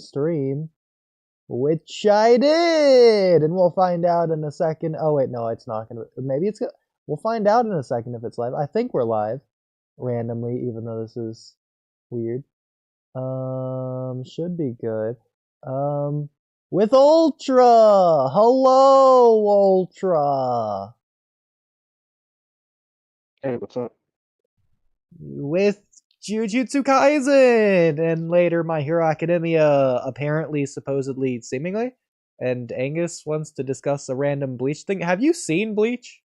stream, which I did, and we'll find out in a second. Oh wait, no, it's not gonna. Maybe it's gonna. We'll find out in a second if it's live. I think we're live, randomly, even though this is weird. Should be good. With Ultra. Hello, Ultra. Hey, what's up? With Jujutsu Kaisen, and later My Hero Academia, apparently, supposedly, seemingly. And Angus wants to discuss a random Bleach thing. Have you seen Bleach?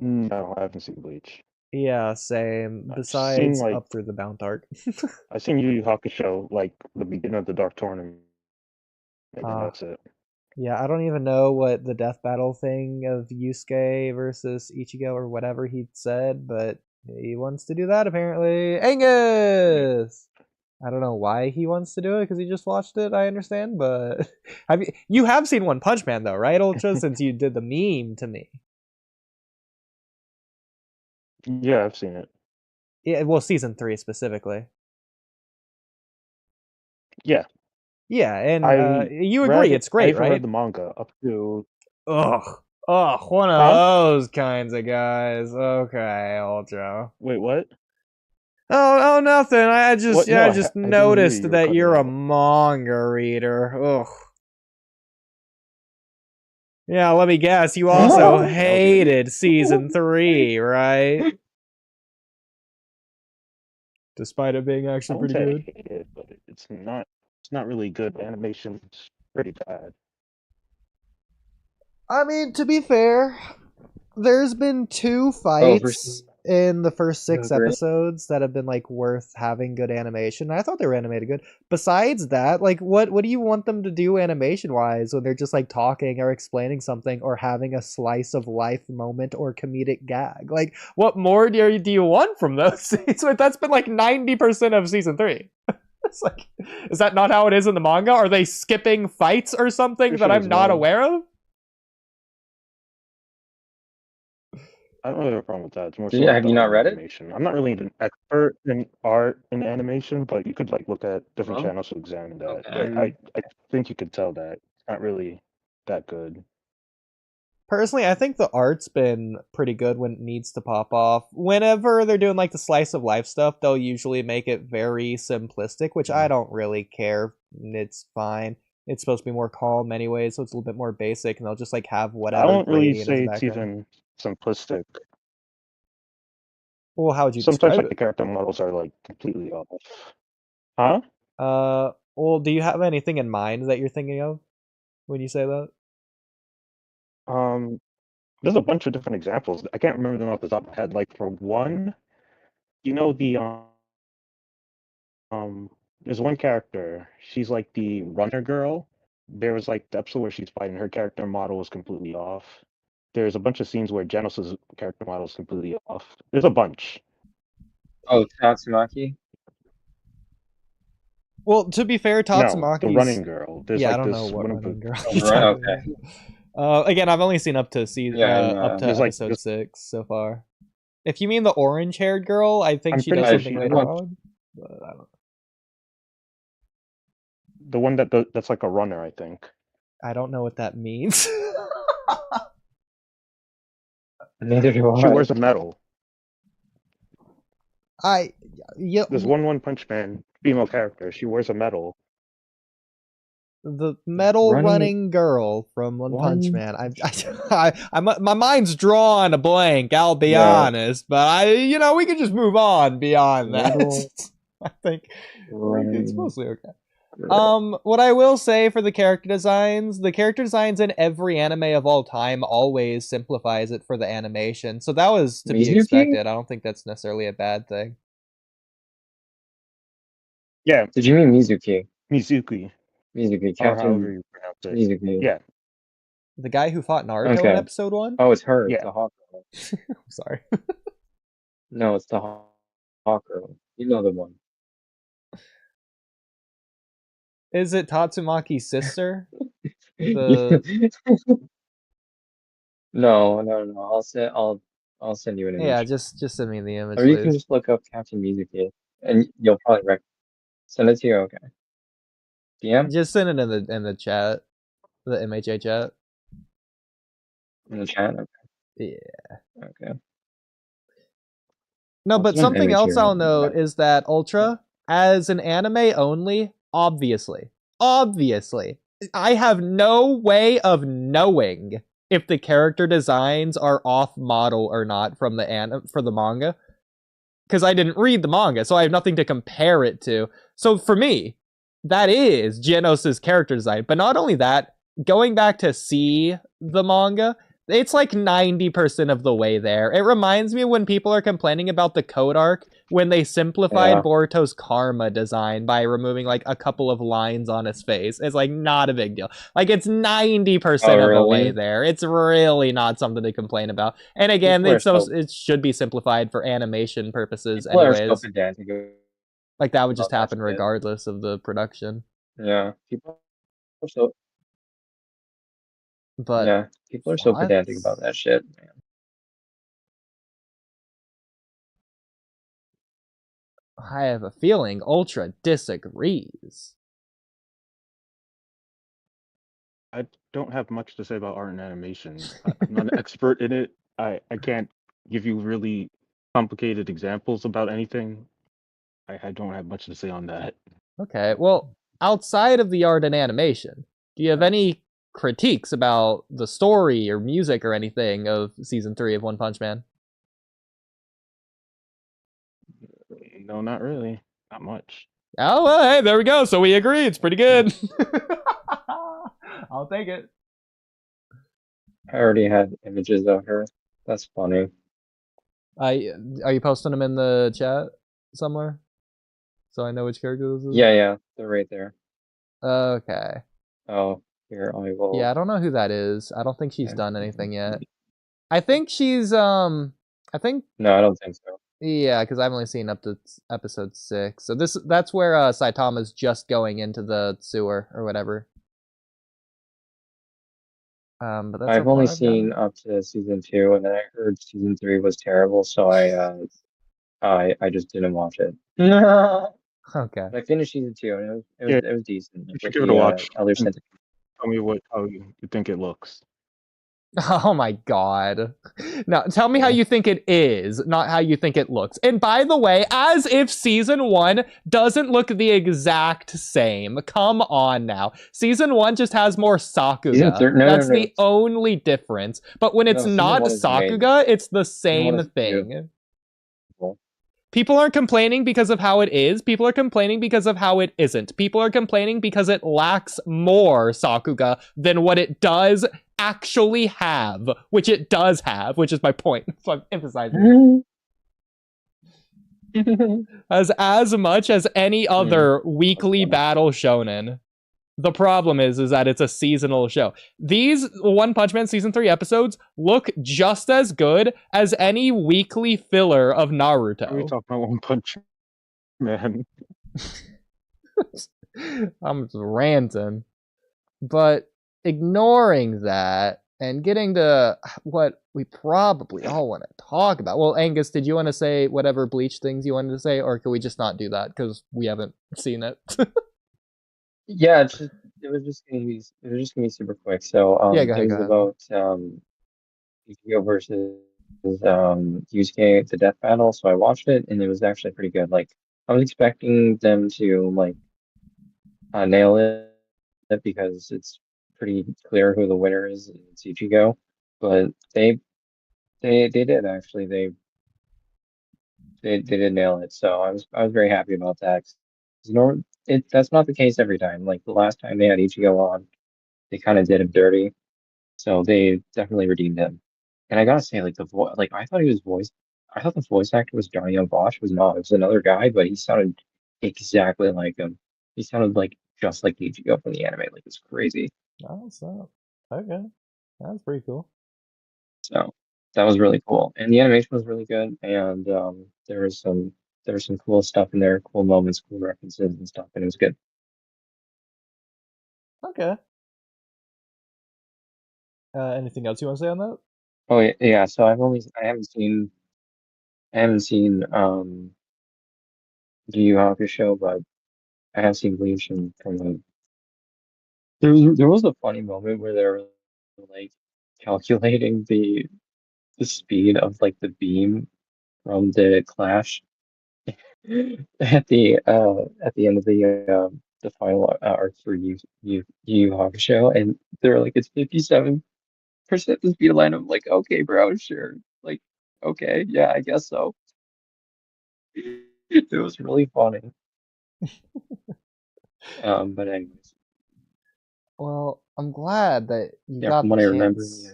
No, I haven't seen Bleach. Yeah, same. I've Besides seen, like, up through the Mount arc. I've seen Yu Yu Hakusho, like, the beginning of the Dark Tournament. Maybe that's it. Yeah, I don't even know what the death battle thing of Yusuke versus Ichigo or whatever he said, but he wants to do that apparently. Angus! I don't know why he wants to do it, because he just watched it, I understand, but... you have seen One Punch Man though, right, Ultra, since you did the meme to me? Yeah, I've seen it. Yeah, well, season 3 specifically. Yeah. Yeah, and you agree, it's great, I right? read the manga up to... Ugh, one of those kinds of guys. Okay, Ultra. Wait, what? Oh, nothing. I just noticed you that you're a out. manga reader. Ugh. Yeah, let me guess. You also hated season 3, right? Despite it being actually pretty good. I hate it, but it's not really good. Animation is pretty bad. I mean, to be fair, there's been 2 fights in the first 6 episodes that have been like worth having good animation. I thought they were animated good. Besides that, like what do you want them to do animation wise when they're just like talking or explaining something or having a slice of life moment or comedic gag? Like what more do you want from those? That's been like 90% of season 3. It's like, is that not how it is in the manga? Are they skipping fights or something that I'm not aware of? I don't have a problem with that. It's more so have you not read animation. I'm not really an expert in art and animation, but you could like look at different channels to examine that. Okay. I think you could tell that it's not really that good. Personally, I think the art's been pretty good when it needs to pop off. Whenever they're doing like the slice of life stuff, they'll usually make it very simplistic, which I don't really care. It's fine. It's supposed to be more calm anyway, so it's a little bit more basic, and they'll just like have whatever. I don't really say it's even simplistic. Well, how would you Sometimes describe like it? the character models are like completely off. Huh? Well, do you have anything in mind that you're thinking of when you say that? There's a bunch of different examples. I can't remember them off the top of my head. Like for one, you know there's one character. She's like the runner girl. There was like the episode where she's fighting. Her character model was completely off. There's a bunch of scenes where Genos' character model is completely off. There's a bunch. Oh, Tatsumaki? Well, to be fair, Tatsumaki's... No, the running girl. There's yeah, like I don't this know what one running girl. Okay. Again, I've only seen up to episode 6 so far. If you mean the orange-haired girl, I think she does something later on. But I don't know. The one that's like a runner, I think. I don't know what that means. Neither do I. She wears a medal. There's One Punch Man female character. She wears a medal. The medal running girl from One Punch Man. My mind's drawn a blank. I'll be honest, but we could just move on beyond that. I think it's mostly okay. What I will say for the character designs in every anime of all time always simplifies it for the animation. So that was to be expected. I don't think that's necessarily a bad thing. Yeah. Did you mean Mizuki? Mizuki. Captain. However you pronounce it. Mizuki. Yeah. The guy who fought Naruto in episode 1? Oh, it's her. Yeah. It's the hawk girl. I'm sorry. No, it's the hawk girl. You know the one. Is it Tatsumaki's sister? No. I'll send you an image. Yeah, just send me the image. Or you can just look up Captain Mizuki, and you'll probably recognize. Send it to you. Okay. DM Just send it in the chat, the MHA chat. in the chat. Okay. Yeah. Okay. No, What's but an something image else here? I'll note is that Ultra, as an anime only, obviously, I have no way of knowing if the character designs are off model or not from for the manga, because I didn't read the manga, so I have nothing to compare it to. So for me, that is Genos's character design. But not only that, going back to see the manga, it's like 90% of the way there. It reminds me when people are complaining about the Code Arc when they simplified Boruto's karma design by removing like a couple of lines on his face. It's like not a big deal. Like it's 90% of the way there. It's really not something to complain about. And again, it should be simplified for animation purposes anyways. Like that would just happen regardless of the production. Yeah, people are so. But yeah, people are so pedantic about that shit, man. I have a feeling Ultra disagrees. I don't have much to say about art and animation. I'm not an expert in it. I can't give you really complicated examples about anything. I don't have much to say on that. Okay, well, outside of the art and animation, do you have any critiques about the story or music or anything of season 3 of One Punch Man? No, not really. Not much. Oh, well, hey, there we go. So we agree. It's pretty good. I'll take it. I already had images of her. That's funny. Are you posting them in the chat somewhere? So I know which character this is? Yeah, they're right there. Okay. Oh, here, I will. Yeah, I don't know who that is. I don't think she's done anything yet. I think she's, No, I don't think so. Yeah, because I've only seen up to episode 6. So that's where Saitama's just going into the sewer or whatever. But that's I've only seen up to season 2, and then I heard season 3 was terrible, so I just didn't watch it. Okay. I finished season 2, and it was decent. You should give it a watch. Tell me how you think it looks. Oh my god. Now, tell me how you think it is, not how you think it looks. And by the way, as if season 1 doesn't look the exact same. Come on now. Season 1 just has more Sakuga. That's the only difference. But when it's not Sakuga, it's the same thing. People aren't complaining because of how it is. People are complaining because of how it isn't. People are complaining because it lacks more Sakuga than what it does actually have, which it does have, which is my point. So I'm emphasizing as much as any other weekly battle shonen. The problem is that it's a seasonal show. These One Punch Man season 3 episodes look just as good as any weekly filler of Naruto. Are we talking about One Punch Man? I'm just ranting. But ignoring that and getting to what we probably all want to talk about. Well, Angus, did you want to say whatever Bleach things you wanted to say, or can we just not do that because we haven't seen it? Yeah, it was just gonna be super quick. So yeah, it was about Ichigo versus Yusuke, the death battle. So I watched it, and it was actually pretty good. Like I was expecting them to like nail it because it's pretty clear who the winner is. It's Ichigo, but they did actually. They did nail it. So I was very happy about that. That's not the case every time. Like the last time they had Ichigo on, they kind of did him dirty. So they definitely redeemed him. And I gotta say, like I thought I thought the voice actor was Johnny Young Bosch. It was not. It was another guy, but he sounded exactly like him. He sounded like just like Ichigo from the anime. Like it's crazy. Oh, so okay, that's pretty cool. So that was really cool, and the animation was really good. And there was some cool stuff in there, cool moments, cool references and stuff, and it was good. Okay. Anything else you want to say on that? Oh yeah. So I haven't seen Yu Yu Hakusho, but I have seen Bleach and from the there was a funny moment where they were like calculating the speed of like the beam from the clash at the end of the final arc for Yu Hakusho, and they're like it's 57% the speed of light. I'm like, okay, bro, sure, like, okay, yeah, I guess so. It was really funny. But anyways, Well, I'm glad that you yeah, got from the what I remember, chance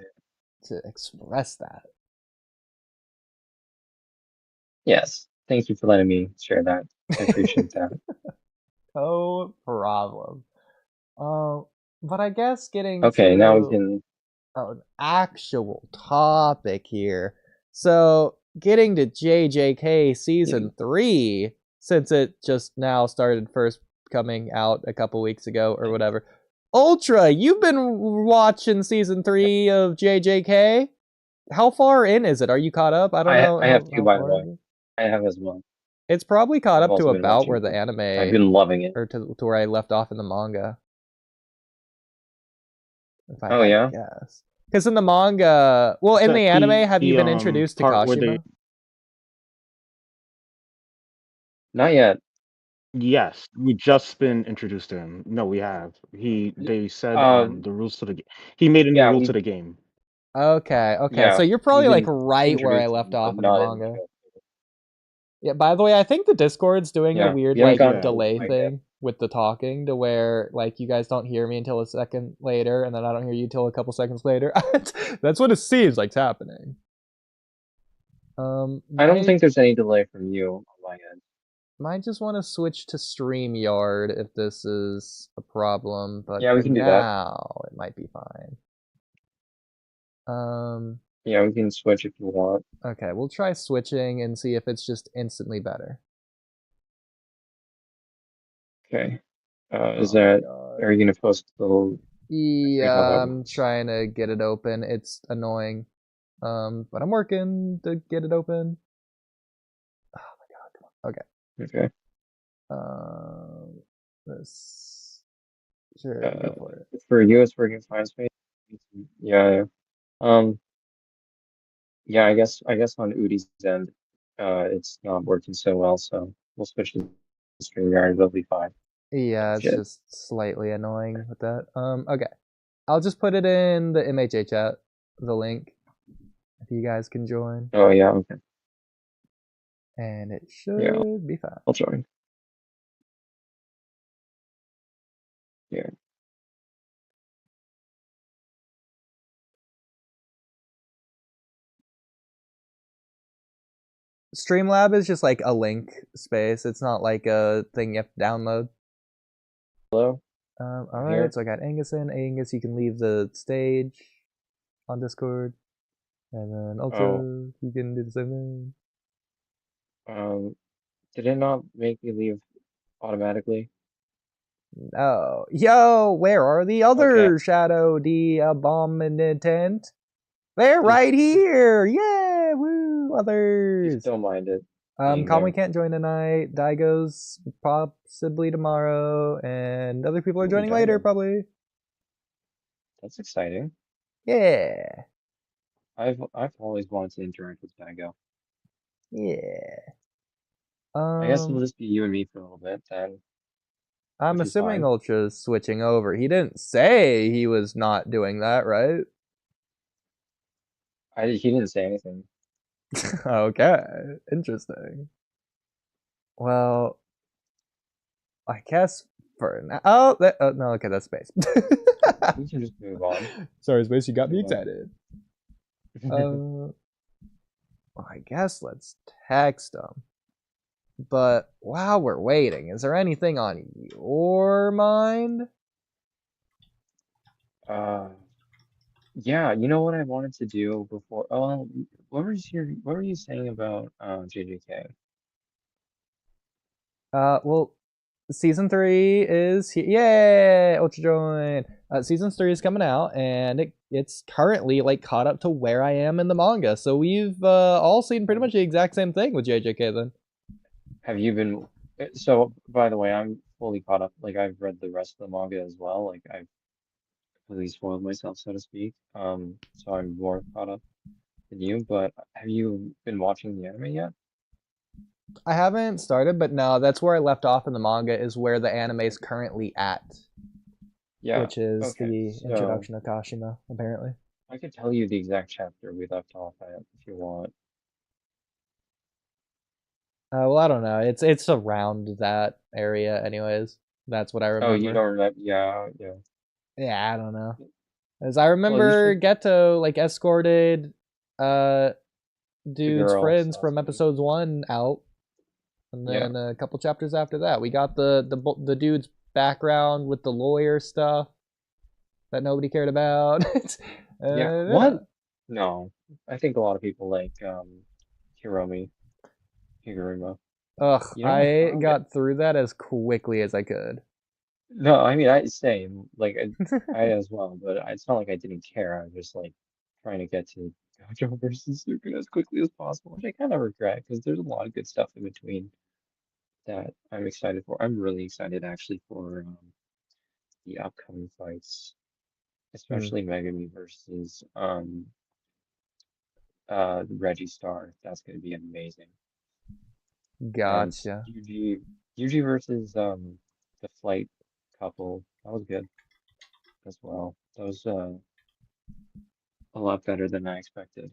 to express that. yes, thank you for letting me share that. I appreciate that. No problem. But I guess getting Okay, now we to can. an actual topic here. So, getting to JJK season 3, since it just now started first coming out a couple weeks ago or whatever. Ultra, you've been watching season 3 of JJK. How far in is it? Are you caught up? I don't know I have two, how by the far it way. is. I have as well. It's probably caught I've up to also been about where watching the it. I've anime, been loving it. or to where I left off in the manga, if I Oh had to yeah? guess. Because in the manga, well, in the anime, have you been introduced to part where Kashima? Not yet. Yes, we just been introduced to him. No, we have. They said the rules to the game. He made a new Yeah, rule to the game. Okay, yeah, so you're we've probably like been right where I introduced to left him, but off in the not in the manga. show. Yeah, by the way, I think the Discord's doing a Yeah, weird we haven't like gotten Yeah. to the delay point yet. thing with the talking to where like you guys don't hear me until a second later and then I don't hear you till a couple seconds later. That's what it seems like's happening. I don't think there's any delay from you on my end. Might just want to switch to StreamYard if this is a problem, but Yeah, for we can do that. now it might be fine. Yeah, we can switch if you want. Okay, we'll try switching and see if it's just instantly better. Okay. Oh Is my that, god. are you gonna post the, Yeah, I'm trying to get it open. It's annoying. But I'm working to get it open. Oh my god, come on. Okay. Okay. This sure go for it. For you, it's working fine, space. Yeah, yeah. Um, yeah, I guess on Oodie's end, it's not working so well, so we'll switch to StreamYard. It'll be fine. Yeah, it's Shit. just slightly annoying with that. Okay. I'll just put it in the MHA chat, the link, if you guys can join. Oh yeah, okay. And it should be fine. I'll join. Yeah. Streamlab is just like a link space. It's not like a thing you have to download. Hello? Alright, so I got Angus in. Angus, you can leave the stage on Discord. And then Ultra, you can do the same thing. Did it not make me leave automatically? Oh, yo, where are the other Shadow the Abominant? They're right here! Yeah, woo, others! Just don't mind it. Conway can't join tonight. Daigo's possibly tomorrow, and other people are joining later, probably. That's exciting. Yeah. I've always wanted to interact with Daigo. Yeah. I guess it'll just be you and me for a little bit then. I'm assuming Ultra's switching over. He didn't say he was not doing that, right? He didn't say anything. Okay, interesting. Well, I guess for now. Oh, no, okay, that's Space. We can just move on. Sorry, Space, you got me excited. Well, I guess let's text them. But while we're waiting, is there anything on your mind? Yeah, you know what I wanted to do before? Oh, what were you saying about JJK? Well, season 3 is yay, Ultra join. Season 3 is coming out, and it's currently like caught up to where I am in the manga. So we've all seen pretty much the exact same thing with JJK. Then Have you been? So, by the way, I'm fully caught up. Like I've read the rest of the manga as well. Like I've completely spoiled myself, so to speak. So I'm more caught up than you. But have you been watching the anime yet? I haven't started, but no, that's where I left off in the manga. Is where the anime is currently at, Yeah. which is Okay. the So introduction of Kashima, apparently. I could tell you the exact chapter we left off at if you want. Well, I don't know. It's around that area, anyways. That's what I Oh, you remember. don't remember? Yeah, yeah. Yeah, I don't know. As I Well, you remember, should. Geto like escorted The dude's girl, friends from Sasuke. episodes 1 out, and Yeah. then a couple chapters after that, we got the dude's background with the lawyer stuff that nobody cared about. Yeah. Yeah. What? No. I think a lot of people like Hiromi, Higuruma. Ugh, You know what I I found? got through that as quickly as I could. No, I mean I same. Like I as well, but it's not like I didn't care. I was just like trying to get to Gojo versus Sukuna as quickly as possible, which I kind of regret because there's a lot of good stuff in between that I'm excited for. I'm really excited actually for the upcoming fights, Hmm, especially Megami versus Reggie Star. That's going to be amazing. And gotcha. Yuji versus the flight couple. That was good as well. That was a lot better than I expected.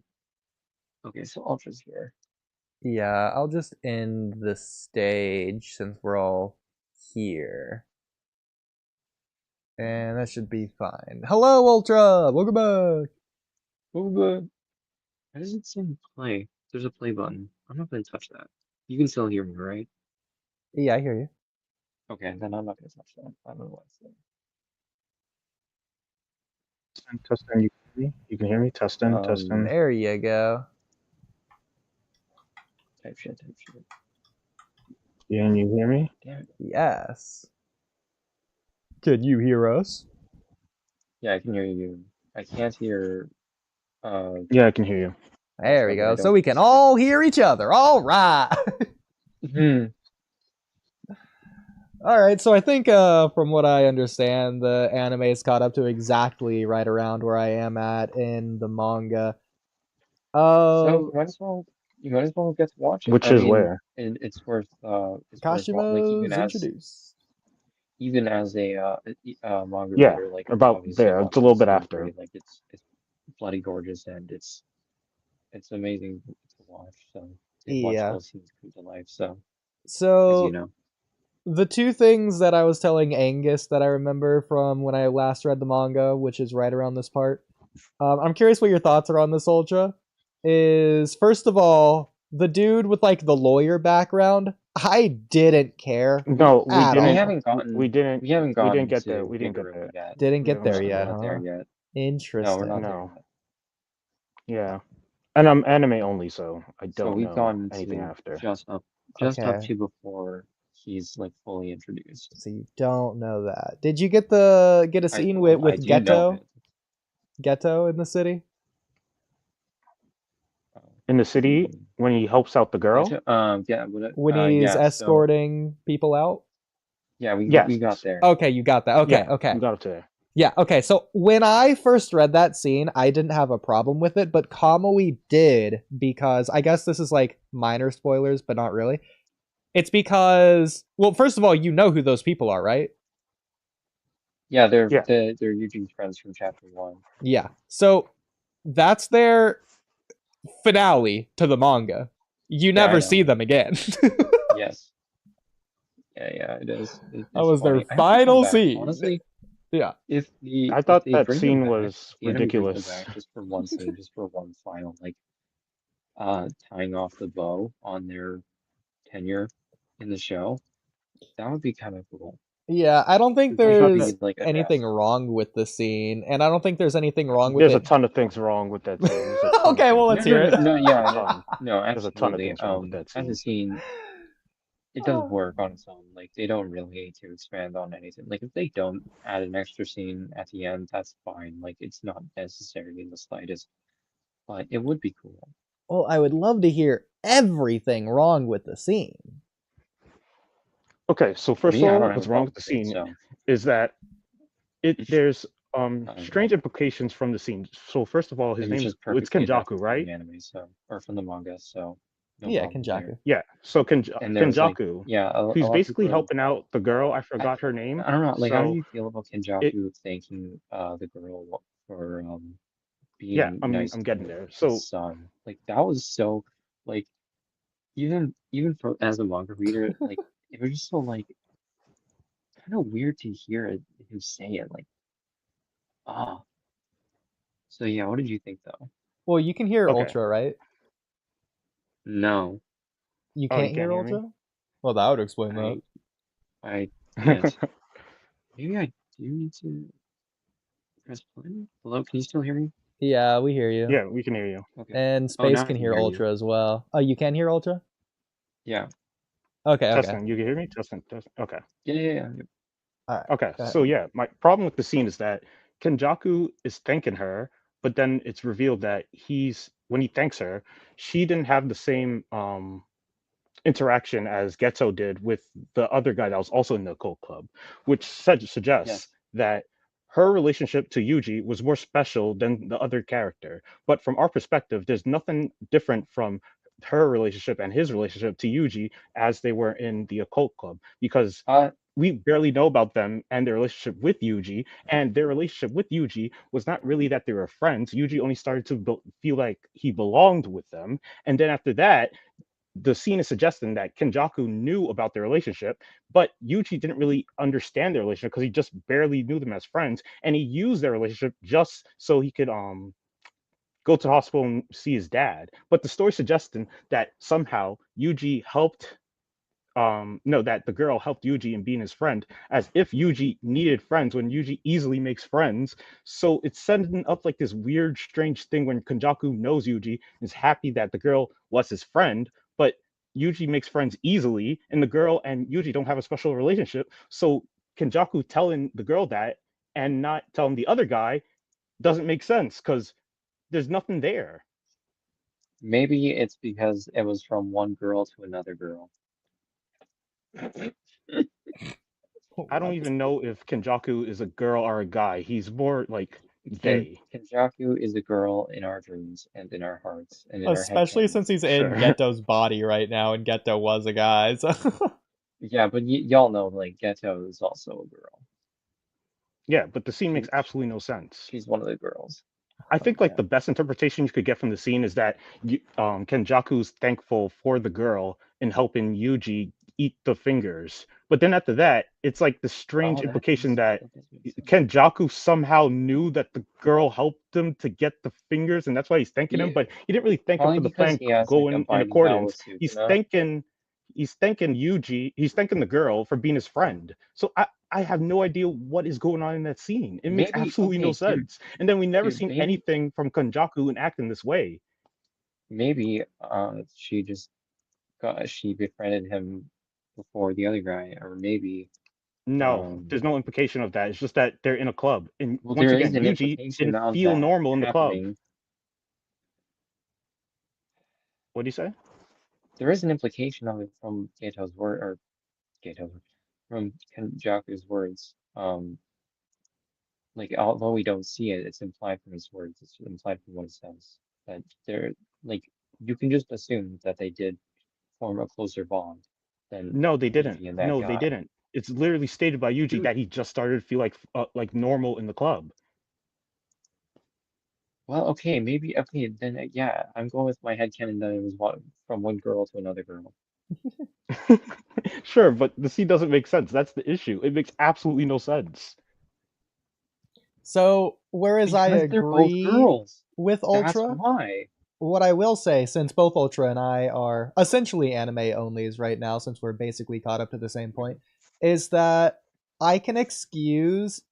Okay, so Ultra's here. Yeah, I'll just end the stage since we're all here. And that should be fine. Hello, Ultra! Welcome back! Oh, good. Why does it say play? There's a play button. I'm not going to touch that. You can still hear me, right? Yeah, I hear you. Okay, then I'm not going to touch that. I don't know what it's saying. Testing, you can hear me? You can hear me? Testing. There you go. Type shit, type shit. Can you hear me? Damn it. Yes. Can you hear us? Yeah, I can hear you. I can't hear. Yeah, I can hear you. There we Whatever, I go. So don't we can all hear each other. All right. Hmm. All right. So I think, from what I understand, the anime is caught up to exactly right around where I am at in the manga. So you might as well get to watch it. Which I is mean, where? it's worth like Kashima's introduced. even as a manga Yeah, reader, like about obviously there. It's a watching little this bit is after. great. Like it's bloody gorgeous and it's amazing to watch. So to watch Yeah. those scenes come to life. So as So you know, the two things that I was telling Angus that I remember from when I last read the manga, which is right around this part, I'm curious what your thoughts are on this, Ultra. Is first of all, the dude with like the lawyer background, I didn't care No, we at we didn't. all. haven't gotten We didn't. we haven't We didn't gotten get there. to We didn't get Higuruma there. yet. Didn't get there No, yet, We're not there huh? yet. No, we're not Interesting. there no. yet. Yeah, and I'm anime only, so I So don't we've know gone anything to after. just up Okay. to before he's like fully introduced. So you don't know that. Did you get a scene I with do know Geto? it. Geto in the city? In the city, Hmm. when he helps out the girl. Yeah, When he's yeah, so escorting people out? yeah, we Yes. got there. Okay, you got that. Okay, Yeah, okay. we got up to there. Yeah, okay. So when I first read that scene, I didn't have a problem with it, but Kamui did because I guess this is like minor spoilers, but not really. It's because, well, first of all, you know who those people are, right? Yeah, they're Yeah. they're Eugene's friends from chapter 1. Yeah. So that's their finale to the manga. You Yeah, I never know. see them again. Yes. Yeah, it is. It's That was funny. their I hope they come final back. scene. Honestly, Yeah. if I thought they that bring them scene back, was the enemy brings them ridiculous. back just for one scene, just for one final, like tying off the bow on their tenure in the show, that would be kind of cool. Yeah, I don't think It should there's be like a anything death. wrong with the scene, and I don't think there's anything wrong with There's a it. ton of things wrong with that scene. There's a ton Okay, of well, things. let's hear it. No, yeah, A ton. no, There's a ton of absolutely. things wrong with that As a scene. scene, it does work on its own. Like they don't really need to expand on anything. Like if they don't add an extra scene at the end, that's fine. Like it's not necessary in the slightest, but it would be cool. Well, I would love to hear everything wrong with the scene. Okay, so For first me, of I all, don't have what's a wrong problem with the with it. scene So is that there's I don't know. strange implications from the scene. So first of all, It his was name just it's perfectly Kenjaku, adapted from right? the anime, so or from the manga, so no Yeah, problem there. Kenjaku. Yeah. So And there was like, Kenjaku, yeah, a who's lot of basically people are. helping out the girl. I I forgot her name. I don't know. Like, how do So you feel about it Kenjaku thanking the girl for yeah, being nice I'm getting to there. his So son? Like, that was so like even for as a manga reader, like it was just so like kind of weird to hear him say it. Like, ah. So yeah, what did you think though? Well, you can hear okay. Ultra, right? No, You Oh, you can't can't hear hear me? Ultra? Well, that would explain that. I can't. Maybe I do need to press play. Hello, can you still hear me? Yeah, we hear you. Yeah, we can hear you. Okay. And Oh, Space now I can can hear hear you. Ultra as well. Oh, you can hear Ultra? Yeah. Okay, okay. Testing, you can hear me? Testing, testing. Okay. Yeah. Alright, Okay. go ahead. So yeah, my problem with the scene is that Kenjaku is thanking her, but then it's revealed that when he thanks her, she didn't have the same interaction as Geto did with the other guy that was also in the cult club, which suggests Yes. that her relationship to Yuji was more special than the other character. But from our perspective, there's nothing different from her relationship and his relationship to Yuji as they were in the occult club, because Uh, we barely know about them and their relationship with Yuji, and their relationship with Yuji was not really that they were friends. Yuji only started to feel like he belonged with them, and then after that, the scene is suggesting that Kenjaku knew about their relationship, but Yuji didn't really understand their relationship because he just barely knew them as friends, and he used their relationship just so he could go to the hospital and see his dad. But the story suggesting that somehow Yuji helped no, that the girl helped Yuji in being his friend, as if Yuji needed friends when Yuji easily makes friends. So it's setting up like this weird, strange thing when Kenjaku knows Yuji, is happy that the girl was his friend, but Yuji makes friends easily, and the girl and Yuji don't have a special relationship. So Kenjaku telling the girl that and not telling the other guy doesn't make sense because there's nothing there. maybe it's because it was from one girl to another girl. I don't What? even know if Kenjaku is a girl or a guy. He's more like they. Kenjaku is a girl in our dreams and in our hearts and in our Especially since headcanons. he's in Sure. Geto's body right now, and Geto was a guy. So. Yeah, but y'all know like Geto is also a girl. Yeah, but the scene She makes absolutely no sense. she's one of the girls. I think like Yeah. the best interpretation you could get from the scene is that Kenjaku's thankful for the girl in helping Yuji eat the fingers. But then after that, it's like the strange Oh, implication that that does make sense. Kenjaku somehow knew that the girl helped him to get the fingers, and that's why he's thanking him. Yeah, But he didn't really thank him probably for the because plan he has like a going in binding vow with accordance. Sukuna. He's thanking Yuji. He's thanking the girl for being his friend. So I have no idea what is going on in that scene. It makes Maybe absolutely no okay, sense. And then we never dude, seen anything from Konjaku and acting this way. maybe she just she befriended him before the other guy, or maybe No, um there's no implication of that. It's just that they're in a club. And well once there is again, an Yuji implication didn't of feel that normal in the club. happening. What do you say? There is an implication of it from Gato's word or Gato's from Kenjaku's words. Like although we don't see it, it's implied from his words. It's implied from what it says. That they're like you can just assume that they did form a closer bond than No, they didn't. Yuji and that No, they guy. didn't. It's literally stated by Yuji Dude, that he just started to feel like normal in the club. well, okay, maybe okay, then yeah, I'm going with my headcanon that it was from one girl to another girl. Sure, but the scene doesn't make sense. That's the issue. It makes absolutely no sense. So, whereas I Because they're both agree girls. with That's Ultra, why. what I will say, since both Ultra and I are essentially anime onlys right now, since we're basically caught up to the same point, is that I can excuse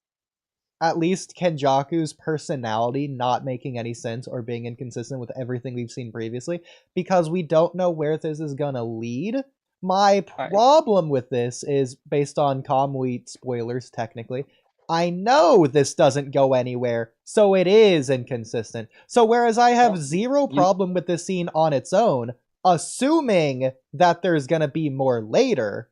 at least Kenjaku's personality not making any sense or being inconsistent with everything we've seen previously, because we don't know where this is gonna lead. My I problem with this is based on Comweet spoilers, technically. I know this doesn't go anywhere, so it is inconsistent. So whereas I have well, zero you problem with this scene on its own, assuming that there's gonna be more later,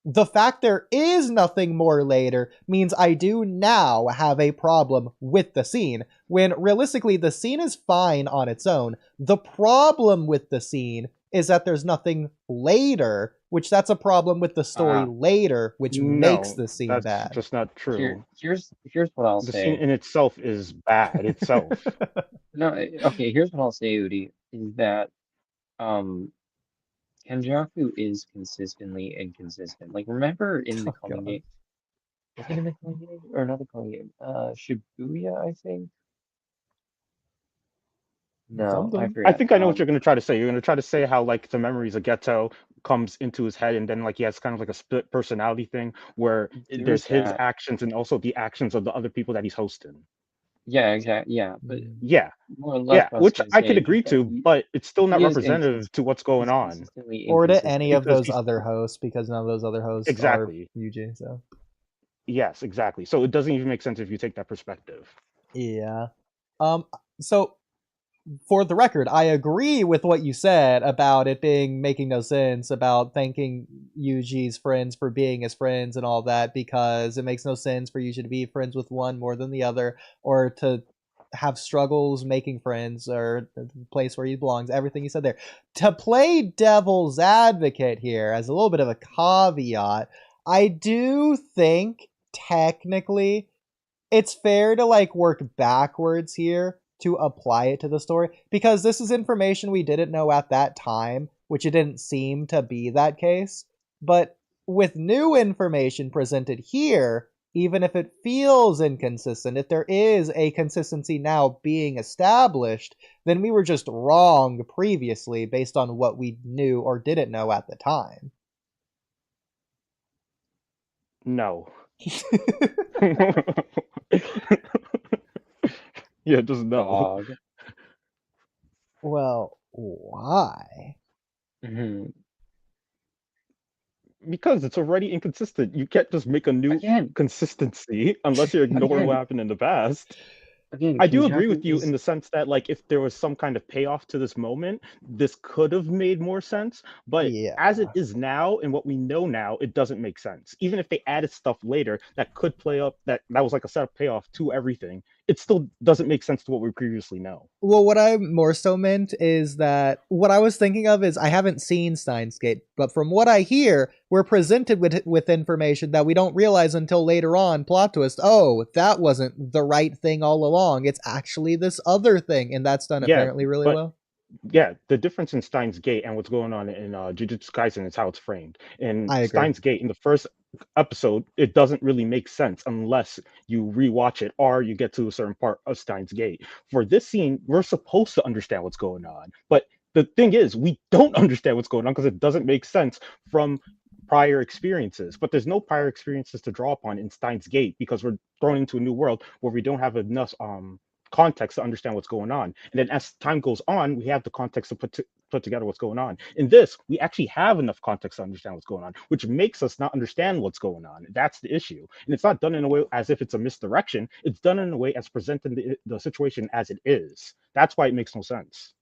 The fact there is nothing more later means I do now have a problem with the scene, when realistically the scene is fine on its own. The problem with the scene is that there's nothing later, which that's a problem with the story later, which makes No, the scene that's bad. just not Here, true. here's what I'll The scene say. in itself is bad itself. No, okay, here's what I'll say, Oodie, is that um Kenjaku is consistently inconsistent. Like, remember in the Oh calling god. game, was it in the calling game or not the calling game? Shibuya, I think. No, I Something. I forget. think I know what you're gonna try to say. You're gonna try to say how like the memories of Geto comes into his head, and then like he has kind of like a split personality thing where there's There's his that. actions and also the actions of the other people that he's hosting. Yeah, exactly. Yeah, but Yeah, more or less what I was which gonna I say could is just agree that to, but it's still not he is representative to what's going he's on consistently Or to any inconsistent. of because those he's other hosts, because none of those other hosts are exactly. Yuji, so. Yes, exactly. So it doesn't even make sense if you take that perspective. Yeah. So for the record, I agree with what you said about it being making no sense, about thanking Yuji's friends for being his friends and all that, because it makes no sense for Yuji to be friends with one more than the other, or to have struggles making friends, or the place where he belongs, everything you said there. To play devil's advocate here, as a little bit of a caveat, I do think technically it's fair to like work backwards here to apply it to the story, because this is information we didn't know at that time, which it didn't seem to be that case. But with new information presented here, even if it feels inconsistent, if there is a consistency now being established, then we were just wrong previously based on what we knew or didn't know at the time. No. Yeah, just no. Dog. Well, why? Because it's already inconsistent. You can't just make a new consistency unless you're ignoring what happened in the past. Again, I do agree Kenjaku with you is in the sense that, like, if there was some kind of payoff to this moment, this could have made more sense. But as it Yeah. is now and what we know now, it doesn't make sense. Even if they added stuff later that could play up, that was like a setup payoff to everything, it still doesn't make sense to what we previously know. Well, what I more so meant is that what I was thinking of is I haven't seen Steins Gate, but from what I hear, we're presented with information that we don't realize until later on. Plot twist: oh, that wasn't the right thing all along. It's actually this other thing, and that's done apparently really well. Yeah, the difference in Steins Gate and what's going on in Jujutsu Kaisen is how it's framed. In I agree. Steins Gate, in the first episode, it doesn't really make sense unless you rewatch it or you get to a certain part of Steins Gate. For this scene, we're supposed to understand what's going on, but the thing is, we don't understand what's going on because it doesn't make sense from prior experiences. But there's no prior experiences to draw upon in Steins Gate because we're thrown into a new world where we don't have enough context to understand what's going on. And then as time goes on, we have the context to put together what's going on. In this, we actually have enough context to understand what's going on, which makes us not understand what's going on. That's the issue. And it's not done in a way as if it's a misdirection. It's done in a way as presenting the situation as it is. That's why it makes no sense.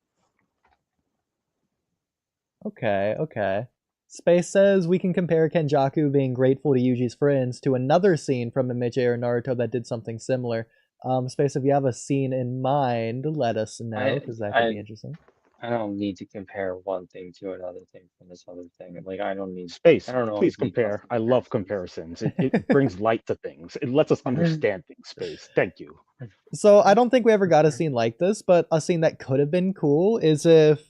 Okay. Space says we can compare Kenjaku being grateful to Yuji's friends to another scene from MHA or Naruto that did something similar. Space, if you have a scene in mind, let us know, because that could be interesting. I don't need to compare one thing to another thing from this other thing. Like, I don't need Space. I don't know. Please compare. I love comparisons. It brings light to things. It lets us understand things. Space. Thank you. So I don't think we ever got a scene like this, but a scene that could have been cool is if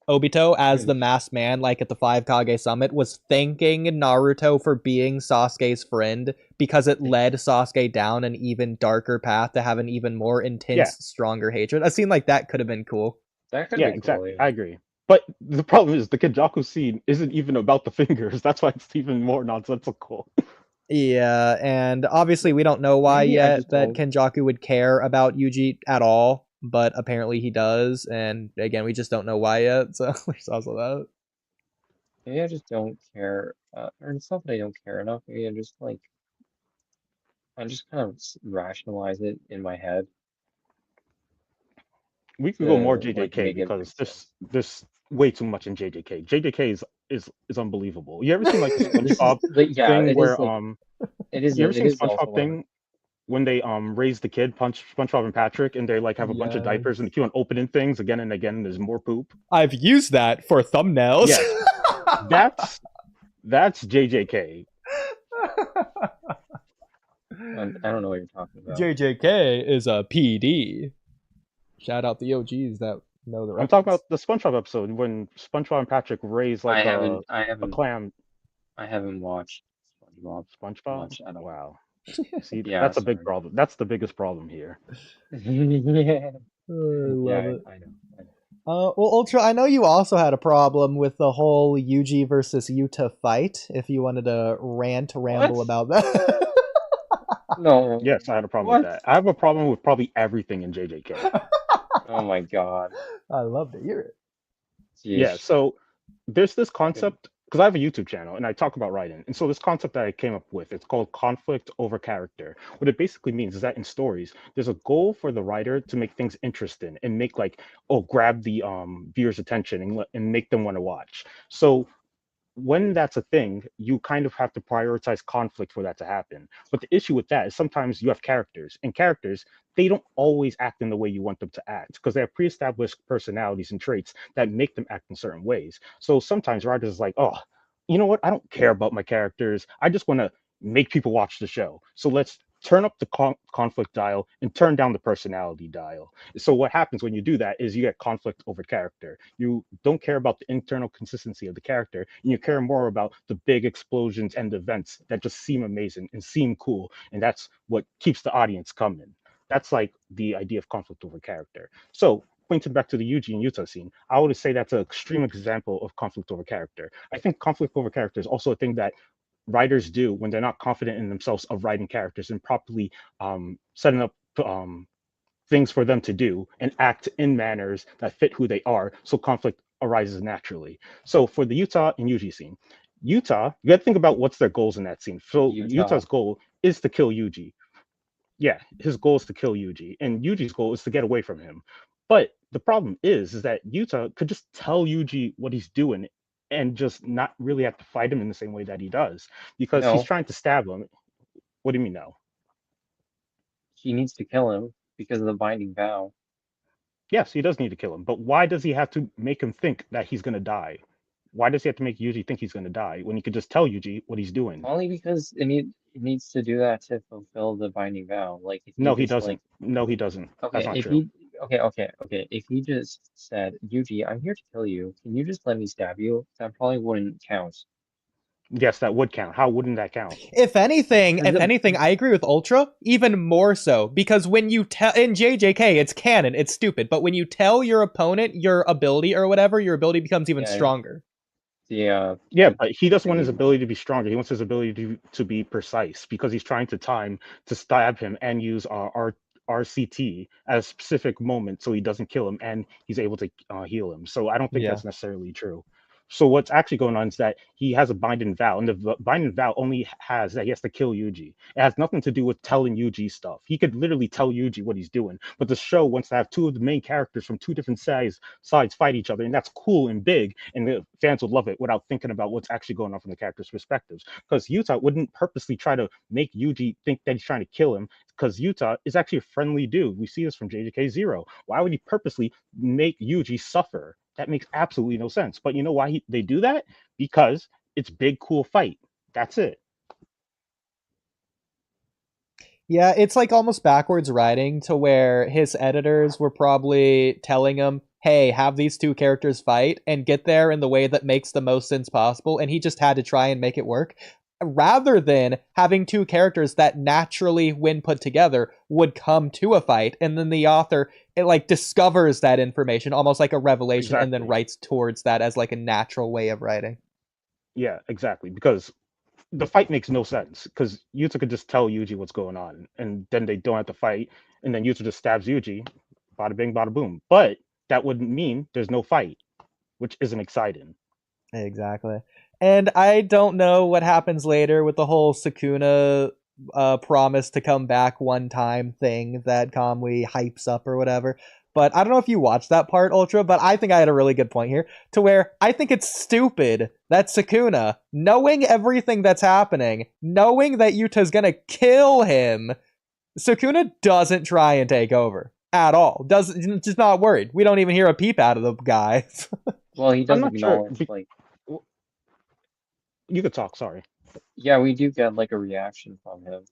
Obito, as the masked man, like at the 5 Kage Summit, was thanking Naruto for being Sasuke's friend because it led Sasuke down an even darker path to have an even more intense, stronger hatred. A scene like that could have been cool. That could be exactly. Cool, I agree. But the problem is the Kenjaku scene isn't even about the fingers. That's why it's even more nonsensical. Yeah, and obviously we don't know why yet that Kenjaku would care about Yuji at all, but apparently he does, and again, we just don't know why yet, so there's also that. Maybe I just don't care, or it's not that I don't care enough, maybe I just kind of rationalize it in my head. We could go more JJK because there's way too much in JJK. JJK is is unbelievable. You ever seen like the SpongeBob yeah, thing it where is like you ever it seen is also SpongeBob one of thing when they raise the kid, SpongeBob and Patrick, and they like have a bunch of diapers and they keep on opening things again and again, and there's more poop? I've used that for thumbnails. Yes, that's JJK. I don't know what you're talking about. JJK is a PD. Shout out the OGs that know the reference. I'm talking about the SpongeBob episode when SpongeBob and Patrick raise like a clam. I haven't watched SpongeBob much at all. Wow. See, Yeah, that's a big problem. That's the biggest problem here. Yeah. I love it. I know. Well, Ultra, I know you also had a problem with the whole Yuji versus Yuta fight. If you wanted to ramble about that. No. Yes, I had a problem with that. I have a problem with probably everything in JJK. Oh my god. I love to hear it. Jeez. Yeah, so there's this concept, because I have a YouTube channel and I talk about writing. And so this concept that I came up with, it's called conflict over character. What it basically means is that in stories, there's a goal for the writer to make things interesting and make like, grab the viewer's attention and make them want to watch. So when that's a thing, you kind of have to prioritize conflict for that to happen. But the issue with that is sometimes you have characters, and characters, they don't always act in the way you want them to act because they have pre-established personalities and traits that make them act in certain ways. So sometimes writers is like, oh, you know what? I don't care about my characters. I just want to make people watch the show. So let's turn up the conflict dial and turn down the personality dial. So what happens when you do that is you get conflict over character. You don't care about the internal consistency of the character, and you care more about the big explosions and events that just seem amazing and seem cool. And that's what keeps the audience coming. That's like the idea of conflict over character. So pointing back to the Yuji and Yuta scene, I would say that's an extreme example of conflict over character. I think conflict over character is also a thing that writers do when they're not confident in themselves of writing characters and properly setting up things for them to do and act in manners that fit who they are, so conflict arises naturally. So for the Yuta and Yuji scene, Yuta, you got to think about what's their goals in that scene. So Yuta's goal is to kill Yuji. Yeah, his goal is to kill Yuji, and Yuji's goal is to get away from him. But the problem is that Yuta could just tell Yuji what he's doing and just not really have to fight him in the same way that he does, because he's trying to stab him. What do you mean no? He needs to kill him because of the binding vow. Yes, he does need to kill him, but why does he have to make him think that he's going to die? Why does he have to make Yuji think he's going to die when he could just tell Yuji what he's doing? Only because it needs to do that to fulfill the binding vow. Like if no, he doesn't. Like, no, he doesn't. Okay, that's not true. Okay. If he just said, Yuji, I'm here to kill you. Can you just let me stab you? That probably wouldn't count. Yes, that would count. How wouldn't that count? If anything, I agree with Ultra even more so, because when you tell in JJK, it's canon, it's stupid, but when you tell your opponent your ability or whatever, your ability becomes even stronger. Yeah, but he doesn't want his ability to be stronger. He wants his ability to be precise, because he's trying to time to stab him and use our RCT at a specific moment so he doesn't kill him and he's able to heal him. So I don't think that's necessarily true. So what's actually going on is that he has a binding vow, and the binding vow only has that he has to kill Yuji. It has nothing to do with telling Yuji stuff. He could literally tell Yuji what he's doing, but the show wants to have two of the main characters from two different sides fight each other, and that's cool and big, and the fans would love it without thinking about what's actually going on from the characters' perspectives. Because Yuta wouldn't purposely try to make Yuji think that he's trying to kill him, because Yuta is actually a friendly dude. We see this from JJK 0. Why would he purposely make Yuji suffer? That makes absolutely no sense. But you know why they do that? Because it's big, cool fight. That's it. Yeah, it's like almost backwards writing, to where his editors were probably telling him, hey, have these two characters fight and get there in the way that makes the most sense possible, and he just had to try and make it work, rather than having two characters that naturally, when put together, would come to a fight, and then the author discovers that information almost like a revelation, and then writes towards that as like a natural way of writing. Yeah, exactly, because the fight makes no sense, because Yuta could just tell Yuji what's going on, and then they don't have to fight, and then Yuta just stabs Yuji, bada bing, bada boom. But that wouldn't mean there's no fight, which isn't exciting. Exactly. And I don't know what happens later with the whole Sukuna promise to come back one time thing that Kamui hypes up or whatever. But I don't know if you watched that part, Ultra, but I think I had a really good point here to where I think it's stupid that Sukuna, knowing everything that's happening, knowing that Yuta's gonna kill him, Sukuna doesn't try and take over at all. Just not worried. We don't even hear a peep out of the guy. Well, he doesn't I'm not sure. acknowledge, like, You could talk. Sorry. yeah, we do get like a reaction from him.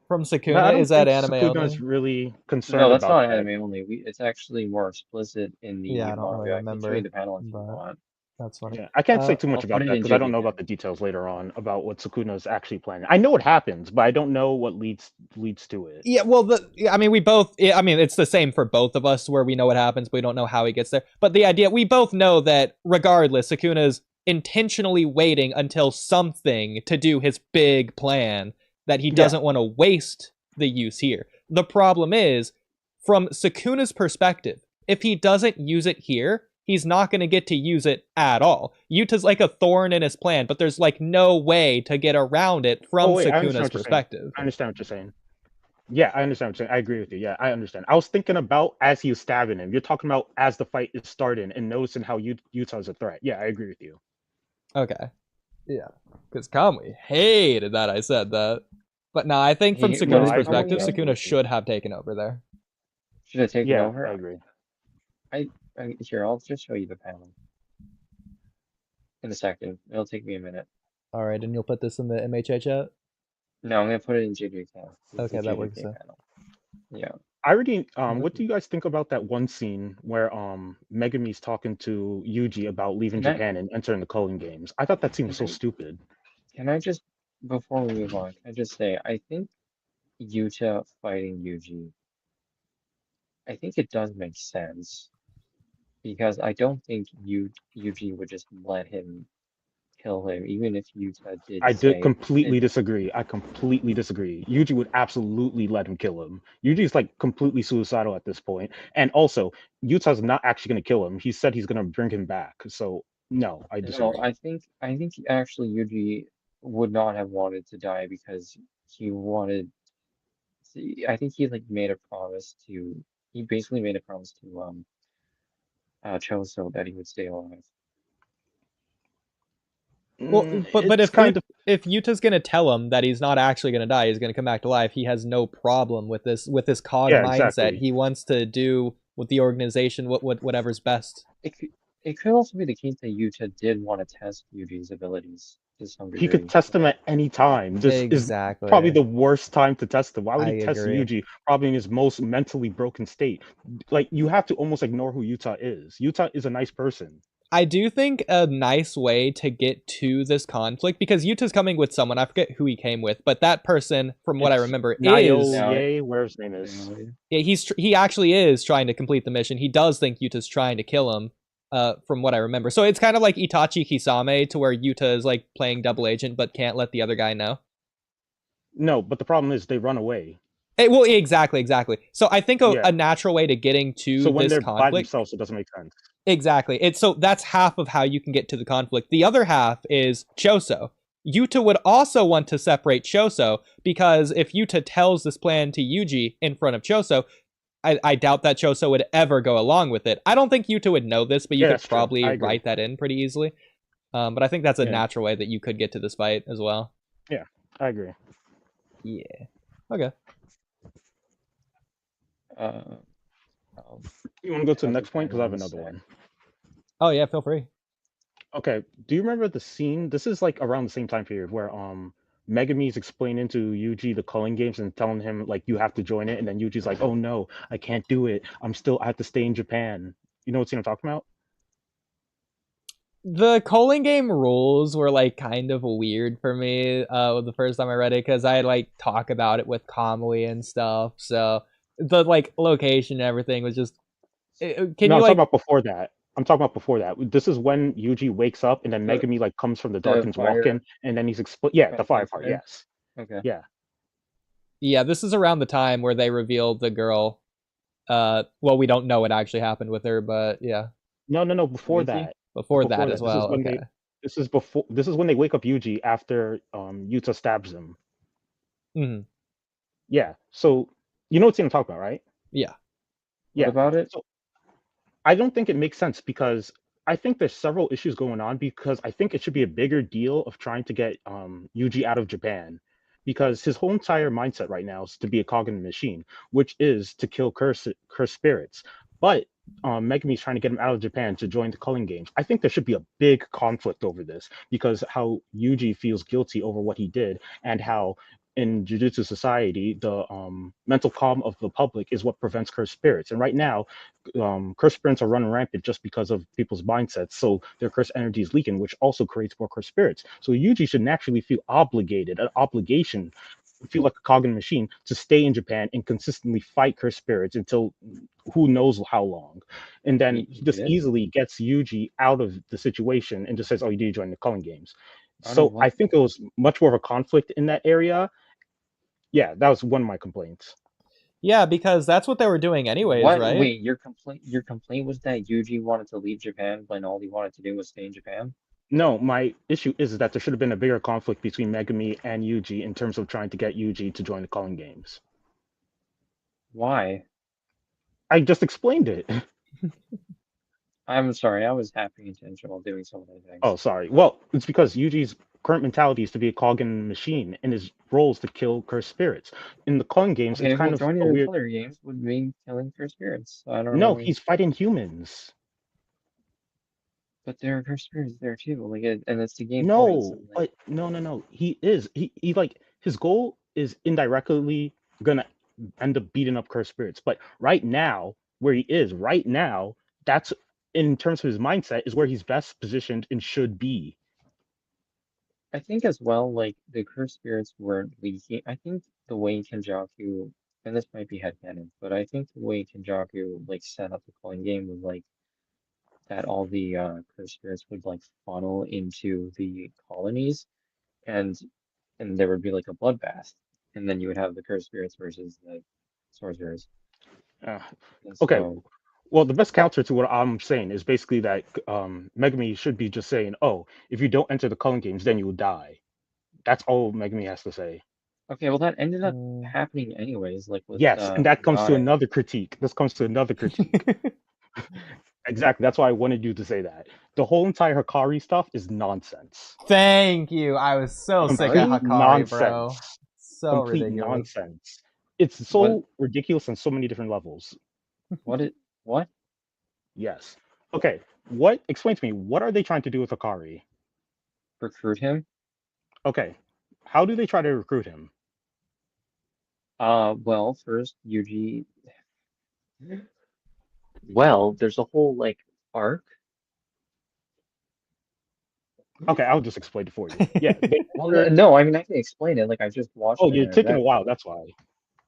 From No, I Sukuna, don't is that think anime Sukuna's only? really concerned No, that's about not that. anime only. It's actually more explicit in the Yeah, I don't really manga. I can show you remember, the panel if you but want. that's funny. Yeah, I can't say too I'll much put about it that in because I don't know JJK. about the details later on about what Sukuna's actually planning. I know what happens, but I don't know what leads to it. Yeah, well, I mean, we both. I mean, it's the same for both of us, where we know what happens, but we don't know how he gets there. But the idea, we both know that regardless, Sukuna's intentionally waiting until something to do his big plan that he doesn't want to waste the use here. The problem is, from Sukuna's perspective, if he doesn't use it here, he's not going to get to use it at all. Yuta's like a thorn in his plan, but there's like no way to get around it from Sukuna's perspective. I understand what you're saying. Yeah, I understand what you're saying. I agree with you. Yeah, I understand. I was thinking about as he was stabbing him. You're talking about as the fight is starting and noticing how Utah's a threat. Yeah, I agree with you. Okay. Yeah. Because Kamui hated that I said that. But no, I think from Sukuna's perspective, Sukuna should have taken over there. Should have taken over? I agree. Here, I'll just show you the panel. In a second. It'll take me a minute. Alright, and you'll put this in the MHA chat? No, I'm going to put it in JJK. Okay, that works. Panel. Yeah. I already what do you guys think about that one scene where Megumi's talking to Yuji about leaving Japan and entering the Culling Games? I thought that scene was so stupid. Can I just, before we move on, can I just say, I think Yuta fighting Yuji, I think it does make sense. Because I don't think Yuji would just let him kill him, even if Yuta did I completely disagree. I completely disagree. Yuji would absolutely let him kill him. Yuji's like completely suicidal at this point. And also, Yuta's not actually going to kill him. He said he's going to bring him back. So, no, I disagree. No, I think actually Yuji would not have wanted to die because he wanted... I think he like made a promise to... He basically made a promise to Choso that he would stay alive. Well, but if Yuta's gonna tell him that he's not actually gonna die, he's gonna come back to life, he has no problem with this COG mindset. Exactly. He wants to do with the organization whatever's best. It could also be the case that Yuta did want to test Yuji's abilities to some degree. He could test them at any time. This is probably the worst time to test them. Why would he test Yuji probably in his most mentally broken state? Like, you have to almost ignore who Yuta is. Yuta is a nice person. I do think a nice way to get to this conflict, because Yuta's coming with someone, I forget who he came with, but that person, from what I remember, is... where his name is. Yeah, he actually is trying to complete the mission. He does think Yuta's trying to kill him, from what I remember. So it's kind of like Itachi Kisame, to where Yuta is like playing double agent, but can't let the other guy know. No, but the problem is they run away. Well, exactly. So I think a natural way to getting to so when this they're conflict, by themselves, it doesn't make sense. Exactly. So that's half of how you can get to the conflict. The other half is Choso. Yuta would also want to separate Choso, because if Yuta tells this plan to Yuji in front of Choso, I doubt that Choso would ever go along with it. I don't think Yuta would know this, but you could probably write that in pretty easily. But I think that's a natural way that you could get to this fight as well. Yeah, I agree. Yeah. Okay. You want to go to the next point? Because I have another one. Oh, yeah, feel free. Okay. Do you remember the scene? This is like around the same time period where Megumi's explaining to Yuji the Culling Games and telling him like you have to join it, and then Yuji's like, "Oh no, I can't do it. I have to stay in Japan." You know what scene I'm talking about? The Culling Game rules were like kind of weird for me the first time I read it, because I like talk about it with Kamui and stuff. So the like location and everything was just... I'm talking about before that. This is when Yuji wakes up and then Megumi like comes from the dark and walking, and then he's the fire part. Yes. Okay. Yeah. Yeah, this is around the time where they revealed the girl. Well, we don't know what actually happened with her, but yeah. No. Before that. Before that as well. This is when they wake up Yuji after Yuta stabs him. Mm-hmm. Yeah. So you know what scene I'm talking about, right? Yeah. What Yeah. about it? So I don't think it makes sense because I think there's several issues going on because I think it should be a bigger deal of trying to get Yuji out of Japan because his whole entire mindset right now is to be a cog in the machine, which is to kill cursed spirits. But Megami's trying to get him out of Japan to join the Culling Games. I think there should be a big conflict over this because how Yuji feels guilty over what he did and how in Jujutsu society, the mental calm of the public is what prevents cursed spirits. And right now, cursed spirits are running rampant just because of people's mindsets. So their cursed energy is leaking, which also creates more cursed spirits. So Yuji should naturally feel obligated, an obligation, feel like a cog in the machine to stay in Japan and consistently fight cursed spirits until who knows how long. And then he He just did? easily gets Yuji out of the situation and just says, "Oh, you did join the Culling Games." Out of So I what? think it was much more of a conflict in that area. Yeah, that was one of my complaints. Yeah, because that's what they were doing anyways, What? right? Wait, your complaint was that Yuji wanted to leave Japan when all he wanted to do was stay in Japan? No, my issue is that there should have been a bigger conflict between Megami and Yuji in terms of trying to get Yuji to join the Calling Games. Why? I just explained it. I'm sorry, I was half paying attention while doing some of the Oh, things. sorry. Well, it's because Yuji's current mentality is to be a cog in the machine, and his role is to kill cursed spirits. In the Calling Games, it's Okay, well, kind of joining a the weird. color games would mean killing for spirits. I don't No, know, he's fighting humans. but there are cursed spirits there too. Like, and it's to gain points No, and like. but no. He like his goal is indirectly gonna end up beating up cursed spirits. But right now, where he is right now, that's in terms of his mindset is where he's best positioned and should be. I think as well, like the cursed spirits weren't leaking. I think the way Kenjaku, and this might be headcanon, but I think the way Kenjaku like set up the calling game was like that all the cursed spirits would like funnel into the colonies and there would be like a bloodbath. And then you would have the cursed spirits versus the sorcerers. Uh, And okay, so well, the best counter to what I'm saying is basically that Megami should be just saying, "Oh, if you don't enter the Culling Games, then you will die." That's all Megami has to say. okay, well that ended up Mm. happening anyways, like with Yes, and that comes to Nagare. another critique. This comes to another critique. Exactly. That's why I wanted you to say that. The whole entire Hikari stuff is nonsense. Thank you. I was so sick of Complete Hikari? Hakari, bro. nonsense. So Complete ridiculous. nonsense. It's What so ridiculous on so many different levels. what it what? Yes. Okay. What? Explain to me. What are they trying to do with Hikari? Recruit him? Okay. How do they try to recruit him? Well, first Yuji. Well, there's a whole like arc. Okay, I'll just explain it for you. Yeah. They Well, enter. no, I mean I can explain it. Like I just watched Oh, it and you're I taking read a it. while. That's why.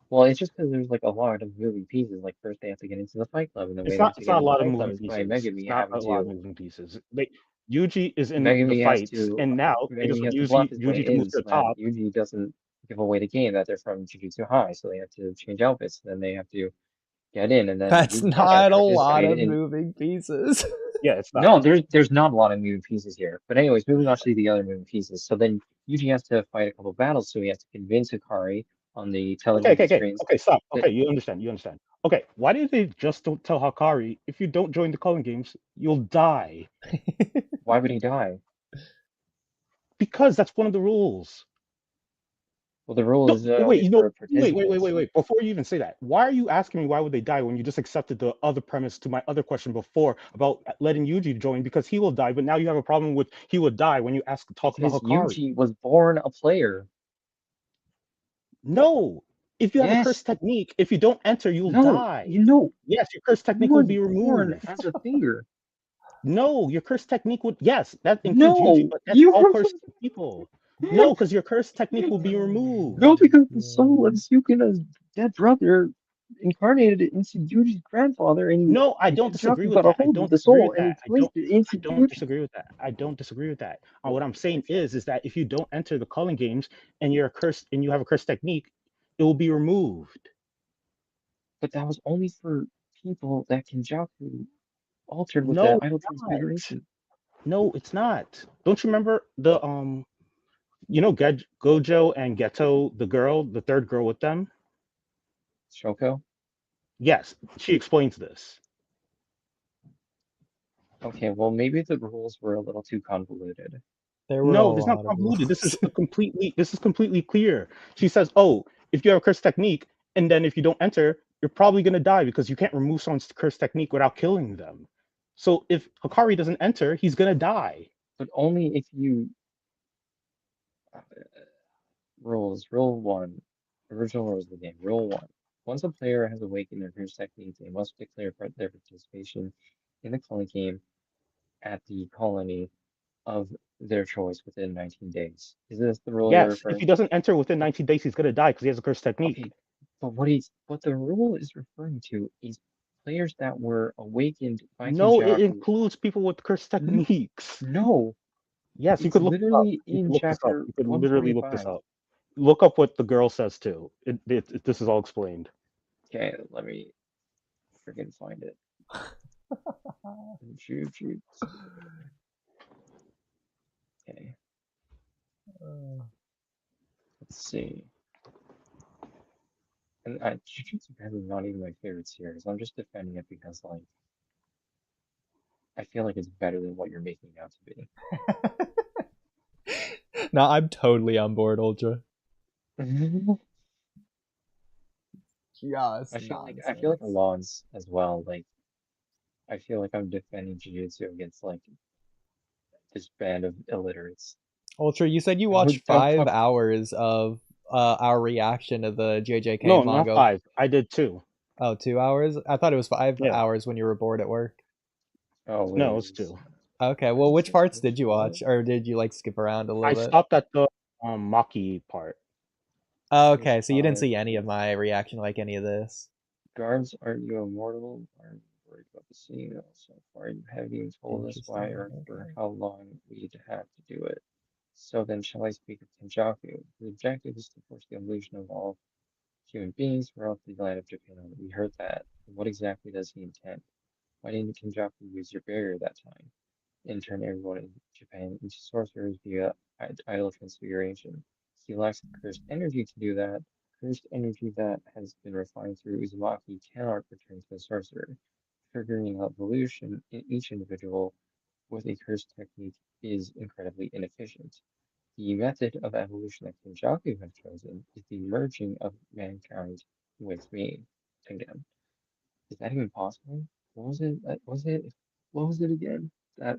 Well, it's just because there's like a lot of moving pieces. Like first they have to get into the Fight Club, and the way It's they not. have to It's get not a into the lot of Fight Club moving is by pieces. It's Megami not having a lot of to moving pieces. Yuji is in the Megami has fights, to and now they just Megami want has to bluff his way Yuji to move in to so the that top. Yuji doesn't give away the game that they're from Jujutsu High. So they have to change outfits. Then they have to get in, and then That's Yuji can't not a lot participate of in. moving pieces. Yeah, it's not. No, there's not a lot of moving pieces here. But anyways, moving on to the other moving pieces. So then Yuji has to fight a couple battles, so he has to convince Hikari on the television screens Okay, stop. that Okay, you understand. Okay, why did they just don't tell Hakari if you don't join the Culling Games, you'll die? why would he die? Because that's one of the rules. Well, the rule No, is wait, only for participants. wait. Before you even say that, why are you asking me why would they die when you just accepted the other premise to my other question before about letting Yuji join because he will die, but now you have a problem with he would die when you talk about Because Hakari. Yuji was born a player. No, if you have a Yes. cursed technique, if you don't enter, you'll No, die. you know, Yes, your cursed he technique will was be born removed. as a finger. No, your cursed technique would, yes, that includes Yuji, No, but that's you all cursed people. No, because your cursed technique will be no, removed. because the soul of Sukina's dead brother incarnated into Yuji's grandfather, and No, I don't disagree Kenjaku with got a that. I hold of don't the disagree soul with and he that. placed it into I don't Yuji. disagree with that. I don't disagree with that. What I'm saying is that if you don't enter the Culling Games and you're a cursed and you have a cursed technique, it will be removed. But that was only for people that Kenjaku altered with the No, idol it's not. transfiguration. No, it's not. Don't you remember the Gojo and Geto, the girl, the third girl with them? Shoko? Yes, she explains this. Okay, well maybe the rules were a little too convoluted. There were a No, it's not lot of convoluted. This is rules. completely clear. She says, "Oh, if you have a curse technique, and then if you don't enter, you're probably gonna die because you can't remove someone's curse technique without killing them. So if Hikari doesn't enter, he's gonna die." But only if you rules. Rule 1. Original rules of the game. Rule 1. Once a player has awakened their curse technique, they must declare their participation in the colony game at the colony of their choice within 19 days. Is this the rule you're Yes, if referring he to? doesn't enter within 19 days, he's gonna die because he has a cursed technique. Okay, but what the rule is referring to is players that were awakened by No, it Kenjaku. includes people with cursed techniques. No, Yes, you it's could look it up. literally You in could look this up. chapter You could literally look this 145. up. Look up what the girl says too. This is all explained. Okay, let me freaking find it. Shoot. Okay, let's see. And Jujutsu Kaisen is not even my favorite series. I'm just defending it because, like, I feel like it's better than what you're making it out to be. No, I'm totally on board, Ultra. Yes. I feel like Alon's as well. Like, I feel like I'm defending Jujutsu against like this band of illiterates. Ultra, you said you I would- watched 5 hours of our reaction to the JJK No, manga. not 5. I did 2. Oh, 2 hours? I thought it was 5 Yeah. hours when you were bored at work. Oh, No, it's 2. Okay, well, which parts did you watch, or did you like skip around a I little bit? stopped at the Maki part. Oh, okay, so you didn't see any of my reaction to like any of this. Guards, aren't you immortal? Aren't you worried about the scene? So far, you haven't even told us why or for how long we'd have to do it. So then, shall I speak of Kenjaku? The objective is to force the evolution of all human beings throughout the land of Japan. We heard that. What exactly does he intend? Why didn't Kenjaku use your barrier that time and turn everyone in Japan into sorcerers via idol transfiguration? He lacks the cursed energy to do that. Cursed energy that has been refined through Uzumaki cannot return to the sorcerer. Triggering evolution in each individual with a cursed technique is incredibly inefficient. The method of evolution that Kenjaku had chosen is the merging of mankind with me again. Is that even possible? What was it? What was it again? That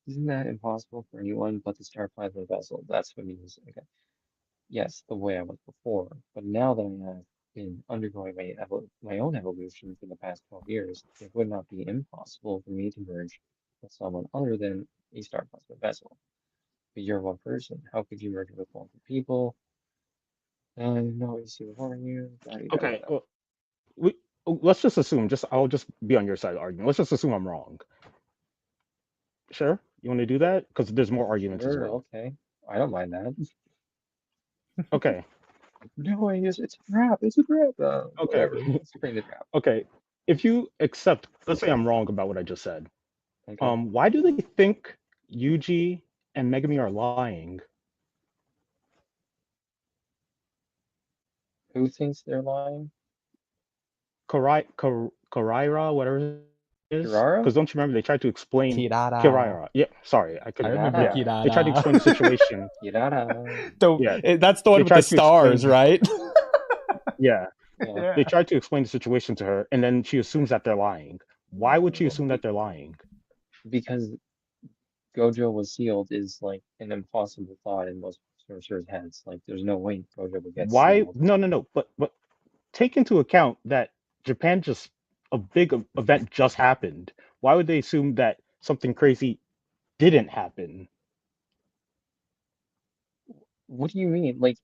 isn't that impossible for anyone but the star plasma vessel? That's what he was. Okay. Yes, the way I was before, but now that I have been undergoing my own evolution for the past 12 years, it would not be impossible for me to merge with someone other than a star plasma vessel. But you're one person. How could you merge with multiple people? No, you see before you. Okay, well, let's just assume. I'll just be on your side of the argument. Let's just assume I'm wrong. Sure, you want to do that because there's more arguments as Sure, well. okay. I don't mind that. Okay. No, Angus, it's a trap. It's a trap. Okay. Whatever. Let's bring the trap. Okay. If you accept, let's say I'm wrong about what I just said. Okay. Why do they think Yuji and Megami are lying? Who thinks they're lying? Karaira, whatever it is. Kirara? Because don't you remember they tried to explain Kirara. Kiraira? Yeah, sorry, I couldn't. remember Yeah, Kirara. they tried to explain the situation. Kirara. That's the one They with the tried to stars, explain- right? Yeah, Yeah. they tried to explain the situation to her, and then she assumes that they're lying. Why would she assume that they're lying? Because Gojo was sealed is like an impossible thought in most sorcerers' heads. Like, there's no way Gojo would get Why? sealed. No. But take into account that Japan a big event just happened. Why would they assume that something crazy didn't happen? What do you mean? Like,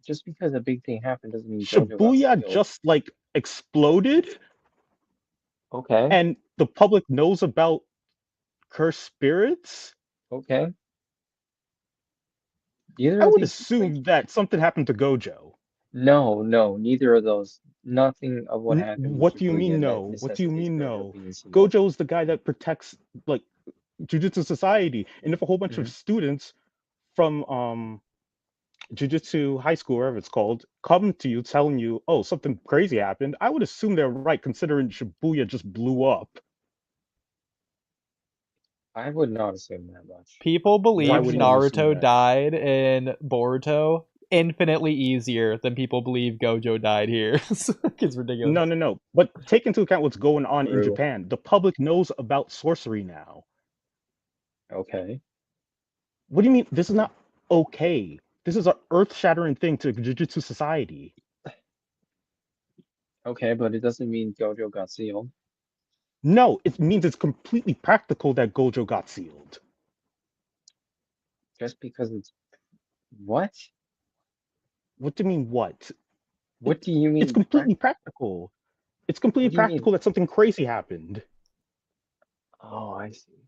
just because a big thing happened doesn't mean Gojo got Shibuya sealed. just like exploded, Okay. and the public knows about cursed spirits. Okay. Neither I of would these, assume that something happened to Gojo. No, neither of those. Nothing of what happened. in What do you Shibuya mean that no? What do you necessitates mean Gojo no? being sealed. Gojo is the guy that protects like Jujutsu Society, and if a whole bunch of Mhm. students from Jujutsu High School, wherever it's called, come to you telling you, oh, something crazy happened, I would assume they're right, considering Shibuya just blew up. I would not assume that much. People believe would you assume Naruto that? died in Boruto infinitely easier than people believe Gojo died here. It's ridiculous. No. But take into account what's going on in True. Japan. The public knows about sorcery now. Okay. What do you mean? This is not okay. This is an earth-shattering thing to Jujutsu society. Okay, but it doesn't mean Gojo got sealed. No, it means it's completely practical that Gojo got sealed. Just because it's what? What do you mean, what? What do you mean? It's completely practical. It's completely practical that something crazy happened. Oh, I see.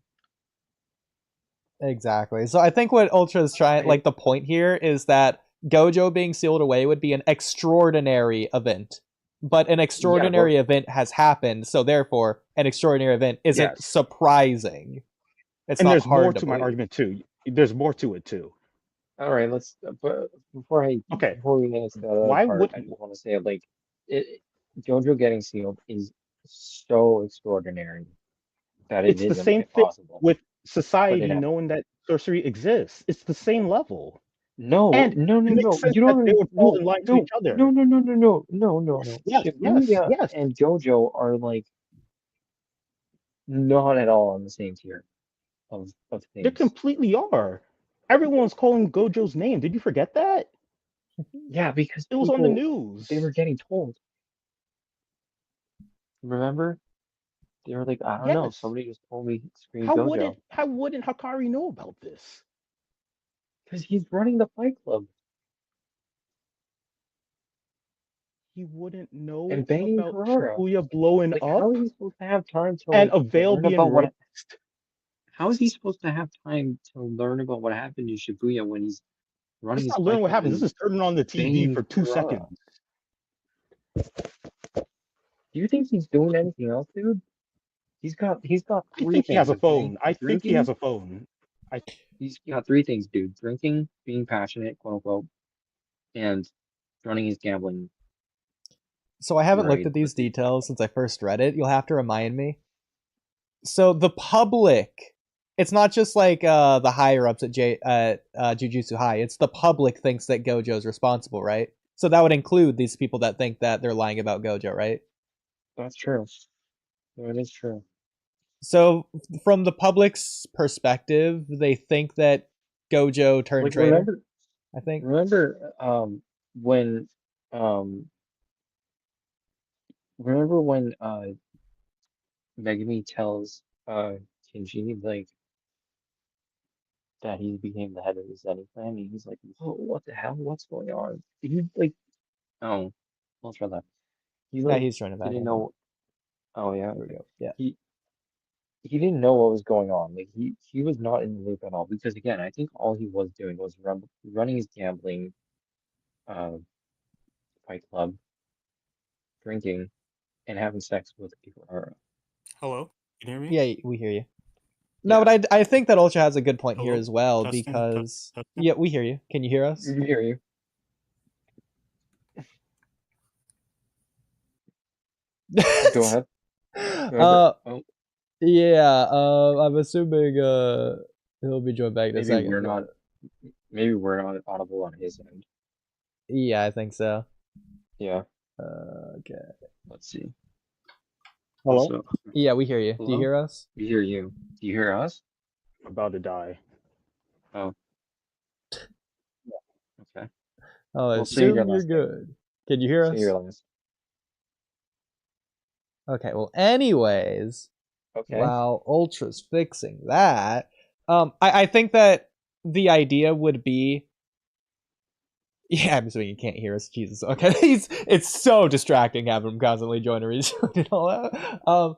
Exactly. So I think what Ultra is trying, like the point here is that Gojo being sealed away would be an extraordinary event. But an extraordinary event has happened, so therefore an extraordinary event isn't surprising. It's and not there's hard more to to my believe. argument too. There's more to it too. All right, let's. But before we get into that other part, I just want to say, like, Gojo getting sealed is so extraordinary that it's the same thing with society knowing that sorcery exists. It's the same level. No. You don't. They would fall in line to each other. No. Yes. Shibuya and Gojo are like not at all on the same tier of things. They completely are. Everyone's calling Gojo's name. Did you forget that? Yeah, because it was on the news. They were getting told. Remember? They were like, I don't know. Somebody just told me scream Gojo. How wouldn't Hakari know about this? Because he's running the Fight Club. He wouldn't know and about Shibuya blowing up. How is he supposed to have time to and a veil being raised? How is he supposed to have time to learn about what happened to Shibuya when he's running? It's not learning what happened. This is turning on the TV for 2 seconds. Do you think he's doing anything else, dude? He's got 3 things. I think he has a phone. I think he has a phone. He's got 3 things, dude. Drinking, being passionate, quote unquote, and running his gambling. So I haven't looked at these details since I first read it. You'll have to remind me. So the public, it's not just like the higher ups at Jujutsu High. It's the public thinks that Gojo's responsible, right? So that would include these people that think that they're lying about Gojo, right? That's true. That is true. So from the public's perspective, they think that Gojo turned traitor. I think. Remember when Megumi tells Kinji like that he became the head of the Zenny clan, and he's like, "Whoa, what the hell? What's going on?" He like, oh, let's try that. He's like, he's trying to. He didn't know. Oh yeah, there we go. Yeah. He didn't know what was going on. Like he was not in the loop at all because again, I think all he was doing was running his gambling, Fight Club, drinking, and having sex with Ikura. Hello, can you hear me? Yeah, we hear you. No, but I think that Ultra has a good point here as well because yeah, we hear you. Can you hear us? We hear you. Go ahead. Yeah, I'm assuming he'll be joined back in a second. Maybe we're not audible on his end. Yeah, I think so. Yeah. Okay. Let's see. Hello? So, yeah, we hear you. Hello? Do you hear us? We hear you. Do you hear us? I'm about to die. Oh. Okay. Oh, I assume you're good. Can you hear us? Okay, well, anyways, while Ultra's fixing that, I think that the idea would be, yeah, I'm assuming you can't hear us, Jesus, okay, it's so distracting having him constantly join and all that.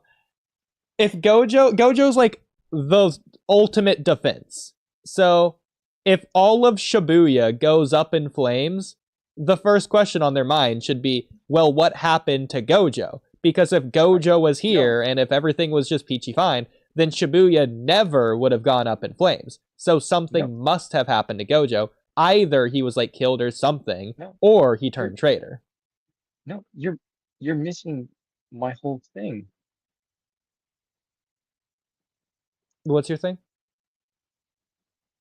If Gojo's like the ultimate defense, so if all of Shibuya goes up in flames, the first question on their mind should be, well, what happened to Gojo? Because if Gojo was here and if everything was just peachy fine, then Shibuya never would have gone up in flames. So something must have happened to Gojo. either he was like killed or something, No, or he turned traitor. no, you're missing my whole thing. What's your thing?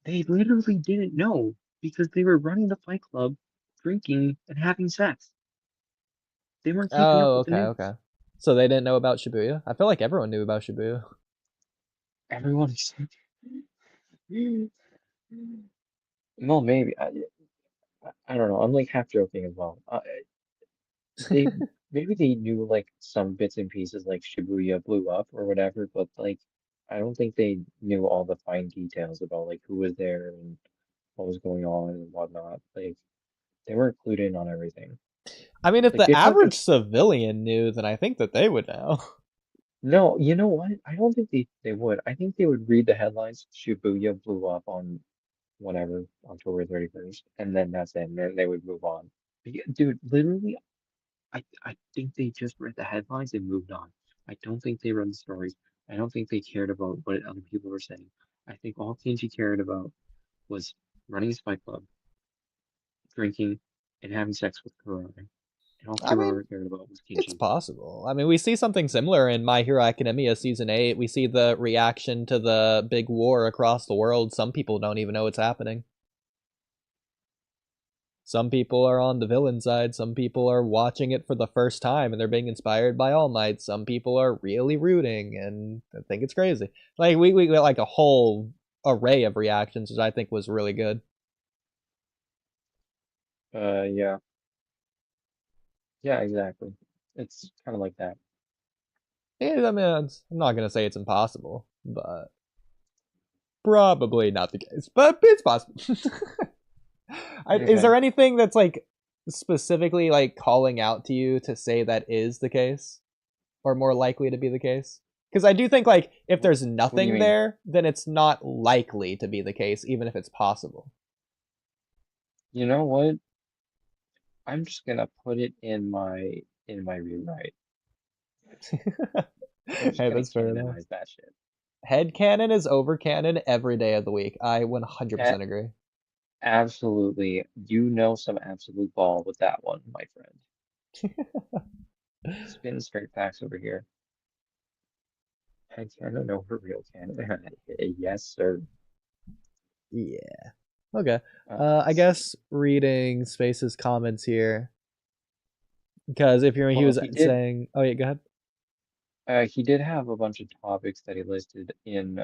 They literally didn't know because they were running the Fight Club, drinking, and having sex. They weren't keeping up Oh, with the okay, news. okay. So they didn't know about Shibuya? I feel like everyone knew about Shibuya. Everyone is. Well, maybe. I don't know. I'm like half joking as well. They maybe they knew like some bits and pieces like Shibuya blew up or whatever, but like I don't think they knew all the fine details about like who was there and what was going on and whatnot. Like they weren't clued in on everything. I mean, if Like the they fucking average civilian knew, then I think that they would know. no, you know what? I don't think they would. I think they would read the headlines, Shibuya blew up on whatever, October 31st, and then that's it, and then they would move on. Dude, literally, I think they just read the headlines and moved on. I don't think they read the stories. I don't think they cared about what other people were saying. I think all Kenji cared about was running his fight club, drinking, and having sex with Kurara. And all I mean, Kurara cared about was it's Kenji. possible. I mean, we see something similar in My Hero Academia Season 8. We see the reaction to the big war across the world. Some people don't even know it's happening. Some people are on the villain side. Some people are watching it for the first time and they're being inspired by All Might. Some people are really rooting and I think it's crazy. Like we got like a whole array of reactions, which I think was really good. Yeah. Yeah, exactly. It's kind of like that. Yeah, I mean, I'm not gonna say it's impossible, but probably not the case. But it's possible. Is there anything that's like specifically like calling out to you to say that is the case or more likely to be the case? Because I do think like if there's What do you nothing mean? there, then it's not likely to be the case, even if it's possible. You know what? I'm just gonna put it in my rewrite. I'm just Hey, gonna that's fair enough. canonize that shit. Headcanon is over canon every day of the week. I 100% agree. Absolutely. You know some absolute ball with that one, my friend. Spin straight facts over here. I don't know her real canon. Yes, sir. Yeah. Okay. I Let's see. guess reading Space's comments here, because if you're he Well, was saying, oh yeah, go ahead. he did have a bunch of topics that he listed in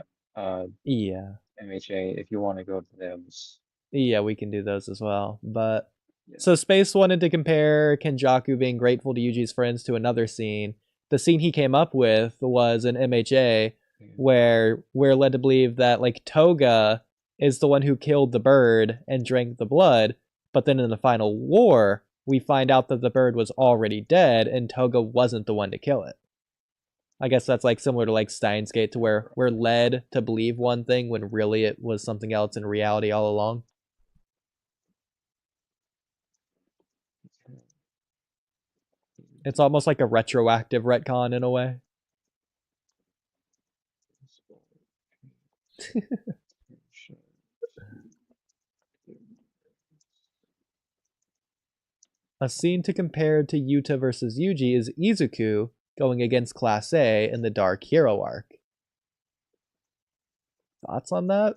Yeah. MHA. If you want to go to those, Yeah, we can do those as well. But yeah. so Space wanted to compare Kenjaku being grateful to Yuji's friends to another scene. The scene he came up with was an MHA where we're led to believe that like Toga is the one who killed the bird and drank the blood, but then in the final war, we find out that the bird was already dead and Toga wasn't the one to kill it. I guess that's like similar to like Steins Gate, to where we're led to believe one thing when really it was something else in reality all along. It's almost like a retroactive retcon in a way. A scene to compare to Yuta versus Yuji is Izuku going against Class A in the Dark Hero arc. Thoughts on that?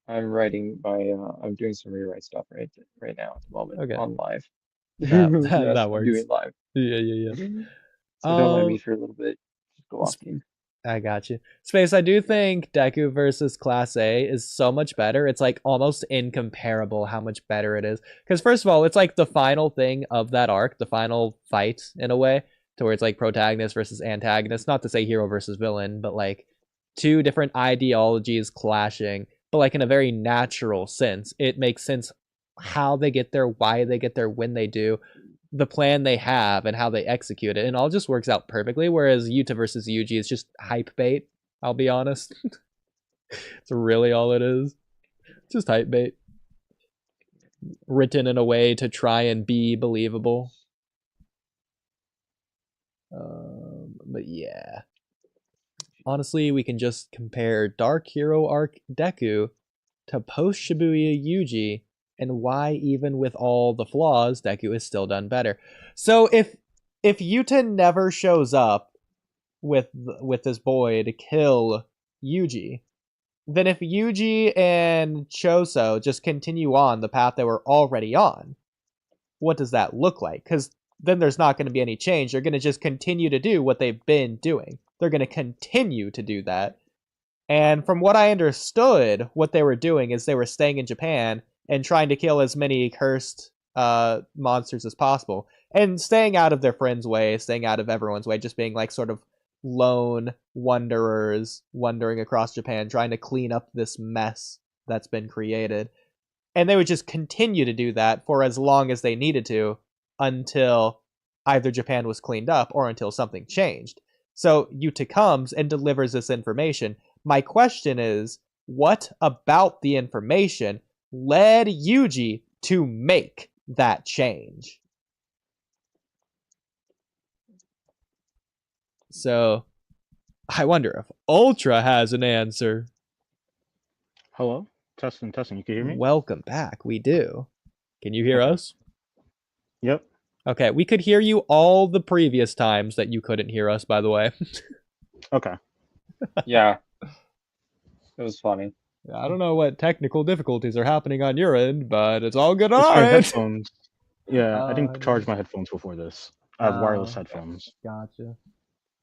I'm doing some rewrite stuff right now at the moment on live. Yes, That I'm works. doing it live. Yeah. So don't mind me for a little bit. Just go off team. I got you. Space, I do think Deku versus Class A is so much better. It's like almost incomparable how much better it is. Because first of all, it's like the final thing of that arc, the final fight in a way, to where it's like protagonist versus antagonist. Not to say hero versus villain, but like two different ideologies clashing, but like in a very natural sense. It makes sense how they get there, why they get there, when they do, the plan they have and how they execute it, and all just works out perfectly. Whereas Yuta versus Yuji is just hype bait. I'll be honest. It's really all it is. Just hype bait. Written in a way to try and be believable. But yeah. Honestly, we can just compare Dark Hero arc Deku to post Shibuya Yuji, and why even with all the flaws, Deku is still done better. So if Yuta never shows up with this boy to kill Yuji, then if Yuji and Choso just continue on the path they were already on, what does that look like? Because then there's not going to be any change. They're going to just continue to do what they've been doing. They're going to continue to do that. And from what I understood, what they were doing is they were staying in Japan and trying to kill as many cursed monsters as possible. And staying out of their friends' way, staying out of everyone's way, just being like sort of lone wanderers wandering across Japan, trying to clean up this mess that's been created. And they would just continue to do that for as long as they needed to until either Japan was cleaned up or until something changed. So Yuta comes and delivers this information. My question is, what about the information led Yuji to make that change? So, I wonder if Ultra has an answer. Hello? Testing. You can hear me? Welcome back. We do. Can you hear us? Yep. Okay, we could hear you all the previous times that you couldn't hear us, by the way. Okay. Yeah. It was funny. I don't know what technical difficulties are happening on your end, but it's all good on It's our my end. headphones. Yeah, I didn't charge my headphones before this. I have wireless headphones. Gotcha.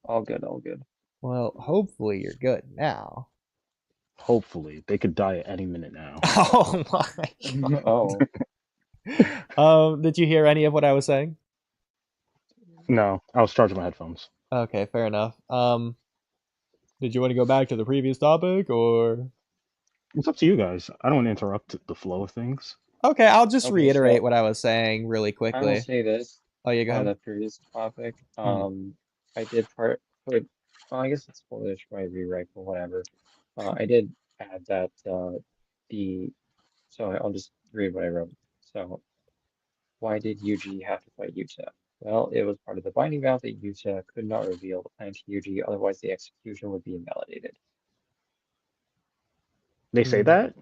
All good, all good. Well, hopefully you're good now. Hopefully. They could die at any minute now. Oh my Oh. Did you hear any of what I was saying? No, I was charging my headphones. Okay, fair enough. Did you want to go back to the previous topic, or? It's up to you guys. I don't want to interrupt the flow of things. Okay, I'll just Okay, reiterate so what I was saying really I will quickly. say this Oh, yeah, go on ahead. the previous topic. I did put, well, I guess it's spoilers for my rewrite, but whatever. I did add that so I'll just read what I wrote. So, why did Yuji have to fight Yuta? Well, it was part of the binding vow that Yuta could not reveal the plan to Yuji, otherwise the execution would be invalidated. They say that?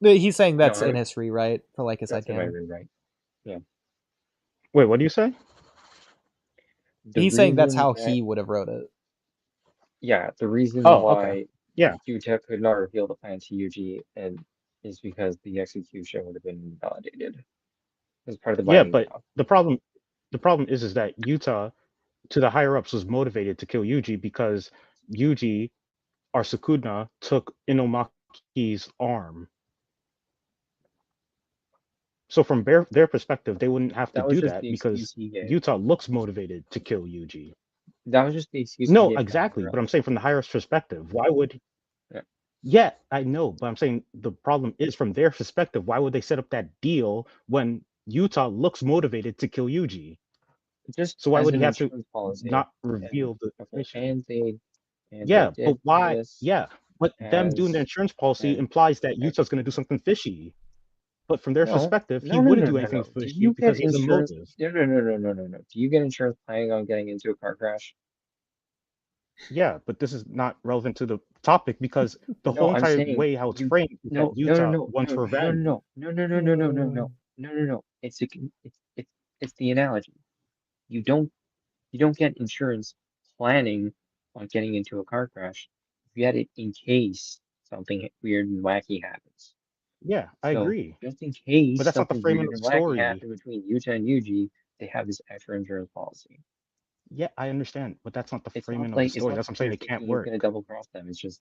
He's saying that's No, in his rewrite for like his that's in my headcanon. rewrite. Yeah. Wait, what do you say? He's saying that's how that, he would have wrote it. Yeah, the reason Oh, why okay. Yeah. Yuta could not reveal the plan to Yuji is because the execution would have been invalidated. As part of the Yeah, binding but vow. the problem is that Yuta, to the higher ups, was motivated to kill Yuji because Yuji, or Sukuna, took Inomaki's arm. So from their perspective, they wouldn't have to That was do just that the because excuse he gave. Yuta looks motivated to kill Yuji. That was just the excuse he No, gave. exactly. But I'm saying from the higher ups' perspective, why would? Yeah. Yeah, I know, but I'm saying the problem is from their perspective. Why would they set up that deal when Yuta looks motivated to kill Yuji? Just So why as would an he have to insurance policy. not reveal the Okay, information? and Yeah, they but did why? this Yeah, but them doing the as insurance policy and implies that and- Yuta's going to do something fishy. But from their no, perspective, he no, no, wouldn't no, do no, anything no. Do fishy you because get he has a insurance? motive. No. Do you get insurance planning on getting into a car crash? Yeah, but this is not relevant to the topic because the No, whole I'm entire saying way how it's you. framed is that No. Yuta wants revenge. No. It's the analogy. You don't get insurance planning on getting into a car crash. You get it in case something weird and wacky happens. Yeah, I So agree. just in But case that's not the something framing weird of and the wacky story. happens between Yuta and Yuji, they have this extra insurance policy. Yeah, I understand, but that's not the It's framing not of the like story. That's what I'm saying. It can't he's work. gonna double cross them. It's just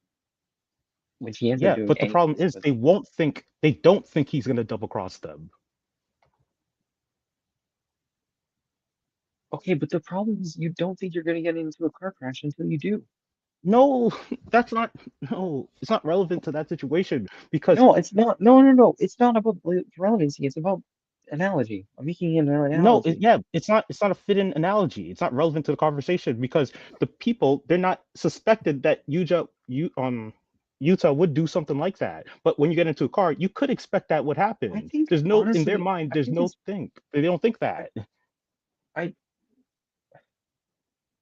when he ends up Yeah, doing but the problem anything. is they don't think he's going to double cross them. Okay, but the problem is you don't think you're gonna get into a car crash until you do. No, that's not. No, it's not relevant to that situation because No, it's not. No. It's not about relevancy. It's about analogy. I'm making an analogy. yeah, it's not. It's not a fit-in analogy. It's not relevant to the conversation because the people they're not suspected that Utah would do something like that. But when you get into a car, you could expect that would I happen. think There's no in their honestly, mind. I There's think no it's. think. They don't think that.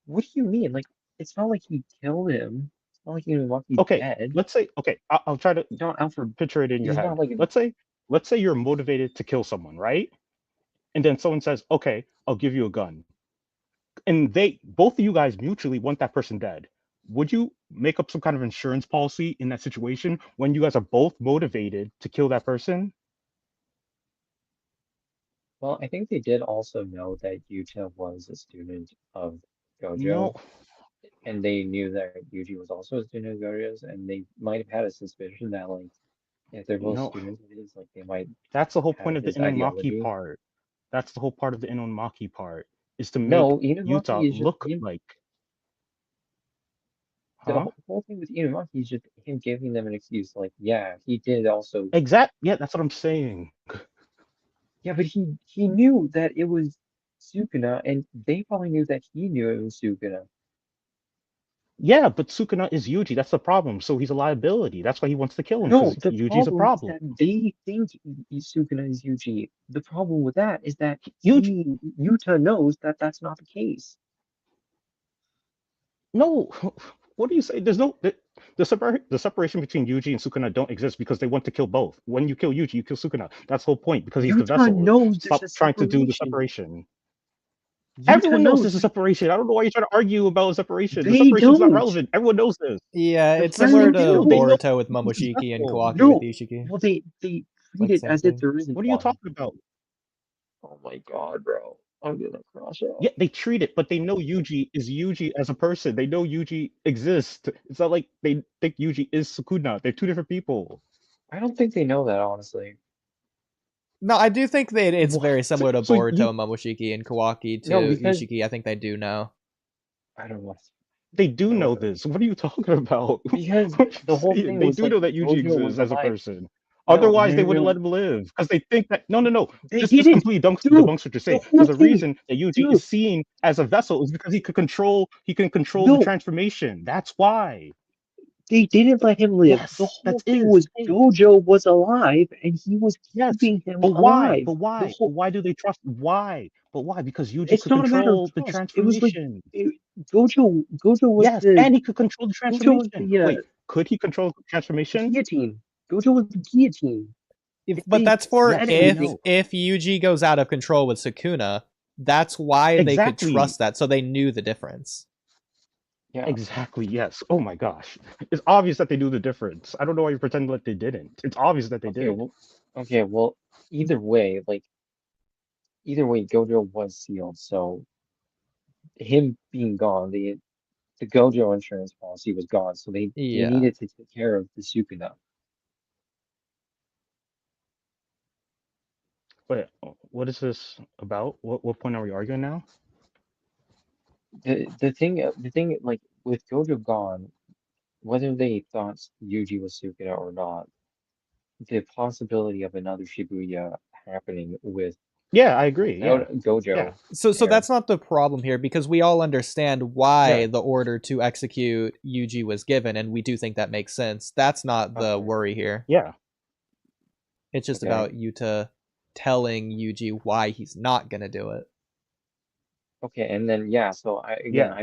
What do you mean? Like, it's not like he killed him not like Inumaki's Okay, dead. let's say, okay, I'll try to He's not out for. picture it in your He's head. not like. Let's say you're motivated to kill someone, right? And then someone says, okay, I'll give you a gun. And both of you guys mutually want that person dead. Would you make up some kind of insurance policy in that situation when you guys are both motivated to kill that person? Well, I think they did also know that Yuta was a student of No, Gojo, and they knew that Yuji was also a student of Gojo's, and they might have had a suspicion that, like, if they're both no. students of his, like, they might That's the whole point have of the his Inumaki ideology. part. That's the whole part of the Inumaki part, is to make No, Inumaki Yuta is just look him. like, The huh? whole thing with Inumaki is just him giving them an excuse, like, yeah, he did also. Yeah, that's what I'm saying. Yeah, but he knew that it was Sukuna, and they probably knew that he knew it was Sukuna. Yeah, but Sukuna is Yuji. That's the problem. So he's a liability. That's why he wants to kill him, No, because the Yuji's a problem is problem. that they think Sukuna is Yuji. The problem with that is that Yuji, Yuta knows that that's not the case. no. What do you say? There's no the separation between Yuji and Sukuna don't exist because they want to kill both. When you kill Yuji, you kill Sukuna. That's the whole point, because he's the Yuta vessel. knows there's Stop a trying to do the separation. separation. Yuta Everyone knows knows there's a separation. I don't know why you're trying to argue about a separation. The they separation's not don't. relevant. Everyone knows this. Yeah, The it's similar friends to do. Boruto with Momoshiki and No. Kawaki No, with Ishiki. well they treat Like it same as if thing. there isn't What are you one. talking about? Oh my god, bro. I'm gonna crash out. Yeah, they treat it, but they know Yuji is Yuji as a person. They know Yuji exists. It's not like they think Yuji is Sukuna. They're two different people. I don't think they know that, honestly. No, I do think that it's What? very similar to So Boruto you- and Momoshiki and Kawaki to No, because Ishiki. I think they do know. I don't know. They do No, know this. What are you talking about? because What are you the whole saying? thing They was do like know that Yuji Gojo was exists as a alive. person. No, Otherwise, no, they no, wouldn't no. let him live, because they think that no. They This didn't. completely Dude, debunks what you're the saying. whole Because the thing, reason that Yuji dude, is seen as a vessel is because he can control the no, transformation. That's why. they didn't let him live. The Yes, whole that's thing it. was Gojo was alive and he was Yes, keeping him but why? alive. But The why? But whole why do they trust? Why? But why? Because Yuji it's could not a matter of control the trust. It was like transformation. Gojo was Yes, the and he could control the Gojo was transformation. the Wait, could he control the transformation? guillotine. Gojo was the guillotine. If But they that's for Yes, said I anything, know. if Yuji goes out of control with Sukuna. That's why they could Exactly. trust that, so they knew the difference. yeah. Exactly, yes. Oh my gosh. It's obvious that they knew the difference. I don't know why you pretend like they didn't. It's obvious that they did. Well, either way, Gojo was sealed. So him being gone, the Gojo insurance policy was gone. So they Yeah. needed to take care of the Sukuna. Wait, what is this about? What point are we arguing now? The thing like with Gojo gone, whether they thought Yuji was Sukuna or not, the possibility of another Shibuya happening Yeah, I agree. without Yeah. Gojo. Yeah. So there. that's not the problem here, because we all understand why Yeah. the order to execute Yuji was given, and we do think that makes sense. That's not the Okay. worry here. Yeah. It's just Okay. about Yuta telling Yuji why he's not gonna do it. Okay, and then yeah, so I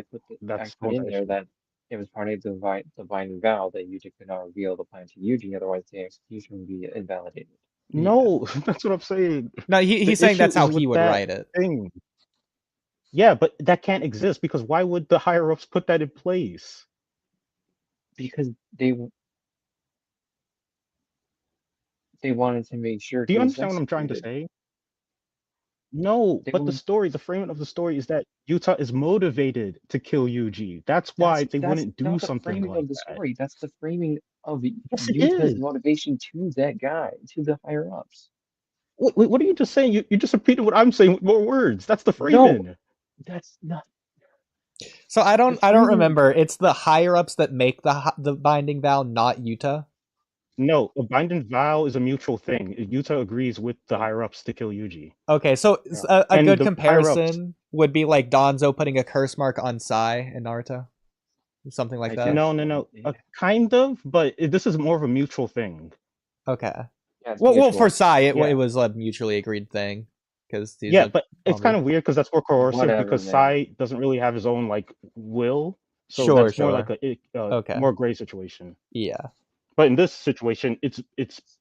put That's in there issue. that it was part of the binding vow that Yuji could not reveal the plan to Yuji, otherwise the execution would be invalidated. No, that's what I'm saying. No, he's saying that's how he would write it. Thing. Yeah, but that can't exist, because why would the higher ups put that in place? Because they wanted to make sure Do he you was understand what I'm trying to executed. say? No, They but the were- story, the framing of the story is that Yuta is motivated to kill Yuji. That's why they wouldn't do not the something framing like of the that. story. That's the framing of Yes, it Yuta's is. motivation to that guy, to the higher ups. Wait, what are you just saying? You just repeated what I'm saying with more words. That's the framing. No, that's not. So I don't framing- remember. It's the higher ups that make the binding vow, not Yuta. No, a binding vow is a mutual thing. Yuta agrees with the higher ups to kill Yuji. Okay, so Yeah. a And good the comparison would be like Danzo putting a curse mark on Sai in Naruto, something like that. No. Kind of, but this is more of a mutual thing. Okay. Yeah, it's Well, mutual. for Sai, it Yeah. was a mutually agreed thing, because Yeah, but it's kind of weird because that's more coercive, Whatever, because man. Sai doesn't really have his own like will. So Sure, that's more like sure. a more gray situation. Yeah. But in this situation, it's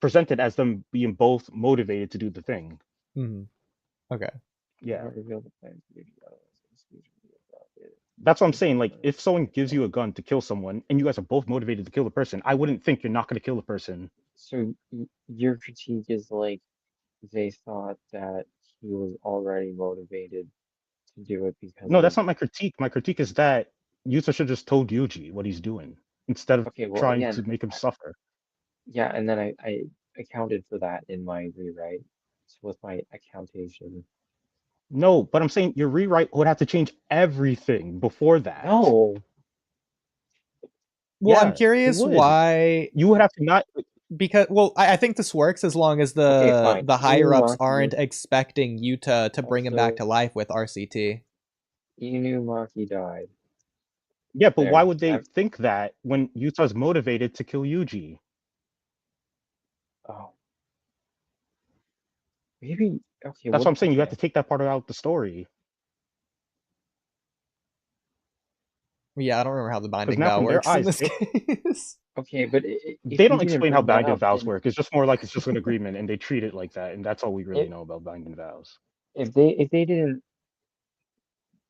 presented as them being both motivated to do the thing. Mm-hmm. Okay. Yeah. Not reveal the plan to Oodie, otherwise That's what I'm saying. Like, if someone gives you a gun to kill someone, and you guys are both motivated to kill the person, I wouldn't think you're not going to kill the person. So your critique is like they thought that he was already motivated to do it because No, of... that's not my critique. My critique is that Yuta should just told Yuji what he's doing instead of Okay, well, trying again, to make him suffer. yeah, and then I accounted for that in my rewrite. So with my accountation. No, but I'm saying your rewrite would have to change everything before that. No. Well, Yeah, I'm curious it would. why. You would have to not. Because, well, I think this works as long as Okay, fine. the higher ups Inumaki aren't expecting Yuta to bring him back to also- life with RCT. Inumaki died. Yeah, but There, why would they that- think that when Yuta's motivated to kill Yuji? Oh. Maybe, okay, That's what I'm saying. You have okay. to take that part out the story. Yeah, I don't remember how the binding now vow from their works in eyes, this case. Okay, but They don't explain how binding vows then, work. It's just more like it's just an agreement, and they treat it like that, and that's all we really know about binding vows. If they didn't,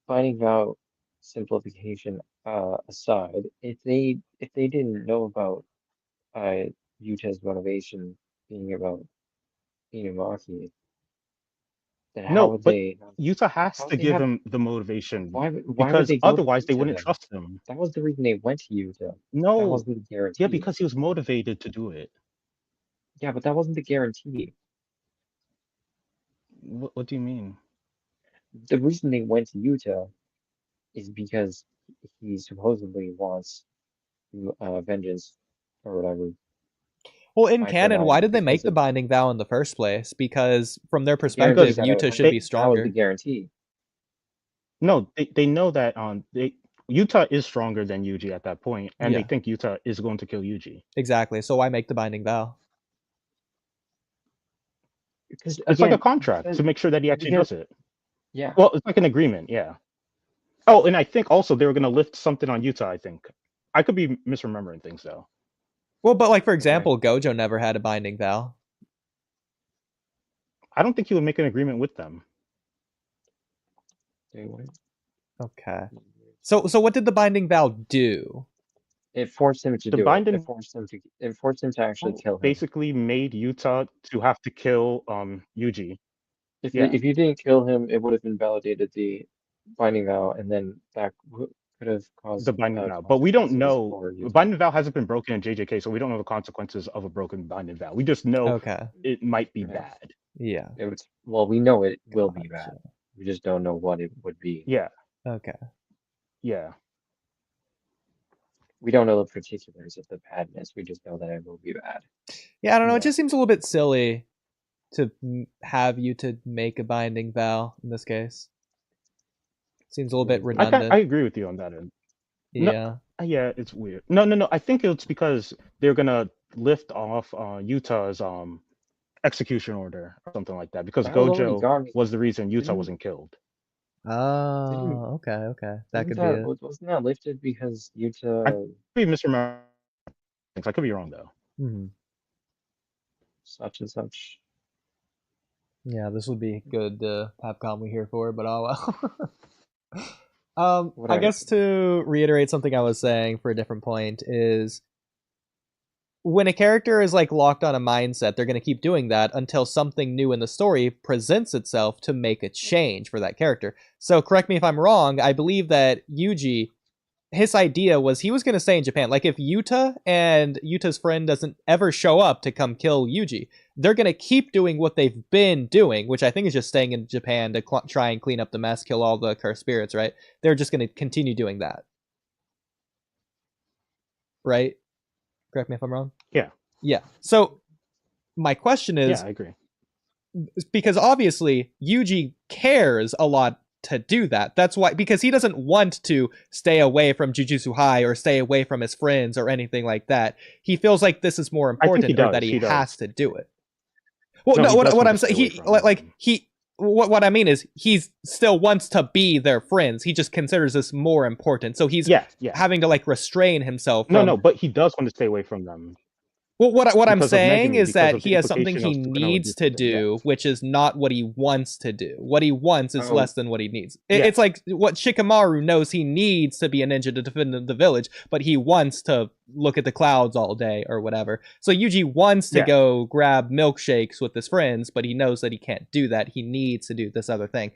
binding vow simplification aside, if they didn't know about Yuta's motivation being about Inumaki, then how No, would but they? Yuta has how would to they give have- him the motivation Why would because they go to otherwise they Yuta wouldn't then? trust him. That was the reason they went to Yuta. That No, wasn't the guarantee. yeah, because he was motivated to do it. Yeah, but that wasn't the guarantee. What do you mean? The reason they went to Yuta is because he supposedly wants vengeance or whatever. Well, in By canon, why Pernod did they make because the of- binding vow in the first place? Because from their the perspective, guarantee Yuta that should they- be That was stronger. the guarantee. No, they know that Yuta is stronger than Yuji at that point, and they Yeah. think Yuta is going to kill Yuji. Exactly. So why make the binding vow? Because It's like a contract to make sure that he actually because- does it. Yeah. Well, it's like an agreement, yeah. Oh, and I think also they were going to lift something on Yuta, I think. I could be misremembering things, though. Well, but like, for example, Gojo never had a binding vow. I don't think he would make an agreement with them. Okay. So what did the binding vow do? It forced him to The do binding- it. It forced him to actually kill him. Basically made Yuta to have to kill Yuji. If yeah. if you didn't kill him, it would have invalidated the binding vow, and then that could have caused The binding vow. But we don't consequences know. for The Yuta. binding vow hasn't been broken in JJK, so we don't know the consequences of a broken binding vow. We just know Okay. it might be Right. bad. Yeah. Well, we know it will be Gotcha. bad. We just don't know what it would be. Yeah, Okay. yeah. We don't know the particulars of the badness. We just know that it will be bad. Yeah, I don't know. Yeah. It just seems a little bit silly to have you to make a binding vow in this case. Seems a little bit I redundant. I agree with you on that end. no- Yeah. Yeah, it's weird. No. I think it's because they're gonna lift off Yuta's execution order or something like that. Because That was already Gojo gone. was the reason Yuta Didn't- wasn't killed. Oh, okay. That could be it. Wasn't that lifted because Yuta Could be misremembering things. I could be wrong though. Hmm. such and such? Yeah, this would be good to have Conley here for, but oh well. I Whatever. guess to reiterate something I was saying for a different point is when a character is like locked on a mindset, they're going to keep doing that until something new in the story presents itself to make a change for that character. So correct me if I'm wrong, I believe that Yuji, his idea was he was going to stay in Japan. Like if Yuta and Yuta's friend doesn't ever show up to come kill Yuji, they're going to keep doing what they've been doing, which I think is just staying in Japan to try and clean up the mess, kill all the cursed spirits, right? They're just going to continue doing that. Right? Correct me if I'm wrong? Yeah. Yeah. So my question is, Yeah, I agree. because obviously Yuji cares a lot to do that. That's why, because he doesn't want to stay away from Jujutsu High or stay away from his friends or anything like that. He feels like this is more I think important, he or does, that he he does. has to do it. Well, No, no, he does what want I'm to stay saying, away from them. what I mean is he still wants to be their friends. He just considers this more important. So he's having to like restrain himself from... No, but he does want to stay away from them. Well, what I'm Because of saying Megumi, is because that of the he has something implication he of Sukuna would needs do to something, do, which is not what he wants to do. What he wants is Oh. less than what he needs. It's like what Shikamaru knows he needs to be a ninja to defend the village, but he wants to look at the clouds all day or whatever. So Yuji wants to go grab milkshakes with his friends, but he knows that he can't do that. He needs to do this other thing.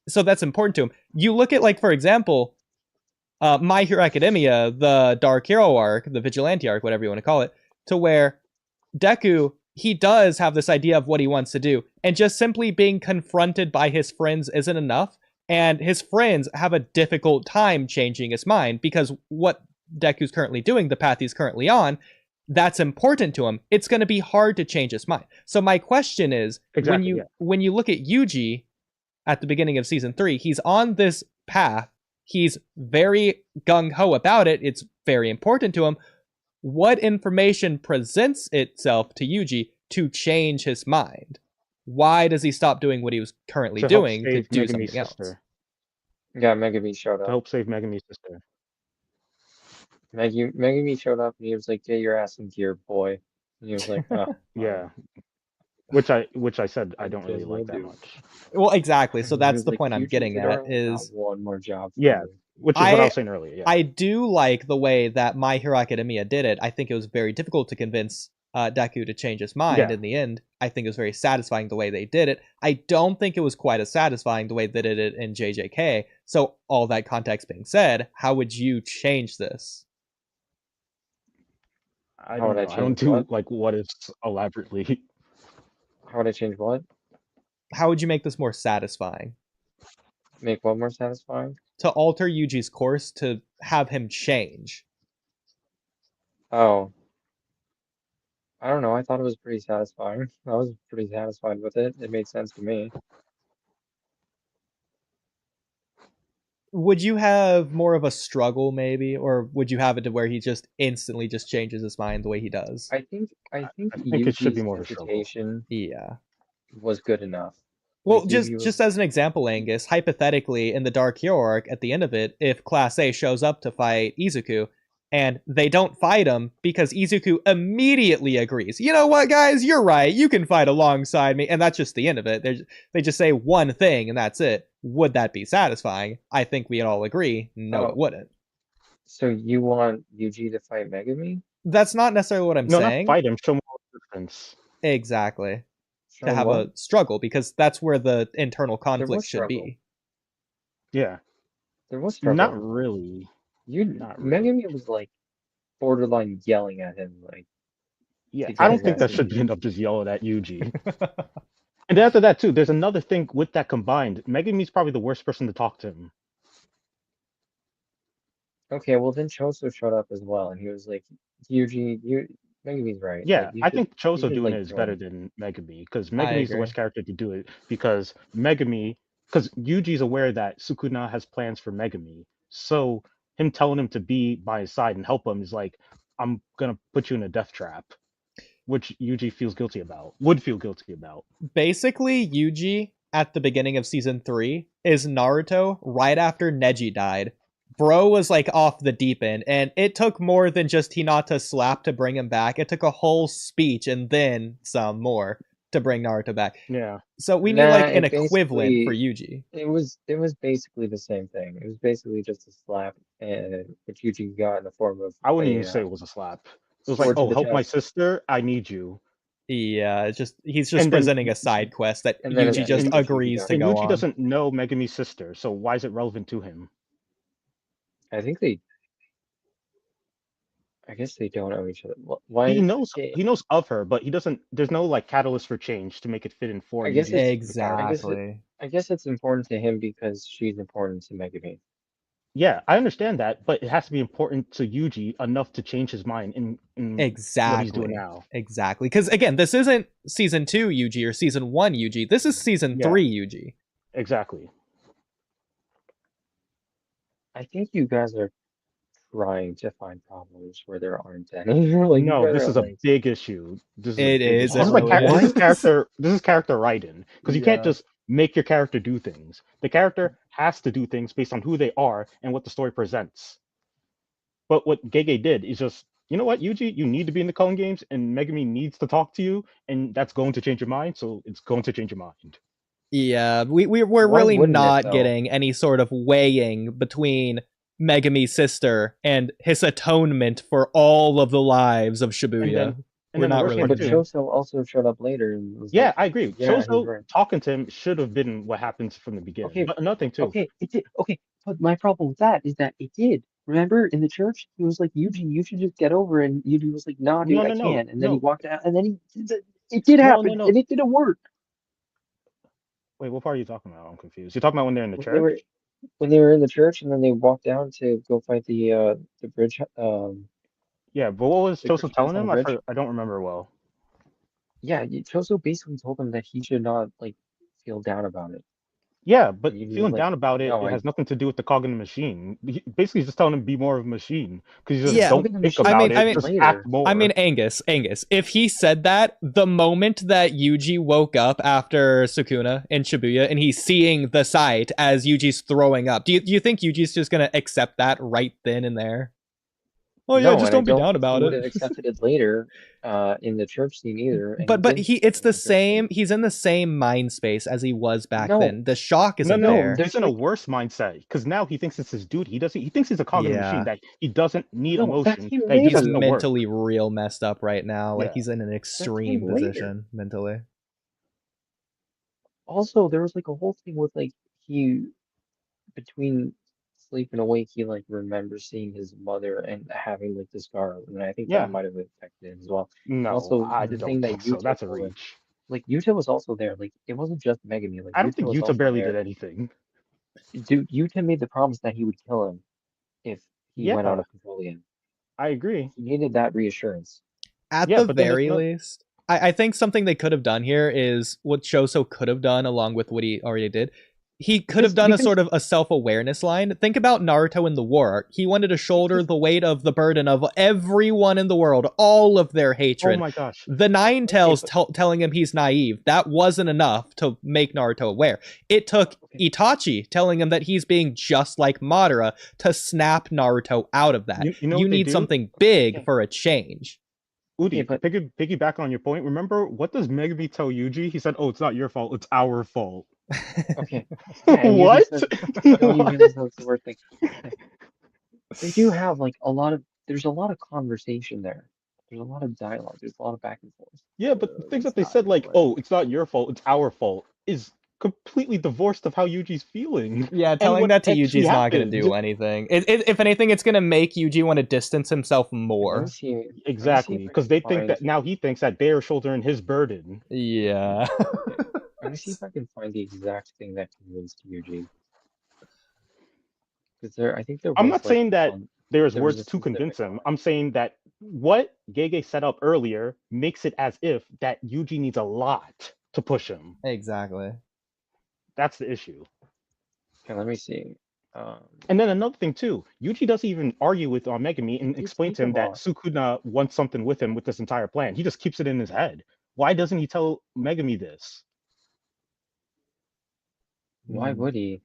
So that's important to him. You look at, like, for example, My Hero Academia, the Dark Hero arc, the Vigilante arc, whatever you want to call it, to where Deku, he does have this idea of what he wants to do, and just simply being confronted by his friends isn't enough, and his friends have a difficult time changing his mind, because what Deku's currently doing, the path he's currently on, that's important to him. It's going to be hard to change his mind. So my question is, when you look at Yuji at the beginning of season 3, he's on this path, he's very gung-ho about it, it's very important to him. What information presents itself to Yuji to change his mind? Why does he stop doing what he was currently doing to do something else? Yeah, Megumi showed up. To help save Megumi's sister. Megumi showed up and he was like, "Get your ass in gear, boy." And he was like, "Oh, yeah." Which I said I don't really like that much. Well, exactly. So that's the point I'm getting at. Is one more job. Which is what I was saying earlier. Yeah. I do like the way that My Hero Academia did it. I think it was very difficult to convince Deku to change his mind in the end. I think it was very satisfying the way they did it. I don't think it was quite as satisfying the way they did it in JJK. So all that context being said, how would you change this? I don't do like what is elaborately. How would I change what? How would you make this more satisfying? Make what more satisfying? To alter Yuji's course, to have him change. Oh. I don't know. I thought it was pretty satisfying. I was pretty satisfied with it. It made sense to me. Would you have more of a struggle, maybe? Or would you have it to where he just instantly just changes his mind the way he does? I think it should be more of a struggle. Yeah. Was good enough. Well, just as an example, Angus, hypothetically, in the Dark Hero arc, at the end of it, if Class A shows up to fight Izuku, and they don't fight him because Izuku immediately agrees, you know what, guys, you're right, you can fight alongside me, and that's just the end of it. They just say one thing, and that's it. Would that be satisfying? I think we all agree, no, it wouldn't. So you want Yuji to fight Megumi? That's not necessarily what I'm saying. No, not fight him, show more resistance. Exactly. To have a struggle, because that's where the internal conflict should be. Yeah. There was struggle. Not really. Megumi was like borderline yelling at him, like. Yeah, I don't think that should be enough just yelling at Yuji. And after that too, there's another thing with that combined. Megumi's probably the worst person to talk to him. Okay, well then Choso showed up as well, and he was like, "Yuji, Megumi's right." Yeah, like, I think Choso doing it is better than Megumi, because Megumi's the worst character to do it, because Yuji's aware that Sukuna has plans for Megumi, so him telling him to be by his side and help him is like, I'm gonna put you in a death trap, which Yuji would feel guilty about. Basically, Yuji, at the beginning of Season 3, is Naruto right after Neji died. Bro was like off the deep end, and it took more than just Hinata's slap to bring him back. It took a whole speech and then some more to bring Naruto back. Yeah. So we need like an equivalent for Yuji. It was basically the same thing. It was basically just a slap, which Yuji got in the form of. I wouldn't even say it was a slap. It was like, oh, help my sister, I need you. Yeah, he's just presenting a side quest that Yuji just agrees to go on. Yuji doesn't know Megumi's sister, so why is it relevant to him? I guess they don't know each other. Why? He knows of her, but he doesn't. There's no like catalyst for change to make it fit in for. I guess exactly. I guess it's important to him because she's important to Megumi. Yeah, I understand that, but it has to be important to Yuji enough to change his mind in what he's doing now. Exactly, because again, this isn't Season 2 Yuji or Season 1 Yuji. This is Season 3 Yuji. Exactly. I think you guys are trying to find problems where there aren't any. Like, no, this is a big issue. This is character writing, because you can't just make your character do things. The character has to do things based on who they are and what the story presents. But what Gege did is just, you know what, Yuji, you need to be in the Culling Games, and Megami needs to talk to you, and that's going to change your mind, so it's going to change your mind. Yeah, we're Why really wouldn't it, not though? getting any sort of weighing between Megami's sister and his atonement for all of the lives of Shibuya. And We're then the not worst really But part too. Choso also showed up later and was Yeah, like, I agree. yeah, he's Choso right. talking to him should have been what happens from the beginning. Okay, But another thing too. Okay, it did. Okay, but my problem with that is that it did. Remember in the church, he was like, Yuji, you should just get over it. And Yuji was like, nah, dude, I can't. And then he walked out, and then it did happen, and it didn't work. Wait, what part are you talking about? I'm confused. You're talking about when they're in the When church? they were in the church, and then they walked down to go fight the bridge. Yeah, but what was The Choso telling on him? the bridge. I don't remember well. Yeah, Choso basically told him that he should not like feel down about it. Yeah, but And Yuji was feeling like, down about it, no, it has nothing to do with the cognitive machine. Basically, he's just telling him be more of a machine because you just Yeah. don't think about it. Just act more. I mean, Angus, if he said that the moment that Yuji woke up after Sukuna in Shibuya and he's seeing the sight as Yuji's throwing up, do you think Yuji's just gonna accept that right then and there? Oh yeah, no, just and I don't be don't down think about he would it. have accepted it later, in the church scene either. And But didn't it's the in church scene. same. He's in the same mind space as he was back No. then. The shock isn't No, there. he's in a worse mindset because now he thinks it's his duty. He thinks he's a cognitive machine that he doesn't need emotion. That He's doesn't mentally real messed up right now. Like Yeah. he's in an extreme position mentally. Also, there was like a whole thing with like he between sleep and awake, he like remembers seeing his mother and having like the scar, and I think that might have affected him as well. No, also, I the don't thing that think so. Yuta That's a told him, reach. like Yuta was also there. Like it wasn't just Megami. Like I don't Yuta think was Yuta also barely there. did anything. Dude, Yuta made the promise that he would kill him if he went out Yeah. of control again. I agree. He needed that reassurance. At the very least, I think something they could have done here is what Choso could have done along with what he already did. He could have done a sort of a self-awareness line. Think about Naruto in the war arc. He wanted to shoulder the weight of the burden of everyone in the world, all of their hatred. Oh my gosh. The Nine Tails telling him he's naive, that wasn't enough to make Naruto aware. It took Itachi telling him that he's being just like Madara to snap Naruto out of that. You need something big for a change. Oodie, piggyback on your point. Remember, what does Megami tell Yuji? He said, "Oh, it's not your fault. It's our fault." Okay. Yeah, what? Yuji says that's the worst thing. They do have like there's a lot of conversation there. There's a lot of dialogue. There's a lot of back and forth. Yeah, but the things that they said, like, "Oh, it's not your fault. It's our fault," is completely divorced of how Yuji's feeling. Yeah, telling that to Yuji's not going to do anything. If anything, it's going to make Yuji want to distance himself more. Exactly, because they think that now he thinks that they are shouldering his burden. Yeah. Let me see if I can find the exact thing that convinced Yuji. Because I think I'm not saying that there's words to convince him. I'm saying that what Gege set up earlier makes it as if that Yuji needs a lot to push him. Exactly. That's the issue. Okay, let me see. And then another thing too, Yuji doesn't even argue with Megami and explain to him that Sukuna wants something with him with this entire plan. He just keeps it in his head. Why doesn't he tell Megami this? Why would he?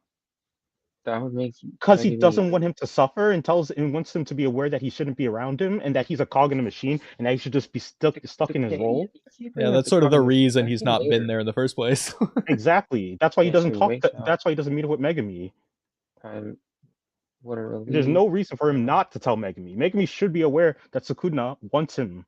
That would make because he doesn't want him to suffer and wants him to be aware that he shouldn't be around him and that he's a cog in a machine and that he should just be stuck in his role. Yeah, that's sort of the reason he's not been there in the first place. Exactly. That's why he doesn't talk. That's why he doesn't meet up with Megami. There's no reason for him not to tell Megami. Megami should be aware that Sukuna wants him.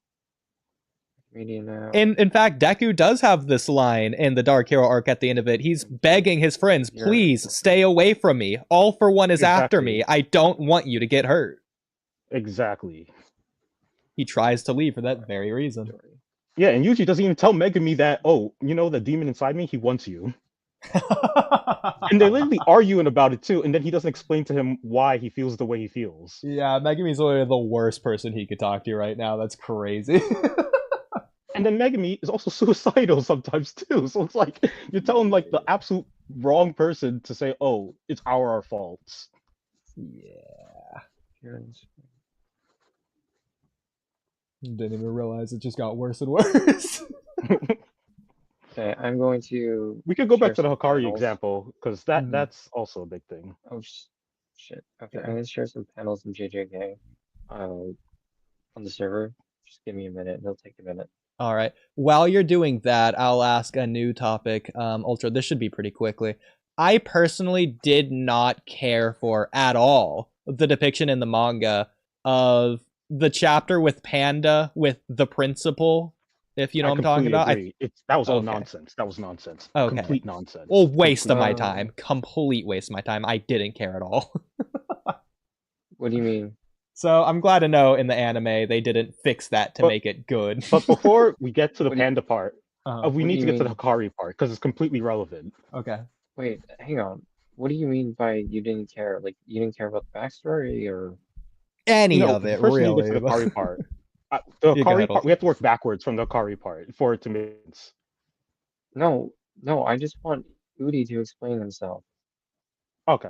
In fact, Deku does have this line in the Dark Hero arc at the end of it. He's begging his friends, please stay away from me. All for One is after me. I don't want you to get hurt. Exactly. He tries to leave for that very reason. Yeah, and Yuji doesn't even tell Megami that, oh, you know the demon inside me, he wants you. And they're literally arguing about it too, and then he doesn't explain to him why he feels the way he feels. Yeah, Megami's literally the worst person he could talk to right now. That's crazy. And then Megami is also suicidal sometimes too. So it's like you're telling like the absolute wrong person to say, "Oh, it's our faults." Yeah. Didn't even realize it just got worse and worse. Okay, I'm going to We could go back share to the some Hikari panels. example because that's also a big thing. Oh shit. Okay, I'm gonna share some panels in JJK on the server. Just give me a minute. It'll take a minute. All right. While you're doing that, I'll ask a new topic. Ultra, this should be pretty quickly. I personally did not care for at all the depiction in the manga of the chapter with Panda with the principal. If you know what I'm talking about. Agree. That was all nonsense. That was nonsense. Okay. Complete nonsense. Well, waste of my time. Complete waste of my time. I didn't care at all. What do you mean? So I'm glad to know in the anime they didn't fix that to make it good. But before we get to the Panda part, we need to get to the Hikari part because it's completely relevant. Okay. Wait, hang on. What do you mean by you didn't care? Like, you didn't care about the backstory or any of it, first really? We need to get to the Hikari part. The Hikari part, we have to work backwards from the Hikari part for it to make sense. No, I just want Oodie to explain himself. Okay.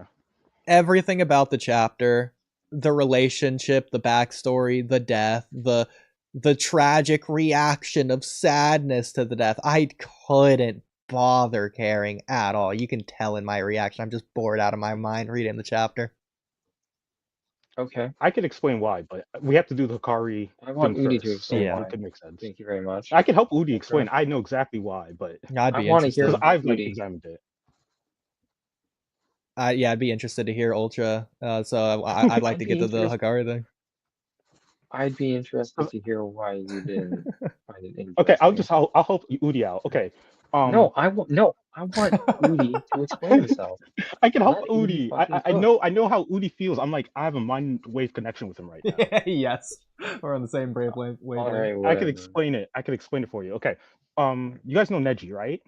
Everything about the chapter, the relationship, the backstory, the death, the tragic reaction of sadness to the death. I couldn't bother caring at all. You can tell in my reaction. I'm just bored out of my mind reading the chapter. Okay. I could explain why, but we have to do the Hikari. I want Oodie to explain why. why. It could make sense. Thank you very much. I can help Oodie explain. I know exactly why, but I'd be interested. Because I've examined it. Yeah, I'd be interested to hear Ultra. So I'd like to get to the Hikari thing. I'd be interested to hear why you didn't find it interesting. Okay, I'll help Oodie out. Okay. No, I want Oodie to explain himself. I can help Oodie. I know how Oodie feels. I'm like, I have a mind wave connection with him right now. Yes, we're on the same wavelength. Right, I can explain it. I can explain it for you. Okay. You guys know Neji, right?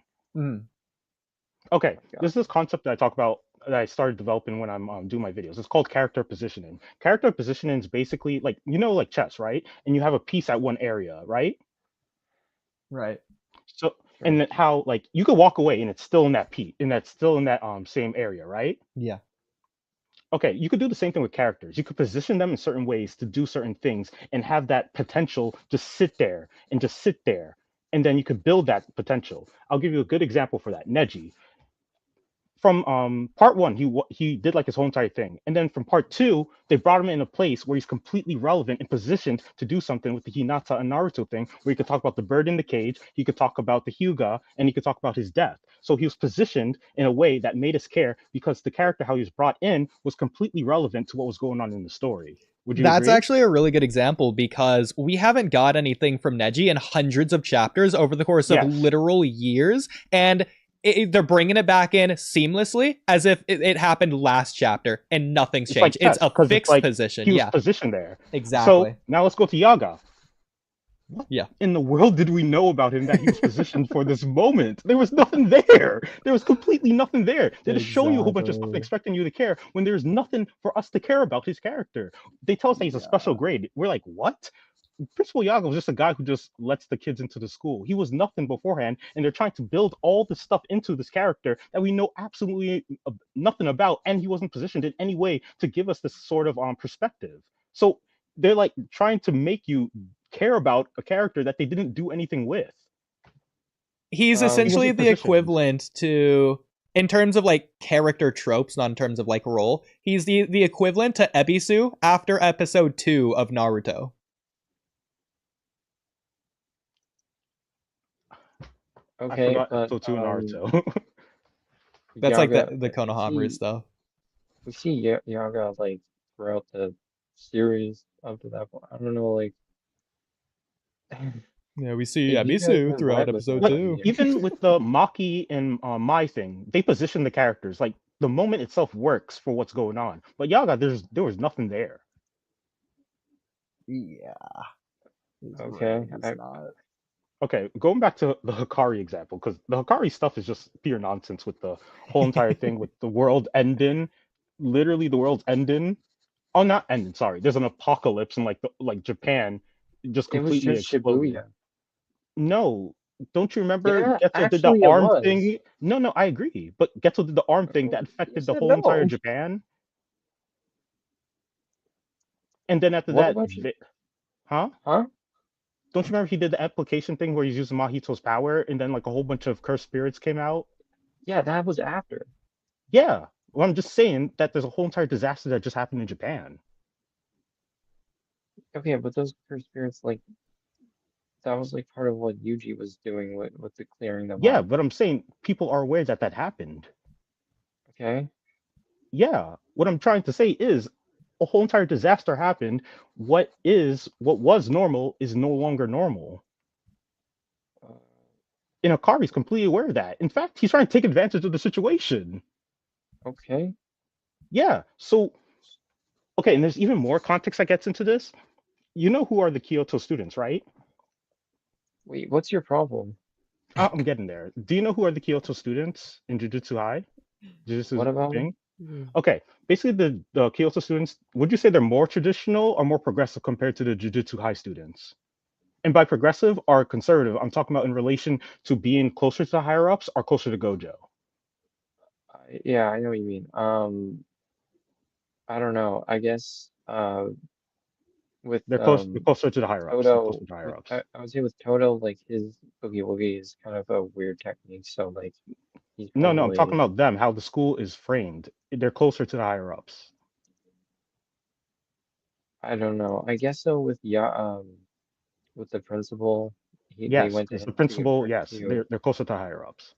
Okay. This is this concept that I talk about that I started developing when I'm doing my videos. It's called character positioning. Character positioning is basically like like chess, right? And you have a piece at one area, right? Right. So and then how like you could walk away and it's still in that same area, right? Yeah. Okay, you could do the same thing with characters. You could position them in certain ways to do certain things and have that potential just sit there and just sit there. And then you could build that potential. I'll give you a good example for that. Neji. From part one, he did like his whole entire thing. And then from part two, they brought him in a place where he's completely relevant and positioned to do something with the Hinata and Naruto thing, where he could talk about the bird in the cage, he could talk about the Hyuga, and he could talk about his death. So he was positioned in a way that made us care because the character, how he was brought in, was completely relevant to what was going on in the story. Would you That's agree? actually a really good example because we haven't got anything from Neji in hundreds of chapters over the course of literal years. And they're bringing it back in seamlessly as if it happened last chapter and nothing's changed. It's a fixed position. He was positioned there. Exactly. So now let's go to Yaga. What in the world did we know about him that he was positioned for this moment? There was nothing there. There was completely nothing there. They're just showing you a whole bunch of stuff, expecting you to care when there's nothing for us to care about his character. They tell us that he's a special grade. We're like, what? Principal Yaga was just a guy who just lets the kids into the school. He was nothing beforehand, and they're trying to build all this stuff into this character that we know absolutely nothing about, and he wasn't positioned in any way to give us this sort of perspective. So they're like trying to make you care about a character that they didn't do anything with. He's essentially the equivalent to, in terms of like character tropes, not in terms of like role, he's the equivalent to Ebisu after episode 2 of Naruto. Okay, I forgot episode 2 Naruto. That's Yaga, like the Konohamaru stuff. We see Yaga like throughout the series up to that point. I don't know, like. Yeah, we see Ebisu throughout episode 2. Even with the Maki and Mai thing, they position the characters. Like the moment itself works for what's going on. But Yaga, there was nothing there. Yeah. Okay. Okay, going back to the Hikari example, because the Hikari stuff is just pure nonsense with the whole entire thing with the world ending. Literally, the world's ending. Oh, not ending. Sorry, there's an apocalypse and like Japan just completely exploded. No, don't you remember Getsu did the arm thing? No, I agree. But Getsu did the arm thing that affected the whole entire Japan. And then after that, Huh? don't you remember he did the application thing where he's using Mahito's power, and then like a whole bunch of cursed spirits came out? Yeah, that was after. Yeah. Well, I'm just saying that there's a whole entire disaster that just happened in Japan. Okay, but those cursed spirits, like, that was like part of what Yuji was doing with the clearing them Yeah, up. but I'm saying people are aware that that happened. Okay. Yeah. What I'm trying to say is a whole entire disaster happened. What was normal is no longer normal. Uh, And Akari's completely aware of that. In fact, he's trying to take advantage of the situation. okay. Yeah. So, okay, and there's even more context that gets into this. You know who are the Kyoto students, right? Wait, what's your problem? I'm getting there. Do you know who are the Kyoto students in Jujutsu High? What Jujutsu about them? thing? Okay, basically the Kyoto students, would you say they're more traditional or more progressive compared to the Jujutsu High students? And by progressive or conservative, I'm talking about in relation to being closer to the higher ups or closer to Gojo. Yeah, I know what you mean. I don't know. I guess with They're closer to the higher ups. They're closer Toto, to the higher ups. I would say with Toto, like his boogie woogie is kind of a weird technique. So like he's No, I'm talking probably, about them, how the school is framed. They're closer to the higher ups. I don't know. I guess so with the principal, they Yes, went to because the him principal, for yes, to. they're closer to higher ups.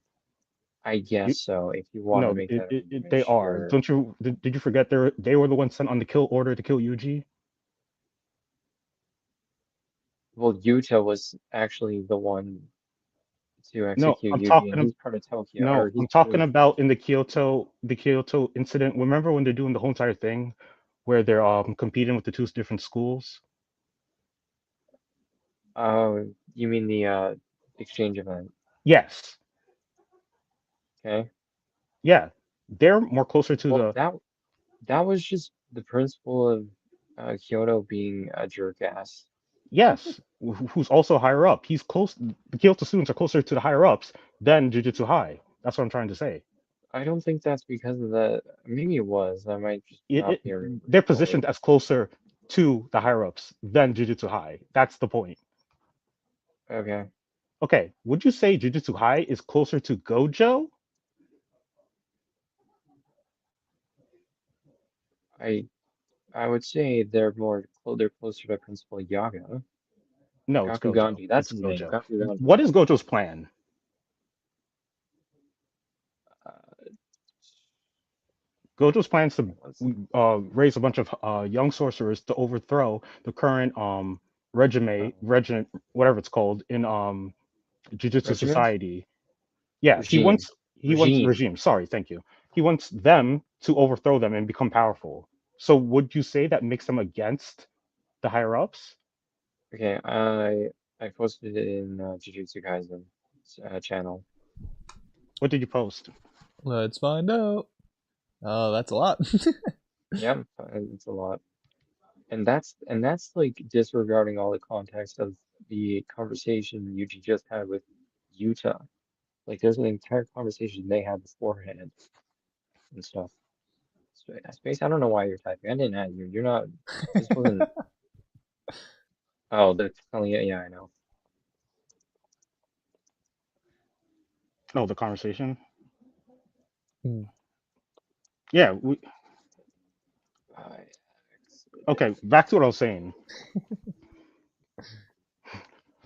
I You, guess so. If you want to no, make that argument, they are. sure. Don't you? Did you forget they were the ones sent on the kill order to kill Yuji? Well, Yuta was actually the one to No, execute I'm Yuji, and talking. he's part of Tokyo, or No, he's I'm part talking of. about in the Kyoto incident. Remember when they're doing the whole entire thing, where they're competing with the two different schools? Oh, you mean the exchange event? Yes, Okay. yeah, they're more closer to Well, the that was just the principle of Kyoto being a jerk ass. yes, who's also higher up. He's close. The Kyoto students are closer to the higher ups than Jujutsu High. That's what I'm trying to say. I don't think that's because of the. Maybe it was. I might just It, not it be remembering they're fully. positioned as closer to the higher ups than Jujutsu High. That's the point. Okay. Okay, would you say Jujutsu High is closer to Gojo? I I would say they're closer to Principal Yaga. No, it's Gojo. Gakuganji, that's It's his name. Gojo. Gakuganji. What is Gojo's plan? Uh, Gojo's plan is to let's see. raise a bunch of young sorcerers to overthrow the current regiment, whatever it's called, in Jujutsu Regiment? Society. Yeah, Regime. he wants Regime. regime. Sorry, thank you. He wants them to overthrow them and become powerful. So would you say that makes them against the higher ups? Okay, I posted it in Jujutsu Kaisen channel. What did you post? Let's find out. Oh, that's a lot. Yeah, it's a lot. And that's like disregarding all the context of the conversation Yuji just had with Yuta. Like there's an entire conversation they had beforehand and stuff. Space, I don't know why you're typing. I didn't add you. You're not. This wasn't. Oh, the telling you. Yeah, I know. Oh, the conversation. Hmm. Yeah. I Okay. Back to what I was saying.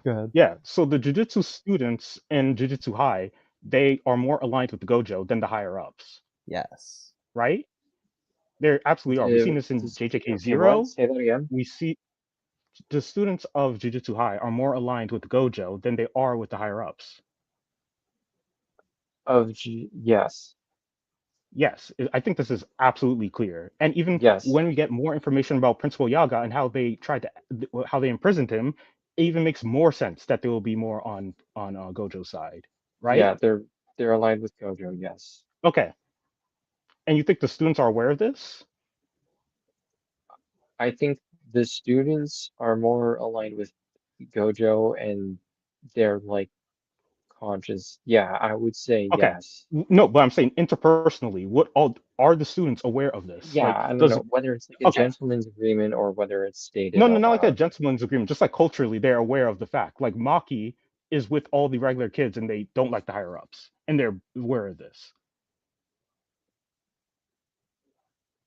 Go ahead. Yeah. So the Jujutsu students in Jujutsu High, they are more aligned with the Gojo than the higher ups, Yes. right? They absolutely are. We've seen this in just JJK okay. What? Zero. Say that again. We see the students of Jujutsu High are more aligned with Gojo than they are with the higher ups. Yes, Yes, I think this is absolutely clear. And even yes, when we get more information about Principal Yaga and how they tried to, how they imprisoned him, it even makes more sense that they will be more on Gojo's side, right? yeah. They're aligned with Gojo. Yes, Okay. And you think the students are aware of this? I think the students are more aligned with Gojo, and they're like conscious. Yeah, I would say Okay. yes. No, but I'm saying interpersonally, what all are the students aware of this? Yeah, Like, I don't does know whether it's like a okay? gentleman's agreement or whether it's stated No, no, out not like a loud. gentleman's agreement. Just like culturally, they're aware of the fact. Like Maki is with all the regular kids, and they don't like the higher ups, and they're aware of this.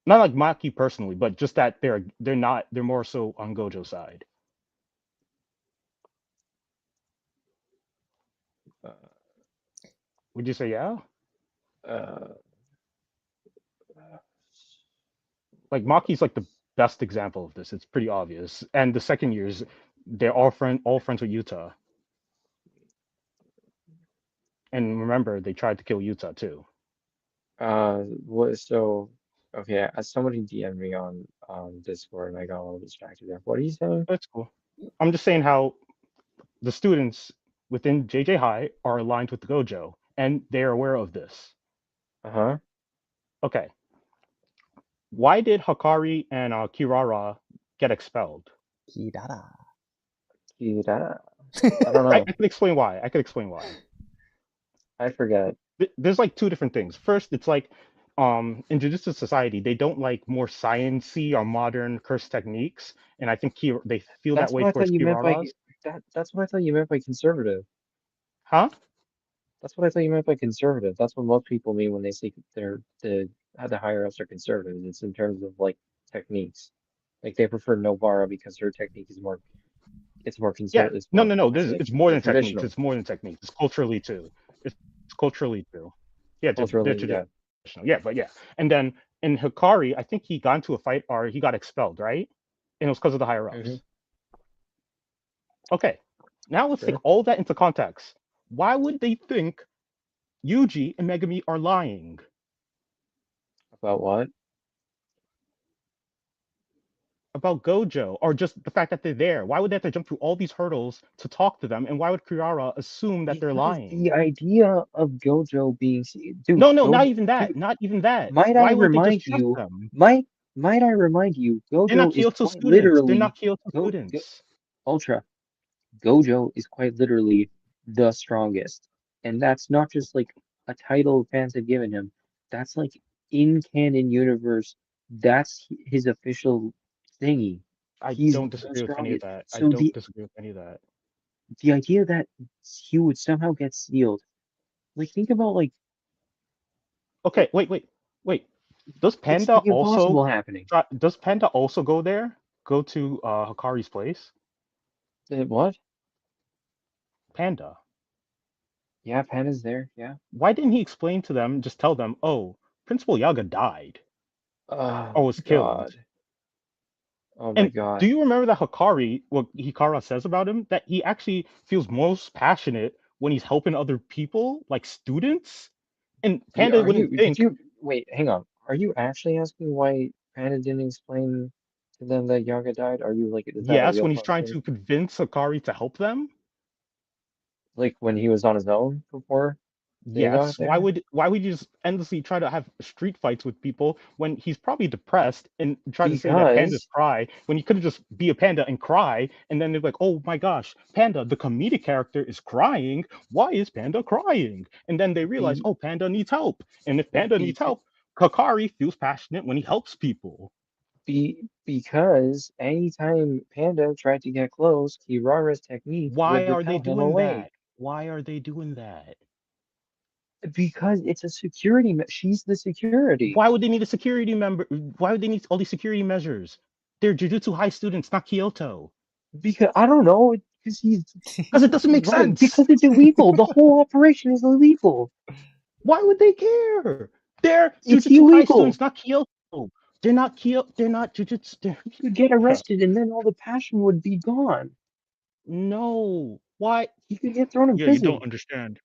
Not like Maki personally, but just that they're not. They're more so on Gojo's side. Uh, Would you say yeah? uh, Like Maki's like the best example of this. It's pretty obvious. And the second years, they're all friends with Utah. And remember, they tried to kill Utah too. what? So, okay, somebody DM'd me on Discord and I got a little distracted there. What are you saying? That's cool. I'm just saying how the students within JJ High are aligned with the Gojo, and they're aware of this. Uh-huh. Okay. Why did Hakari and Kirara get expelled? Kidara. Kira. I don't I know. can explain why. I can explain why. I forget. There's like two different things. First, it's like in Jujutsu Society, they don't like more sciencey or modern curse techniques, and I think they feel that That's way what I thought towards you meant by Kirara's. that's what I thought you meant by conservative. Huh? That's what I thought you meant by conservative. That's what most people mean when they say the higher ups are conservative. It's in terms of like techniques. Like they prefer Novara because her technique is more Yeah. it's No, more no, no. classic It's more and than techniques. traditional. It's more than techniques. It's culturally too. It's culturally too. Yeah, they're Culturally, yeah. traditional. Yeah, but yeah. And then in Hikari, I think he got into a fight or he got expelled, right? And it was because of the higher Hmm. ups. Okay. Now let's take Sure. all that into context. Why would they think Yuji and Megami are lying? About what? About Gojo, or just the fact that they're there? Why would they have to jump through all these hurdles to talk to them? And why would Kirara assume that they're Because lying? the idea of Gojo being dude, No, no, not Gojo, even that. dude, Not even that. might I Why wouldn't they just remind trust you, them? might might I remind you, They're not Gojo is Kyoto quite students. They're literally not Kyoto go students. Ultra. Gojo is quite literally the strongest. And that's not just like a title fans have given him. That's like in canon universe, that's his official thingy. I He's don't the disagree with any of strongest. that. I So don't disagree with any of that. the idea that he would somehow get sealed, like think about like Okay, wait. Does it's Panda the also impossible happening. does Panda also go there? Go to Hikari's place? What? Panda. Yeah, Panda's there. Yeah. Why didn't he explain to them, just tell them, oh, Principal Yaga died Oh or my was killed? God. Oh my And do God. you remember that what Hikara says about him? That he actually feels most passionate when he's helping other people, like students? And Yeah, Panda wouldn't did think, you, wait, hang on. Are you actually asking why Panda didn't explain to them that Yaga died? Are you like, is that a yes, real when he's trying question? to convince Hikari to help them? Like when he was on his own before they got Yes. there? Why would you just endlessly try to have street fights with people when he's probably depressed and try to say that pandas Because, cry when you could just be a panda and cry and then they're like, oh my gosh, Panda, the comedic character is crying. Why is Panda crying? And then they realize, be, oh, Panda needs help. And if Panda needs be, help, Kakari feels passionate when he helps people. because anytime Panda tried to get close, Kirara's technique would Why are they repel him doing away. that? Why are they doing that? Because it's a security, she's the security. Why would they need a security member? Why would they need all these security measures? They're Jujutsu High students, not Kyoto. Because I don't know, because he's Because it doesn't make right, sense. because it's illegal. The whole operation is illegal. Why would they care? They're It's Jujutsu High illegal. students, not Kyoto. They're not Kyoto. They're not Jujutsu. You could get arrested and then all the passion would be gone. No. Why? You could get thrown in Yeah, you prison. don't understand.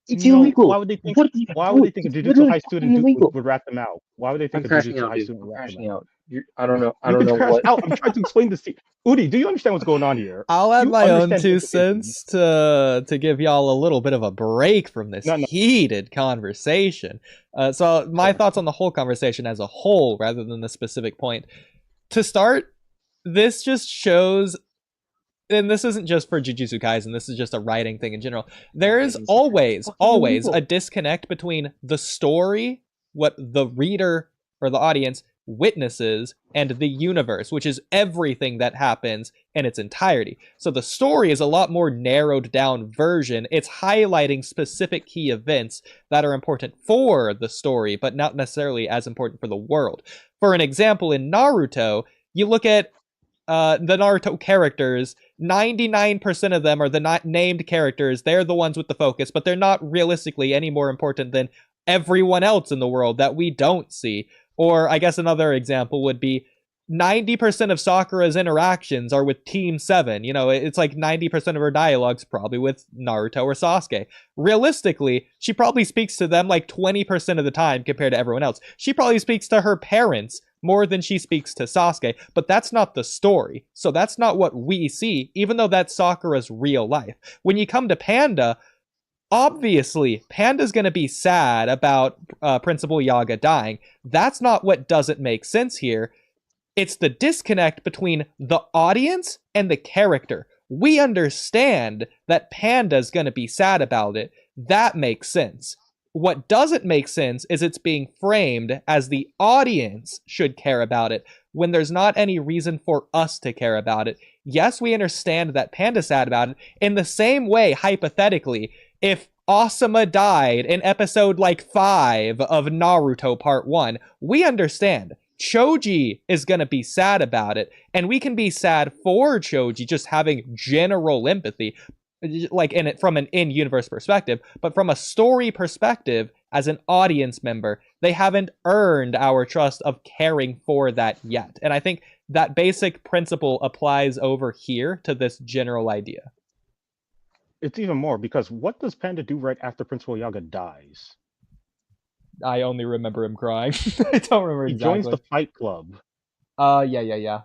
It's No. Why illegal. would they think? What are you gonna Why would do? they think a It's Jujutsu literally High fucking student illegal. would rat them out? Why would they think I'm a crashing Jujutsu out, High dude. student I'm would rat them crashing out? out. I don't know. I You don't can know crash what. out. I'm trying to explain this to you. Udi, do you understand what's going on here? I'll Do add you my own understand the 2 cents implications? to give y'all a little bit of a break from this No. heated conversation. So my Sure. thoughts on the whole conversation as a whole, rather than the specific point. To start, this just shows and this isn't just for Jujutsu Kaisen, this is just a writing thing in general. There is always a disconnect between the story, what the reader or the audience witnesses, and the universe, which is everything that happens in its entirety. So the story is a lot more narrowed down version. It's highlighting specific key events that are important for the story, but not necessarily as important for the world. For an example, in Naruto, you look at the Naruto characters, 99% of them are the not named characters. They're the ones with the focus, but they're not realistically any more important than everyone else in the world that we don't see. Or I guess another example would be 90% of Sakura's interactions are with Team 7. You know, it's like 90% of her dialogue's probably with Naruto or Sasuke. Realistically, she probably speaks to them like 20% of the time compared to everyone else. She probably speaks to her parents more than she speaks to Sasuke, but that's not the story. So that's not what we see, even though that's Sakura's real life. When you come to Panda, obviously, Panda's going to be sad about Principal Yaga dying. That's not what doesn't make sense here. It's the disconnect between the audience and the character. We understand that Panda's going to be sad about it. That makes sense. What doesn't make sense is it's being framed as the audience should care about it when there's not any reason for us to care about it. Yes, we understand that Panda's sad about it. In the same way, hypothetically, if Asuma died in episode like 5 of Naruto Part 1, we understand Choji is going to be sad about it, and we can be sad for Choji just having general empathy, like in it from an in-universe perspective, but from a story perspective, as an audience member, they haven't earned our trust of caring for that yet. And I think that basic principle applies over here to this general idea. It's even more, because what does Panda do right after Principal Yaga dies? I only remember him crying. I don't remember exactly. He joins the Fight Club. Yeah.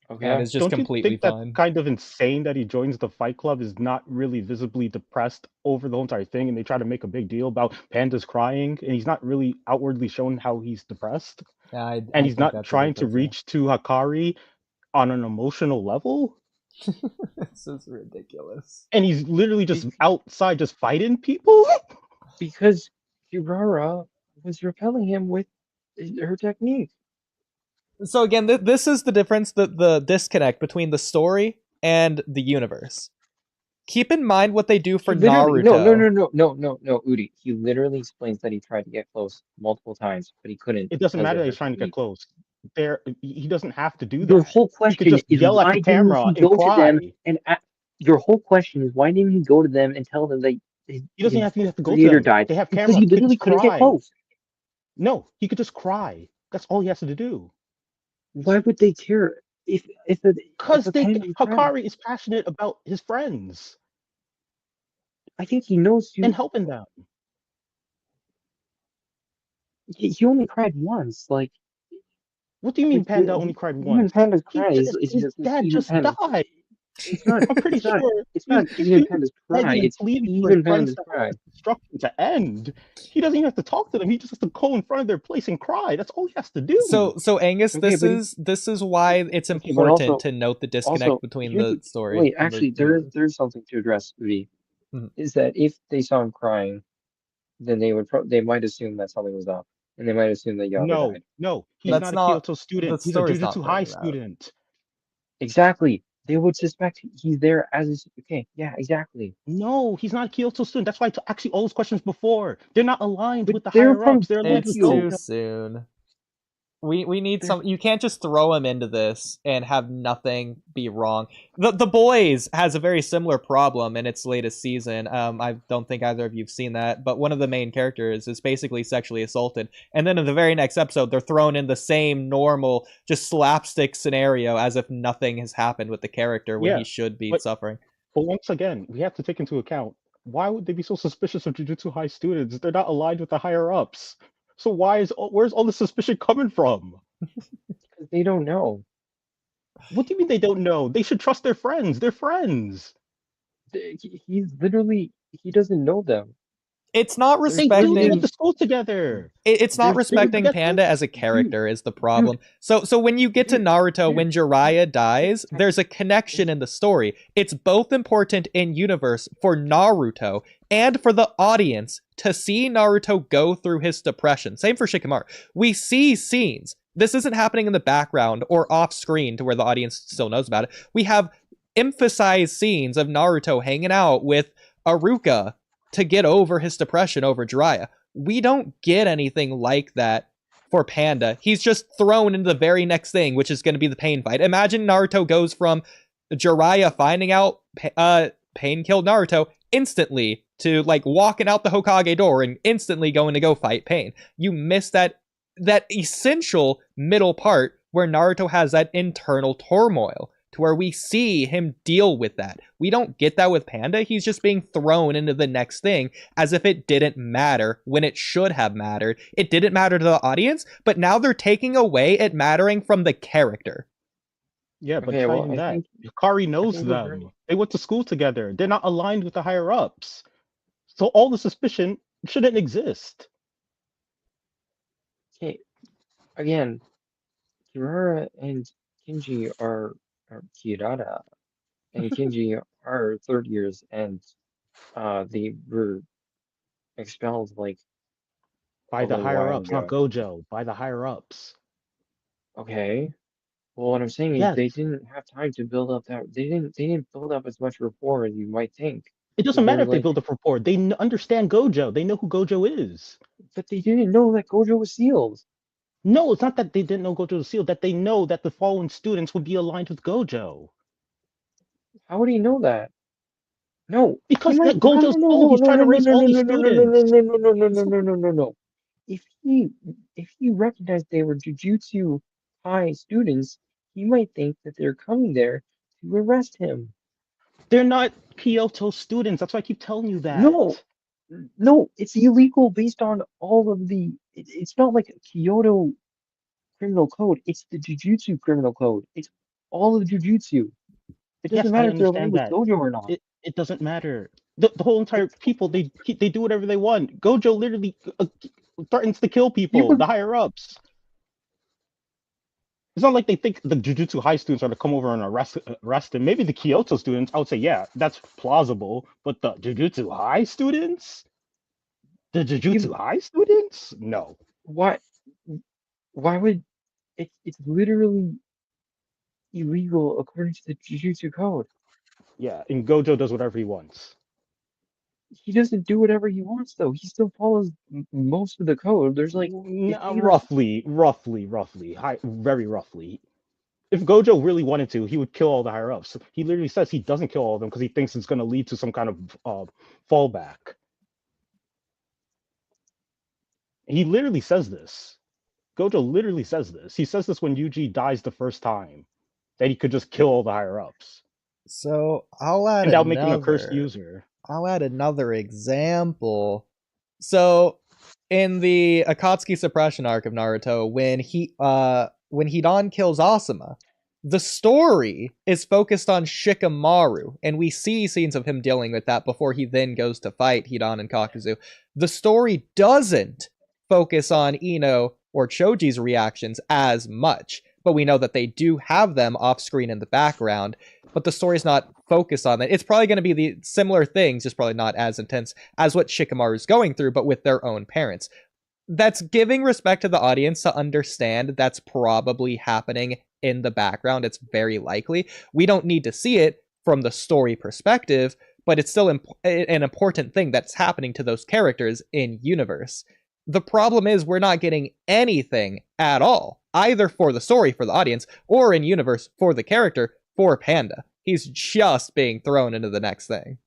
Okay. And it's just completely fine. fine. That's kind of insane that he joins the Fight Club, is not really visibly depressed over the whole entire thing, and they try to make a big deal about Panda's crying, and he's not really outwardly showing how he's depressed. Yeah, and he's not trying to reach to Hakari on an emotional level. This is ridiculous. And he's literally just outside just fighting people? Because Urara was repelling him with her technique. So again, this is the difference, the disconnect between the story and the universe. Keep in mind what they do for Naruto. No, Oodie. He literally explains that he tried to get close multiple times, but he couldn't. It doesn't matter that he's trying to get close. He doesn't have to do that. Your whole question is yell at the camera and cry. Your whole question is, why didn't he go to them and tell them that he doesn't have to go to them? Died? They have cameras. Because he literally couldn't get close. No, he could just cry. That's all he has to do. Why would they care? Because Hakari is passionate about his friends. I think he knows you and helping them. He only cried once. Like, what do you mean Panda only cried once? Panda's cry his dad just died. It's not. I'm pretty sure it's not even Panda's cry. It's even Panda's cry. Instruction to end. He doesn't even have to talk to them. He just has to go in front of their place and cry. That's all he has to do. So Angus, this is why it's important to note the disconnect between the story. Wait, actually, there's something to address, Oodie. Is that if they saw him crying, then they might assume that something was up, and they might assume that Yaga died. No, he's not a Kyoto student. He's a Jujutsu High student. Exactly. They would suspect he's there as yeah, exactly. No, he's not a Kyoto student. That's why actually all those questions before, they're not aligned with the higher ups. They're aligned with too soon. We need some. You can't just throw him into this and have nothing be wrong. The Boys has a very similar problem in its latest season. I don't think either of you've seen that, but one of the main characters is basically sexually assaulted, and then in the very next episode, they're thrown in the same normal, just slapstick scenario as if nothing has happened with the character when he should be suffering. But once again, we have to take into account, why would they be so suspicious of Jujutsu High students? They're not aligned with the higher ups. So where's all the suspicion coming from? Because they don't know. What do you mean they don't know? They should trust their friends. They're friends. He's literally, he doesn't know them. It's not They respecting. do. They went to school together. It's not They respecting forget Panda this? as a character is the problem. So when you get to Naruto, when Jiraiya dies, there's a connection in the story. It's both important in universe for Naruto and for the audience to see Naruto go through his depression. Same for Shikamaru. We see scenes. This isn't happening in the background or off screen to where the audience still knows about it. We have emphasized scenes of Naruto hanging out with Aruka to get over his depression over Jiraiya. We don't get anything like that for Panda. He's just thrown into the very next thing, which is going to be the pain fight. Imagine Naruto goes from Jiraiya finding out Pain killed Naruto instantly to like walking out the Hokage door and instantly going to go fight Pain. You miss that essential middle part where Naruto has that internal turmoil, to where we see him deal with that. We don't get that with Panda. He's just being thrown into the next thing as if it didn't matter when it should have mattered. It didn't matter to the audience, but now they're taking away it mattering from the character. Yeah, but not even that. Hikari knows them. They went to school together. They're not aligned with the higher ups. So all the suspicion shouldn't exist. Okay, again, Kirara and Kinji are Kirara and Kinji are third years, and they were expelled like by the higher ups, not Gojo. By the higher ups. Okay. Well, what I'm saying is they didn't have time to build up that. They didn't build up as much rapport as you might think. It doesn't matter if they build up rapport. They understand Gojo. They know who Gojo is. But they didn't know that Gojo was sealed. No, it's not that they didn't know Gojo was sealed. That they know that the fallen students would be aligned with Gojo. How would he know that? No, because Gojo's told he's trying to raise all these students. No. If he recognized they were Jujutsu High students, he might think that they're coming there to arrest him. They're not Kyoto students. That's why I keep telling you that. No, it's illegal based on all of the. It's not like a Kyoto criminal code. It's the Jujutsu criminal code. It's all of Jujutsu. It doesn't matter if they're aligned with Gojo or not. It doesn't matter. The whole entire people, they do whatever they want. Gojo literally threatens to kill people, the higher ups. It's not like they think the Jujutsu High students are to come over and arrest him. Maybe the Kyoto students, I would say, yeah, that's plausible. But the Jujutsu High students? The Jujutsu High students? No. Why would it's literally illegal according to the Jujutsu code. Yeah, and Gojo does whatever he wants. He doesn't do whatever he wants, though. He still follows most of the code. There's like roughly, very roughly. If Gojo really wanted to, he would kill all the higher ups. He literally says he doesn't kill all of them because he thinks it's going to lead to some kind of fallback. He literally says this. Gojo literally says this. He says this when Yuji dies the first time, that he could just kill all the higher ups. So I'll add without making a cursed user. I'll add another example. So in the Akatsuki suppression arc of Naruto, when Hidan kills Asuma, the story is focused on Shikamaru, and we see scenes of him dealing with that before he then goes to fight Hidan and Kakuzu. The story doesn't focus on Ino or Choji's reactions as much, but we know that they do have them off screen in the background, but the story's not focused on that. It's probably going to be the similar things, just probably not as intense as what Shikamaru's going through, but with their own parents. That's giving respect to the audience to understand that's probably happening in the background. It's very likely. We don't need to see it from the story perspective, but it's still an important thing that's happening to those characters in universe. The problem is we're not getting anything at all, either for the story for the audience or in universe for the character for Panda. He's just being thrown into the next thing.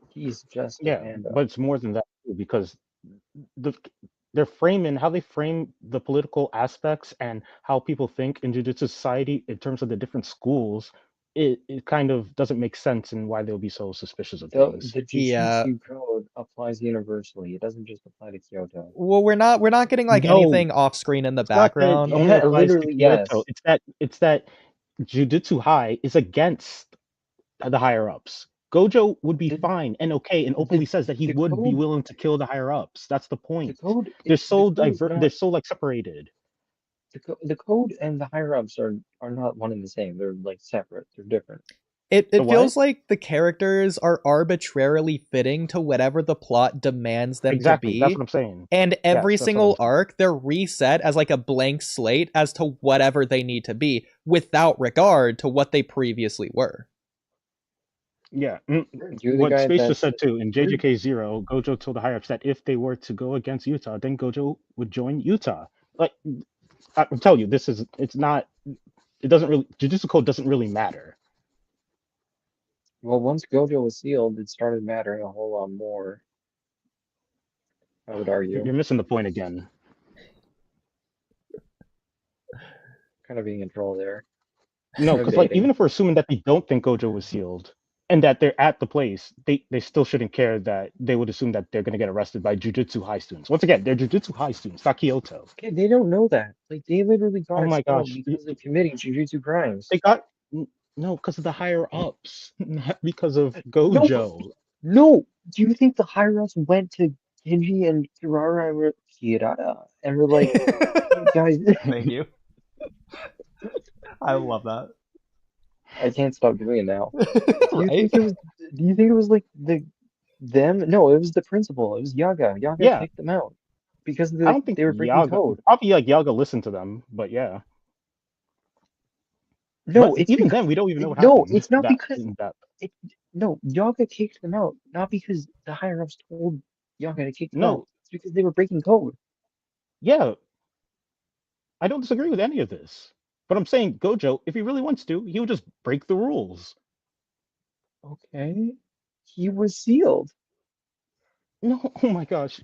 He's just Panda. But it's more than that too, because they're framing how they frame the political aspects and how people think in Jujutsu society in terms of the different schools. It kind of doesn't make sense in why they'll be so suspicious of things. The Jujutsu code applies universally. It doesn't just apply to Kyoto. Well, we're not getting like anything off screen in the background. Literally, yes. It's that Jujutsu High is against the higher ups. Gojo would be The- fine and okay, and openly says that he would be willing to kill the higher ups. That's the point. They're so they're so like separated. The code and the higher ups are not one and the same. They're like separate. They're different. It feels like the characters are arbitrarily fitting to whatever the plot demands them to be. That's what I'm saying. And every single arc, they're reset as like a blank slate as to whatever they need to be, without regard to what they previously were. Yeah, what Space just said too, in JJK 0, Gojo told the higher ups that if they were to go against Utah, then Gojo would join Utah. Like, I'm telling you, it doesn't really, Jujutsu Code doesn't really matter. Well, once Gojo was sealed, it started mattering a whole lot more, I would argue. You're missing the point again. Kind of being in troll there. No, because like, even if we're assuming that they don't think Gojo was sealed, and that they're at the place, they still shouldn't care that they would assume that they're going to get arrested by Jujutsu High students. Once again, they're Jujutsu High students, not Kyoto. Okay, they don't know that. Like, they literally got expelled because of committing Jujutsu crimes. They got... No, because of the higher ups, not because of Gojo. No! Do you think the higher ups went to Genji and Kirara and were like, hey, guys... Thank you. I love that. I can't stop doing it now. Do you think it was like them? No, it was the principal. It was Yaga. Yaga kicked them out because I don't think they were breaking code. Probably like Yaga listened to them, but yeah. No, but even then we don't even know what happened. No, it's not because no, Yaga kicked them out, not because the higher ups told Yaga to kick them out. It's because they were breaking code. Yeah. I don't disagree with any of this. But I'm saying Gojo, if he really wants to, he would just break the rules. Okay. He was sealed. No, oh my gosh.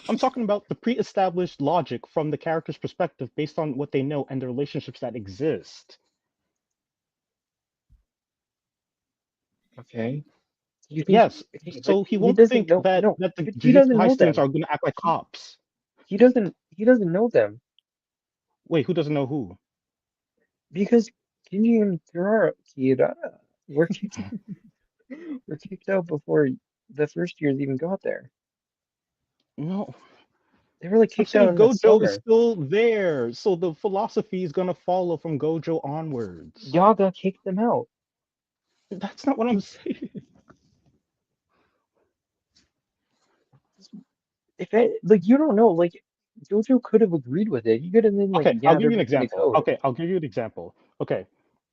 I'm talking about the pre-established logic from the character's perspective based on what they know and the relationships that exist. Okay. Yes. So he won't think that the Jujutsu High students are going to act like cops. He doesn't know them. Wait, who doesn't know who? Because Genji and Kirara were kicked out before the first years even got there. No. They were like kicked out in the Gojo is still there, so the philosophy is gonna follow from Gojo onwards. Yaga kicked them out. That's not what I'm saying. You don't know, like Gojo could have agreed with it. He could have been like, okay, I'll give you an example. Okay, I'll give you an example. Okay,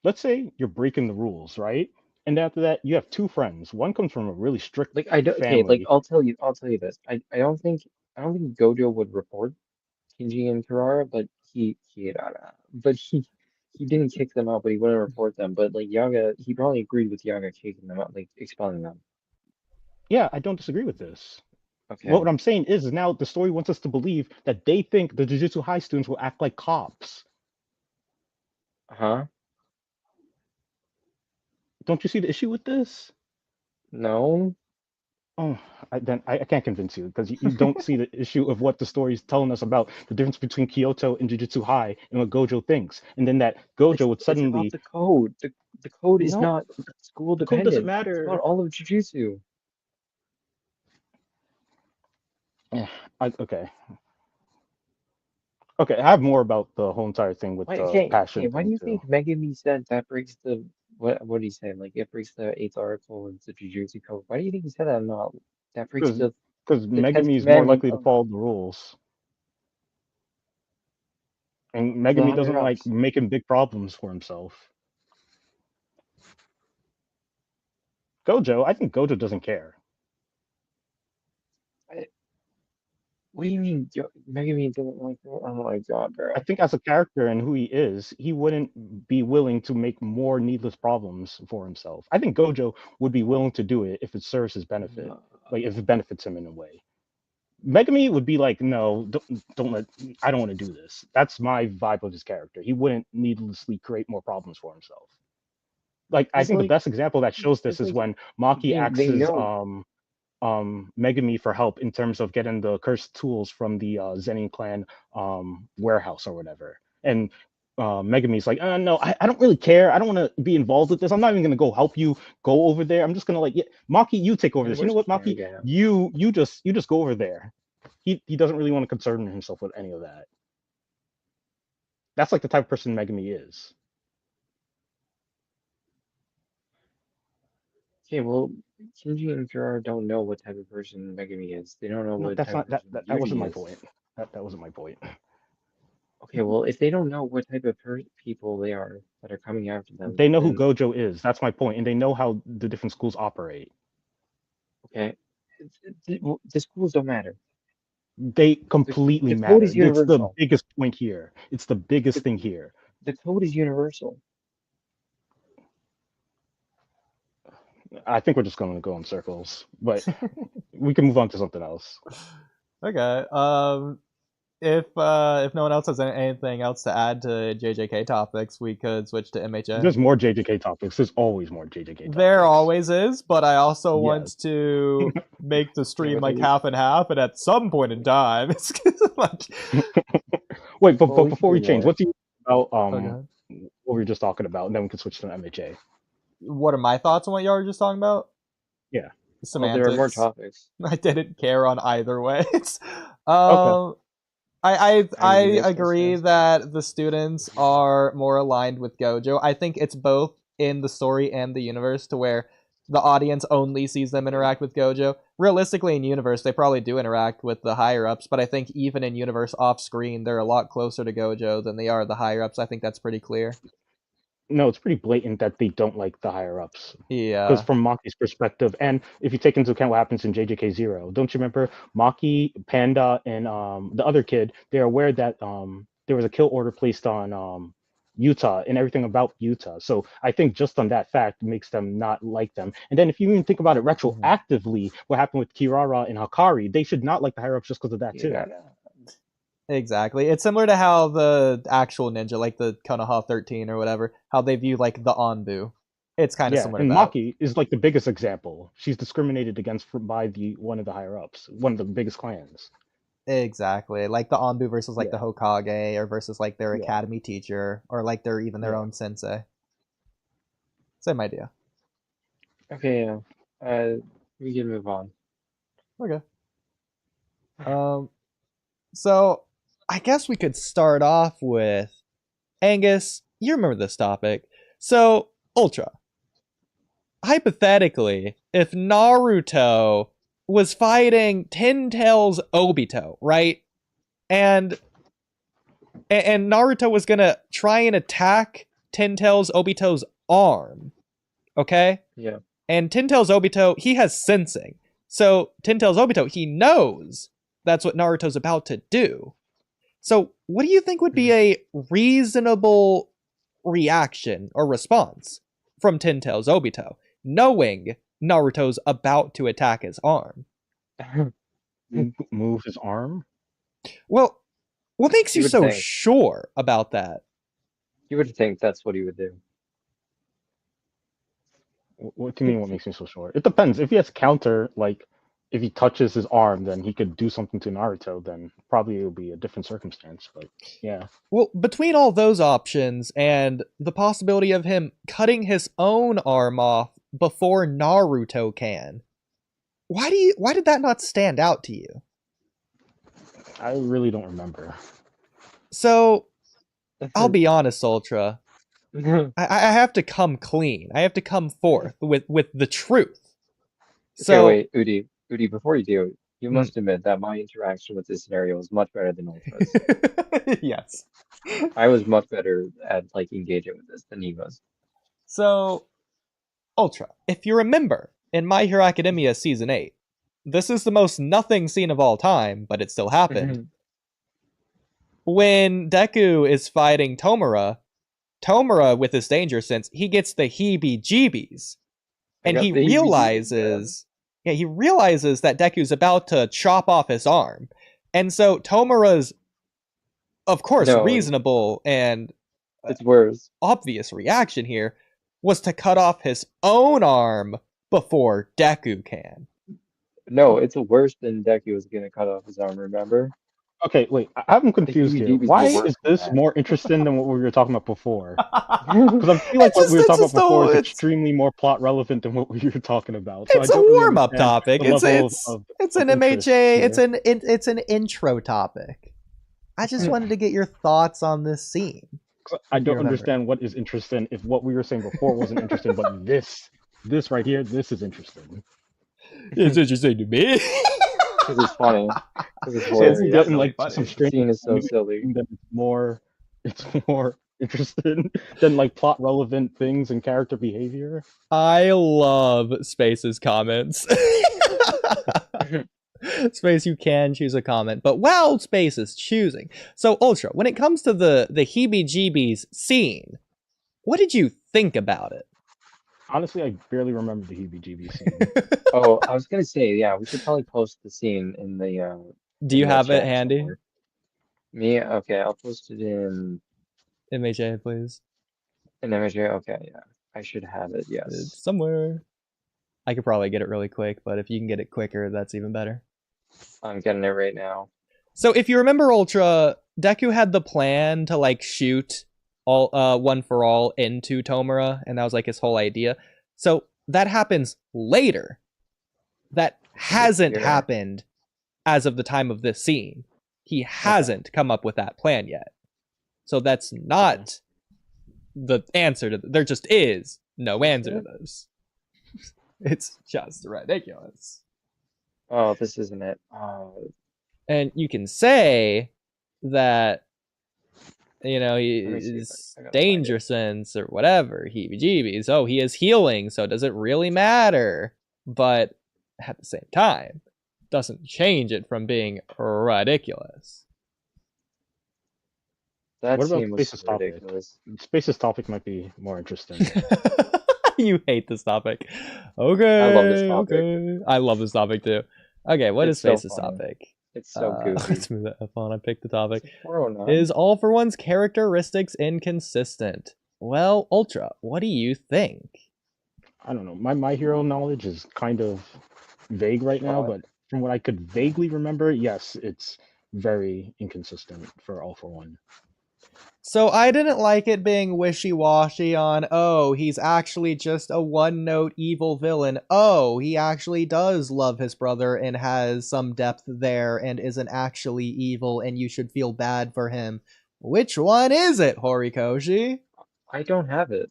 let's say you're breaking the rules, right? And after that, you have two friends. One comes from a really strict family. Okay, like I'll tell you this. I don't think Gojo would report Genji and Kirara, but he didn't kick them out, but he wouldn't report them. But like Yaga, he probably agreed with Yaga kicking them out, like expelling them. Yeah, I don't disagree with this. Okay. What I'm saying is now the story wants us to believe that they think the Jujutsu High students will act like cops. Uh-huh. Don't you see the issue with this? No. Oh, I can't convince you because you don't see the issue of what the story is telling us about the difference between Kyoto and Jujutsu High and what Gojo thinks, and then that Gojo would suddenly. It's about the code. The code is not school dependent. Code doesn't matter. It's about all of Jujutsu. Yeah. Okay. Okay, I have more about the whole entire thing with the passion. Why do you think Megumi said that breaks the what did he say? Like it breaks the 8th article of the Jujutsu Code. Why do you think he said that? Not that breaks because Megumi is more likely to follow the rules, and Megumi doesn't like making big problems for himself. Gojo, I think Gojo doesn't care. What do you mean Megumi doesn't like? Oh my god, bro! I think as a character and who he is, he wouldn't be willing to make more needless problems for himself. I think Gojo would be willing to do it if it serves his benefit, like if it benefits him in a way. Megumi would be like, no, I don't want to do this. That's my vibe of his character. He wouldn't needlessly create more problems for himself. Like I think the best example that shows this is when Maki axes Megumi for help in terms of getting the cursed tools from the Zenin clan warehouse or whatever. And Megumi's like, no, I don't really care. I don't want to be involved with this. I'm not even gonna go help you go over there. I'm just gonna like, yeah, Maki, you take over this. You know what, Maki? You just go over there. He doesn't really want to concern himself with any of that. That's like the type of person Megumi is. Okay, well, Shinji and Jiraiya don't know what type of person Megumi is. They don't know No, what that's type not of person that Yuri wasn't my is. point. That wasn't my point. Okay, well, if they don't know what type of people they are that are coming after them, They know who then Gojo is. That's my point, and they know how the different schools operate. okay, the schools don't matter. They completely The code matter. is It's the universal. biggest point here. It's the biggest The, thing here. the code is universal. I think we're just going to go in circles, but we can move on to something else. Okay. If no one else has anything else to add to JJK topics, we could switch to MHA. There's more JJK topics. There's always more JJK topics. There always is, but I also Yes. want to make the stream like half and half, and at some point in time, it's like. Wait, but before we change, what's about Okay. what we were just talking about, and then we can switch to the MHA. What are my thoughts on what y'all were just talking about? Yeah. Semantics. Well, there are more topics. I didn't care on either way. Okay. I agree that the students are more aligned with Gojo. I think it's both in the story and the universe, to where the audience only sees them interact with Gojo. Realistically, in universe, they probably do interact with the higher ups, but I think even in universe off screen, they're a lot closer to Gojo than they are the higher ups. I think that's pretty clear. No, it's pretty blatant that they don't like the higher ups. Yeah. Because from Maki's perspective, and if you take into account what happens in JJK Zero, don't you remember Maki, Panda, and the other kid? They're aware that there was a kill order placed on Utah and everything about Utah. So I think just on that fact makes them not like them. And then if you even think about it retroactively, what happened with Kirara and Hakari, they should not like the higher ups just because of that too. Exactly. It's similar to how the actual ninja, like the Konoha 13 or whatever, how they view like the Anbu. It's kind of similar. And to that. Maki is like the biggest example. She's discriminated against by one of the higher ups, one of the biggest clans. Exactly. Like the Anbu versus like the Hokage, or versus like their academy teacher, or like their their own sensei. Same idea. Okay, we can move on. Okay. So I guess we could start off with Angus. You remember this topic. So, Ultra. Hypothetically, if Naruto was fighting Ten Tails Obito, right? And Naruto was gonna try and attack Ten Tails Obito's arm. Okay? Yeah. And Ten Tails Obito, he has sensing. So Ten Tails Obito, he knows that's what Naruto's about to do. So what do you think would be a reasonable reaction or response from Ten Tails Obito, knowing Naruto's about to attack his arm? Move his arm? Well, what makes you so sure about that? You would think that's what he would do. What do you mean, what makes me so sure? It depends. If he has counter, like, if he touches his arm, then he could do something to Naruto, then probably it would be a different circumstance, but yeah. Well, between all those options and the possibility of him cutting his own arm off before Naruto can, why did that not stand out to you? I really don't remember. So, I'll be honest, Ultra. I have to come clean. I have to come forth with the truth. So, okay, wait, Oodie, before you do, you must admit that my interaction with this scenario was much better than Ultra's. Yes. I was much better at like engaging with this than he was. So, Ultra, if you remember, in My Hero Academia Season 8, this is the most nothing scene of all time, but it still happened. When Deku is fighting Tomura, with his danger sense, he gets the heebie-jeebies. And he realizes... Yeah, he realizes that Deku's about to chop off his arm. And so Tomura's, of course, reasonable and it's worse. Obvious reaction here was to cut off his own arm before Deku can. No, it's worse than Deku was going to cut off his arm, remember? Okay, wait. I'm confused here. heebie-jeebies Why were worse is than this that. more interesting than what we were talking about before? Because I feel like what we were talking about before is extremely more plot relevant than what we were talking about. So I It's a don't really warm-up understand topic. the level It's of an interest MHA. here. It's an intro topic. I just wanted to get your thoughts on this scene. I if you don't remember. understand what is interesting if what we were saying before wasn't interesting, but this right here, this is interesting. It's interesting to me. Because it's funny. Because it's So hilarious. it's getting like some The strange scene is so silly. that it's more interesting than like plot relevant things and character behavior. I love Space's comments. Space, you can choose a comment, but wow, Space is choosing. So Ultra, when it comes to the heebie-jeebies scene, what did you think about it? Honestly, I barely remember the heebie-jeebies scene. Oh, I was gonna say, yeah, we should probably post the scene in the Do you in the have it chat handy? somewhere. Me? Okay, I'll post it in MHA, please. MHA. Okay, yeah, I should have it. Yes. It's somewhere. I could probably get it really quick, but if you can get it quicker, that's even better. I'm getting it right now. So if you remember Ultra, Deku had the plan to like shoot all One for All into Tomura, and that was like his whole idea. So that happens later. That hasn't happened as of the time of this scene. He hasn't come up with that plan yet. So that's not the answer to there just is no answer to this. It's just ridiculous. Oh, this isn't it. And you can say that, you know, he's danger sense or whatever, heebie-jeebies. Oh, he is healing, so does it really matter? But at the same time, doesn't change it from being ridiculous. That what about scene was Space's ridiculous. topic? Space's topic might be more interesting. You hate this topic. Okay. I love this topic. Okay. I love this topic too. Okay, what is Space's topic? It's so goofy. Let's move that up on. I picked the topic. 409. Is All for One's characteristics inconsistent? Well, Ultra, what do you think? I don't know. My hero knowledge is kind of vague right now, but from what I could vaguely remember, yes, it's very inconsistent for All for One. So I didn't like it being wishy-washy on, oh, he's actually just a one-note evil villain. Oh, he actually does love his brother and has some depth there and isn't actually evil and you should feel bad for him. Which one is it, Horikoshi? I don't have it.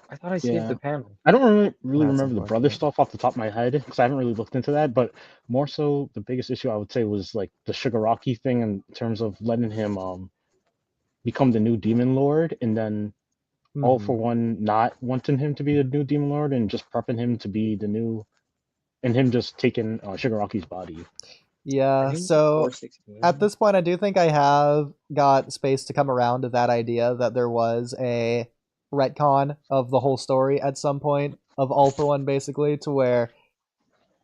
I thought I saved the panel. I don't really remember the brother stuff off the top of my head because I haven't really looked into that, but more so the biggest issue I would say was like the Shigaraki thing in terms of letting him become the new Demon Lord, and then All for One not wanting him to be the new Demon Lord and just prepping him to be the new, and him just taking Shigaraki's body. Yeah, so at this point I do think I have got Space to come around to that idea that there was a retcon of the whole story at some point of All for One, basically, to where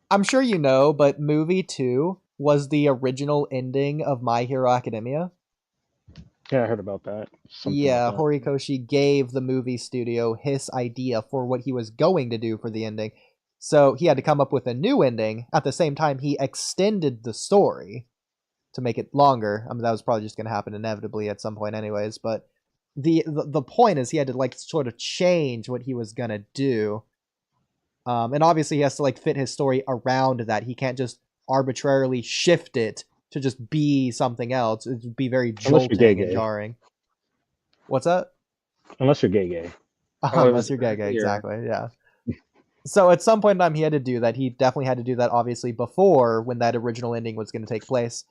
I'm sure you know, but movie 2 was the original ending of My Hero Academia. Yeah, I heard about that. Yeah, like that. Horikoshi gave the movie studio his idea for what he was going to do for the ending. So he had to come up with a new ending. At the same time, he extended the story to make it longer. I mean, that was probably just going to happen inevitably at some point anyways. But the point is he had to like sort of change what he was going to do. And obviously he has to like fit his story around that. He can't just arbitrarily shift it to just be something else. It would be very jolting and jarring. What's that? Unless you're gay. Unless you're gay, exactly, yeah. So at some point in time, he had to do that. He definitely had to do that, obviously, before when that original ending was going to take place.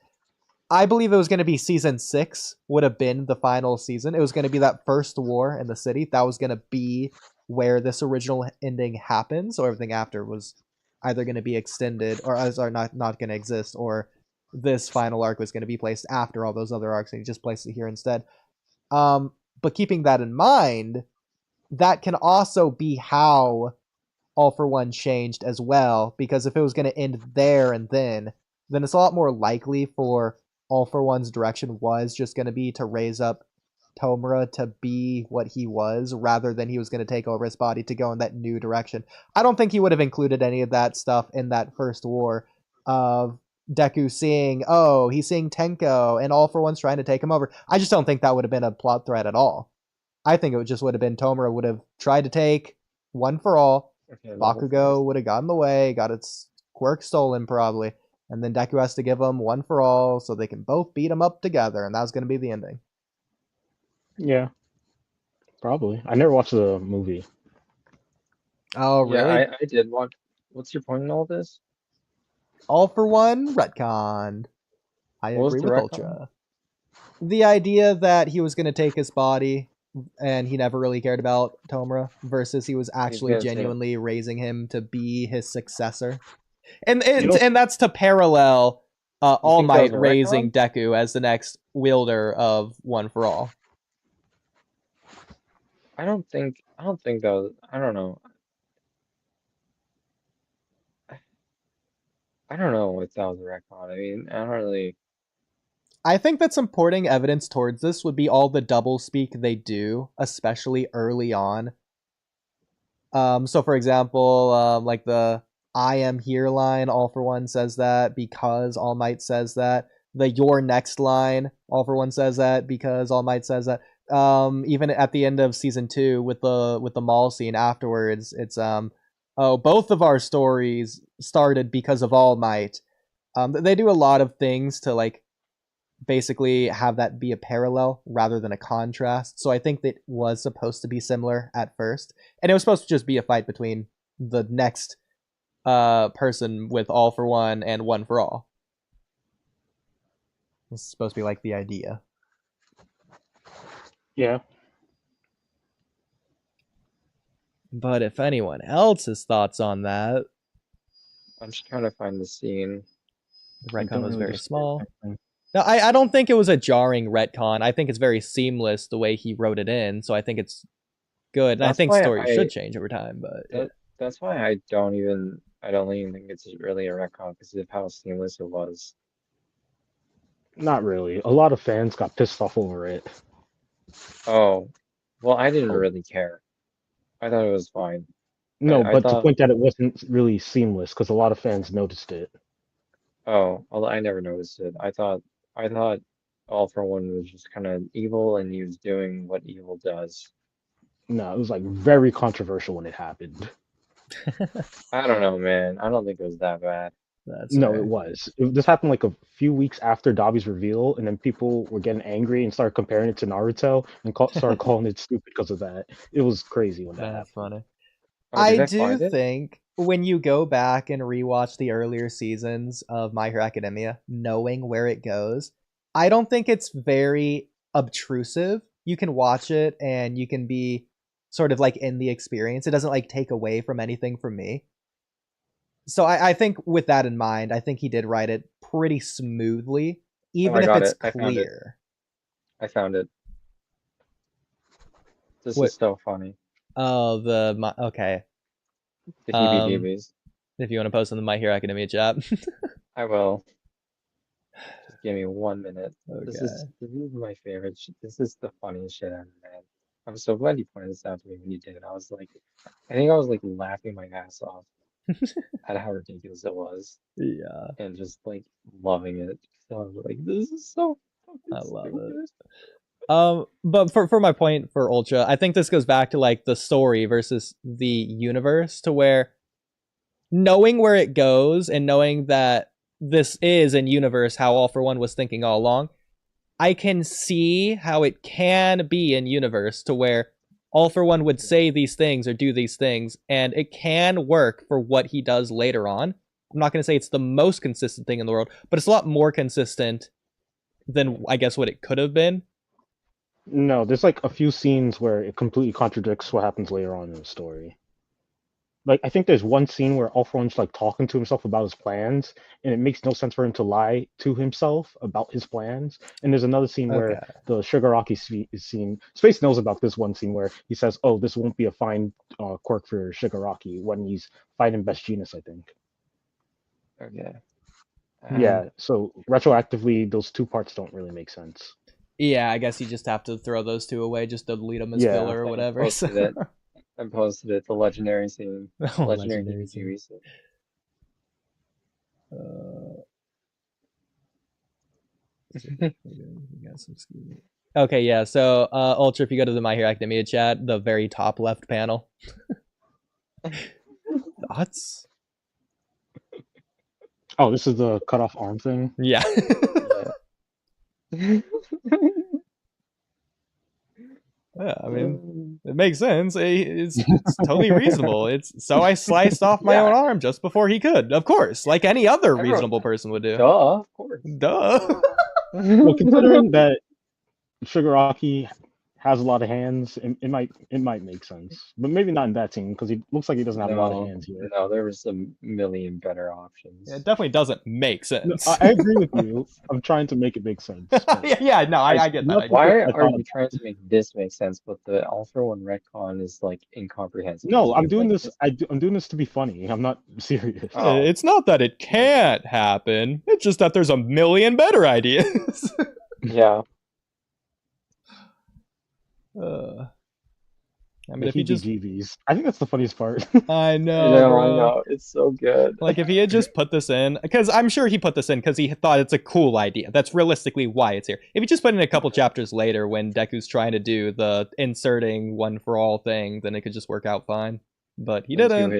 I believe it was going to be season 6 would have been the final season. It was going to be that first war in the city. That was going to be where this original ending happened. So everything after was either going to be extended or not going to exist, or this final arc was going to be placed after all those other arcs and he just placed it here instead. But keeping that in mind, that can also be how All for One changed as well, because if it was going to end there and then it's a lot more likely for All for One's direction was just going to be to raise up Tomura to be what he was, rather than he was going to take over his body to go in that new direction. I don't think he would have included any of that stuff in that first war of Deku seeing, oh, he's seeing Tenko, and All for One's trying to take him over. I just don't think that would have been a plot thread at all. I think it just would have been Tomura would have tried to take One for All. Okay, Bakugo would have gotten in the way, got its quirk stolen probably, and then Deku has to give him One for All so they can both beat him up together, and that was going to be the ending. Yeah, probably. I never watched the movie. Oh, really? Yeah, I did watch. What's your point in all this? All for One retconned. I agree with Ultra. The idea that he was going to take his body and he never really cared about Tomura versus he was actually genuinely raising him to be his successor. And that's to parallel All Might raising Deku as the next wielder of One for All. I don't think that was, I don't know. I don't know if that was a retcon. I mean, I don't really. I think that supporting evidence towards this would be all the double speak they do, especially early on. So for example, like the I am here line, All for One says that because All Might says that. The your next line, All for One says that because All Might says that. Even at the end of season 2 with the mall scene afterwards, it's oh, both of our stories started because of All Might. They do a lot of things to like basically have that be a parallel rather than a contrast. So I think that was supposed to be similar at first, and it was supposed to just be a fight between the next person with All for One and One for All. It's supposed to be like the idea. Yeah. But if anyone else's thoughts on that, I'm just trying to find the scene. The retcon was very small. No, I don't think it was a jarring retcon. I think it's very seamless the way he wrote it in, so I think it's good. And I think stories should change over time, but that's why I don't even think it's really a retcon because of how seamless it was. Not really. A lot of fans got pissed off over it. Oh, well, I didn't really care. I thought it was fine. No, but to point that it wasn't really seamless because a lot of fans noticed it. Oh, well, I never noticed it. I thought All for One was just kind of evil and he was doing what evil does. No, it was like very controversial when it happened. I don't know, man. I don't think it was that bad. It was. This happened like a few weeks after Dabi's reveal, and then people were getting angry and started comparing it to Naruto and started calling it stupid because of that. It was crazy when that happened. That's funny. Oh, I do think when you go back and rewatch the earlier seasons of My Hero Academia, knowing where it goes, I don't think it's very obtrusive. You can watch it and you can be sort of like in the experience. It doesn't like take away from anything from me. So I think with that in mind, I think he did write it pretty smoothly, even if it's clear. I found it. This is so funny. Oh, okay. The heebie-jeebies. If you want to post in the My Hero Academia chat. I will. Just give me 1 minute. Okay. This is my favorite. This is the funniest shit ever, man. I'm so glad you pointed this out to me when you did. I think I was like laughing my ass off at how ridiculous it was. Yeah. And just like loving it. So I was like, this is so fucking I love it. But for my point for Ultra, I think this goes back to like the story versus the universe, to where knowing where it goes and knowing that this is in universe how All for One was thinking all along, I can see how it can be in universe to where All for One would say these things or do these things, and it can work for what he does later on. I'm not going to say it's the most consistent thing in the world, but it's a lot more consistent than I guess what it could have been. No, there's like a few scenes where it completely contradicts what happens later on in the story. Like, I think there's one scene where All for One's like talking to himself about his plans, and it makes no sense for him to lie to himself about his plans. And there's another scene where the Shigaraki scene, Space knows about this one scene where he says, oh, this won't be a fine quirk for Shigaraki when he's fighting Best Genius, I think. Okay. Yeah, so retroactively, those two parts don't really make sense. Yeah, I guess you just have to throw those two away, just delete them as filler or whatever. I posted it, the legendary scene. Legendary TV scene. Okay, yeah. So, Ultra, if you go to the My Hero Academia chat, the very top left panel. Thoughts? Oh, this is the cut off arm thing. Yeah. Yeah, I mean, it makes sense. It's totally reasonable. So I sliced off my own arm just before he could. Of course, like any other reasonable person would do. Duh, of course. Duh. Well, considering that Shigaraki has a lot of hands, it might make sense, but maybe not in that scene because he looks like he doesn't have a lot of hands here. No, there was a million better options. It definitely doesn't make sense. No, I agree with you. I'm trying to make it make sense. Yeah, no, I get that. Why are you trying to make this make sense, but the All for One retcon is like incomprehensible? No, I'm doing this. I'm doing this to be funny. I'm not serious. Oh. It's not that it can't happen. It's just that there's a million better ideas. Yeah. I mean, if he just, I think that's the funniest part. I know, bro. I know, it's so good. Like if he had just put this in, because I'm sure he put this in because he thought it's a cool idea. That's realistically why it's here. If he just put it in a couple chapters later when Deku's trying to do the inserting one for all thing, then it could just work out fine. But he didn't. Into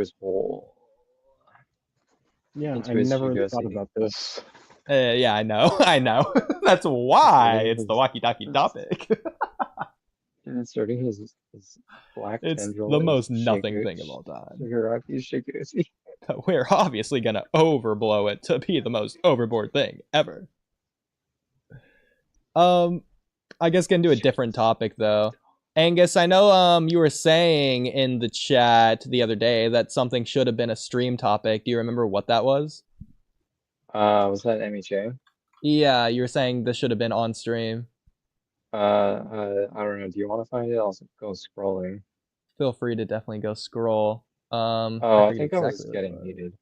his whole. Yeah, I never really thought about this. Yeah, I know. I know. That's why it's the Walky Talky topic. Inserting his black It's tendril. the most nothing thing of all time. Shiguchi. We're obviously gonna overblow it to be the most overboard thing ever. I guess getting to a different topic though. Angus, I know you were saying in the chat the other day that something should have been a stream topic. Do you remember what that was? Was that MHA? Yeah, you were saying this should have been on stream. I don't know. Do you want to find it? I'll go scrolling. Feel free to definitely go scroll. I think I was getting heated.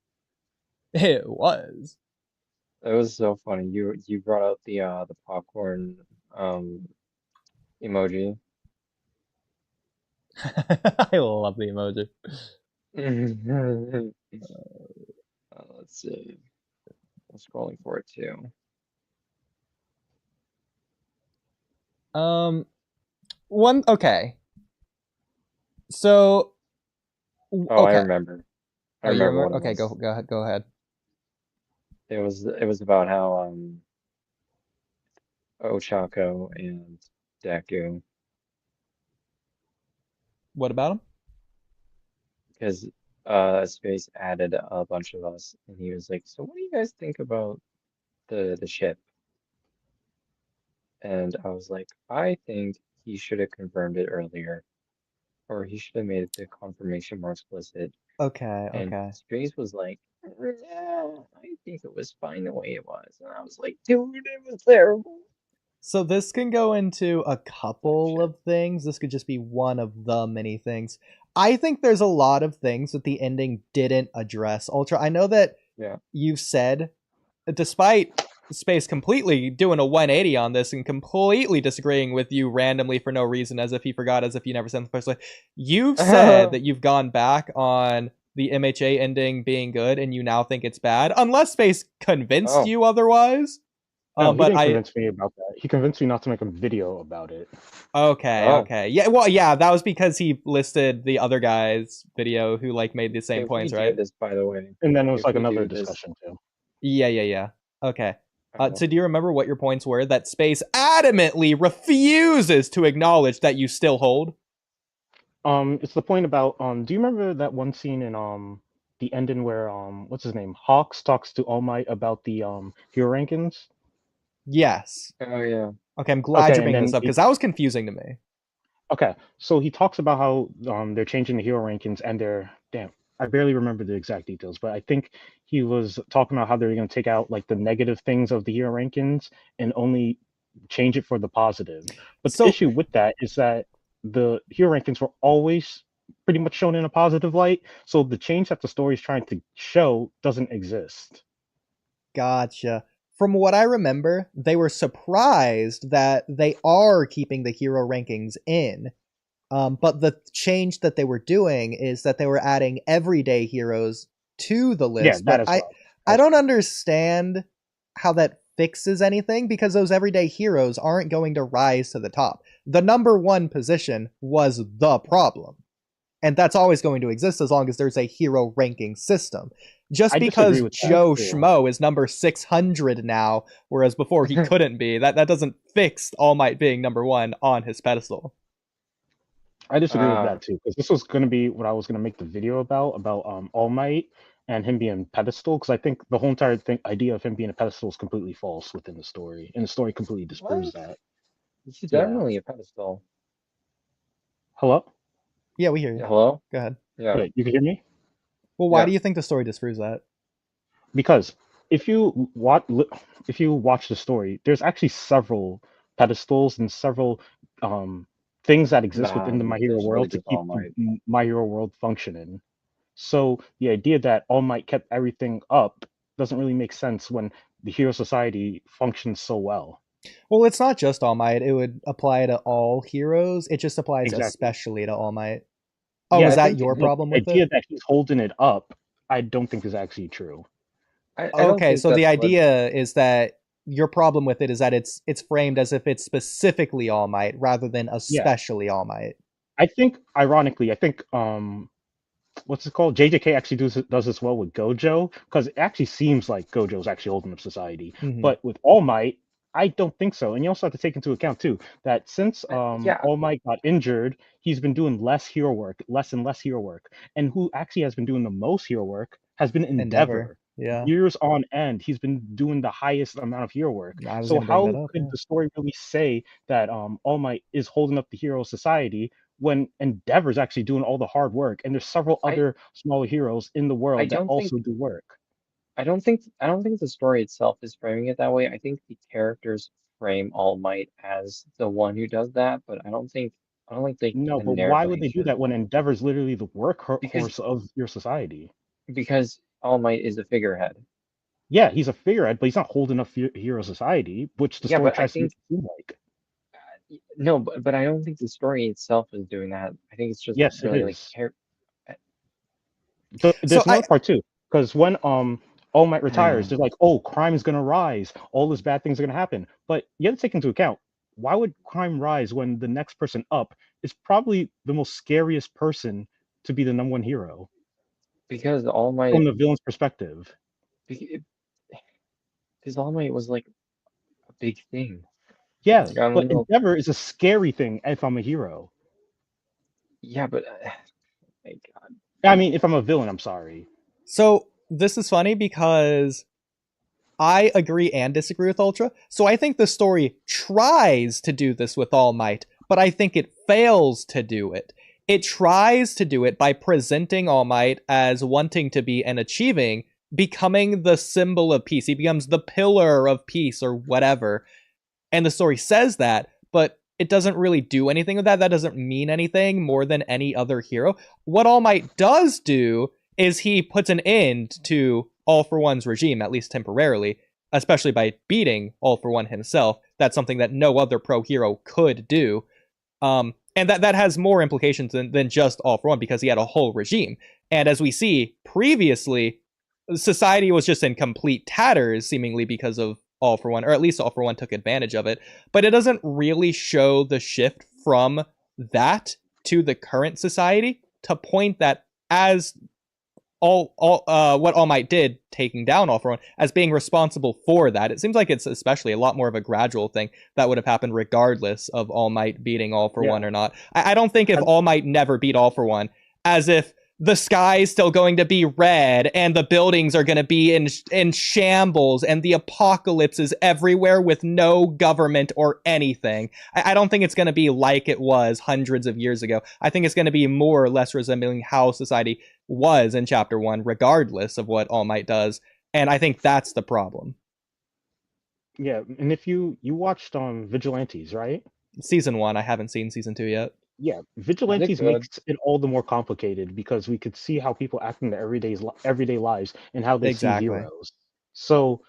It was. It was so funny. You brought out the popcorn emoji. I love the emoji. Let's see. I'm scrolling for it too. Okay. So. Oh, okay. I remember. I remember. What okay, go ahead. It was about how Ochako and Deku. What about him? Because Space added a bunch of us, and he was like, "So what do you guys think about the ship?" And I was like, "I think he should have confirmed it earlier, or he should have made the confirmation more explicit." Okay. And Space was like, "No, I think it was fine the way it was," and I was like, "Dude, it was terrible." So this can go into a couple of things. This could just be one of the many things. I think there's a lot of things that the ending didn't address. Ultra, I know that you've said, despite Space completely doing a 180 on this and completely disagreeing with you randomly for no reason, as if he forgot, as if you never said in the first place, you've said that you've gone back on the MHA ending being good and you now think it's bad, unless Space convinced you otherwise. No, he didn't convince me about that. He convinced me not to make a video about it. Okay. Yeah, well, yeah, that was because he listed the other guy's video who like made the same points, right? This, by the way. And then it was like another discussion too. Yeah. Okay. So do you remember what your points were that Space adamantly refuses to acknowledge that you still hold? It's the point about do you remember that one scene in the ending where what's his name? Hawks talks to All Might about the hero rankings? Yes. Oh yeah. Okay, I'm glad you're bringing this up because that was confusing to me. Okay, so he talks about how they're changing the hero rankings and I barely remember the exact details, but I think he was talking about how they're going to take out like the negative things of the hero rankings and only change it for the positive. But the issue with that is that the hero rankings were always pretty much shown in a positive light, so the change that the story is trying to show doesn't exist. Gotcha. From what I remember, they were surprised that they are keeping the hero rankings in. But the change that they were doing is that they were adding everyday heroes to the list. Yeah, but I don't understand how that fixes anything because those everyday heroes aren't going to rise to the top. The number one position was the problem. And that's always going to exist as long as there's a hero ranking system. Just because Joe Schmo is number 600 now, whereas before he couldn't be, that doesn't fix All Might being number one on his pedestal. I disagree with that too, because this was going to be what I was going to make the video about All Might and him being pedestal, because I think the whole entire idea of him being a pedestal is completely false within the story, and the story completely disproves that. He's definitely a pedestal. Hello? Yeah, we hear you. Hello? Go ahead. Yeah. Wait, you can hear me? Well, why do you think the story disproves that? Because if you watch the story, there's actually several pedestals and several things that exist within the My Hero world to keep My Hero world functioning. So the idea that All Might kept everything up doesn't really make sense when the Hero Society functions so well. Well, it's not just All Might. It would apply to all heroes. It just applies especially to All Might. Oh, yeah, is that your problem with it? The idea that he's holding it up, I don't think is actually true. Okay, so the idea is that your problem with it is that it's framed as if it's specifically All Might rather than especially All Might. I think, ironically, what's it called? JJK actually does this well with Gojo, because it actually seems like Gojo's actually holding up society. Mm-hmm. But with All Might, I don't think so. And you also have to take into account, too, that since All Might got injured, he's been doing less and less hero work. And who actually has been doing the most hero work has been Endeavor. Yeah. Years on end, he's been doing the highest amount of hero work. So how could the story really say that All Might is holding up the hero society when Endeavor's actually doing all the hard work, and there's several other smaller heroes in the world that also do work? I don't think the story itself is framing it that way. I think the characters frame All Might as the one who does that, but I don't think they. No, but why would they do that when Endeavor's literally the workhorse of your society? Because All Might is a figurehead. Yeah, he's a figurehead, but he's not holding up hero society, which the story tries to make it seem like. No, but I don't think the story itself is doing that. I think it's just really like. There's another part too, because when All Might retires, they're like, oh, crime is gonna rise, all these bad things are gonna happen. But you have to take into account, why would crime rise when the next person up is probably the most scariest person to be the number one hero? Because All Might, from the villain's perspective. Because All Might was like a big thing. Yeah, but Endeavor is a scary thing if I'm a hero. Yeah, but my God. I mean, if I'm a villain, I'm sorry. So this is funny because I agree and disagree with Ultra. So I think the story tries to do this with All Might, but I think it fails to do it. It tries to do it by presenting All Might as wanting to be and achieving, becoming the symbol of peace. He becomes the pillar of peace or whatever. And the story says that, but it doesn't really do anything with that. That doesn't mean anything more than any other hero. What All Might does do is he puts an end to All For One's regime, at least temporarily, especially by beating All For One himself. That's something that no other pro hero could do. And that has more implications than just All For One, because he had a whole regime. And as we see previously, society was just in complete tatters, seemingly because of All For One, or at least All For One took advantage of it. But it doesn't really show the shift from that to the current society to point that as what All Might did, taking down All For One, as being responsible for that. It seems like it's especially a lot more of a gradual thing that would have happened regardless of All Might beating All For One or not. I don't think if All Might never beat All For One, as if the sky's still going to be red and the buildings are going to be in shambles and the apocalypse is everywhere with no government or anything. I don't think it's going to be like it was hundreds of years ago. I think it's going to be more or less resembling how society was in Chapter 1, regardless of what All Might does. And I think that's the problem. Yeah, and if you watched Vigilantes, right? Season 1, I haven't seen Season 2 yet. Yeah, Vigilantes makes it all the more complicated because we could see how people act in their everyday lives and how they see heroes. So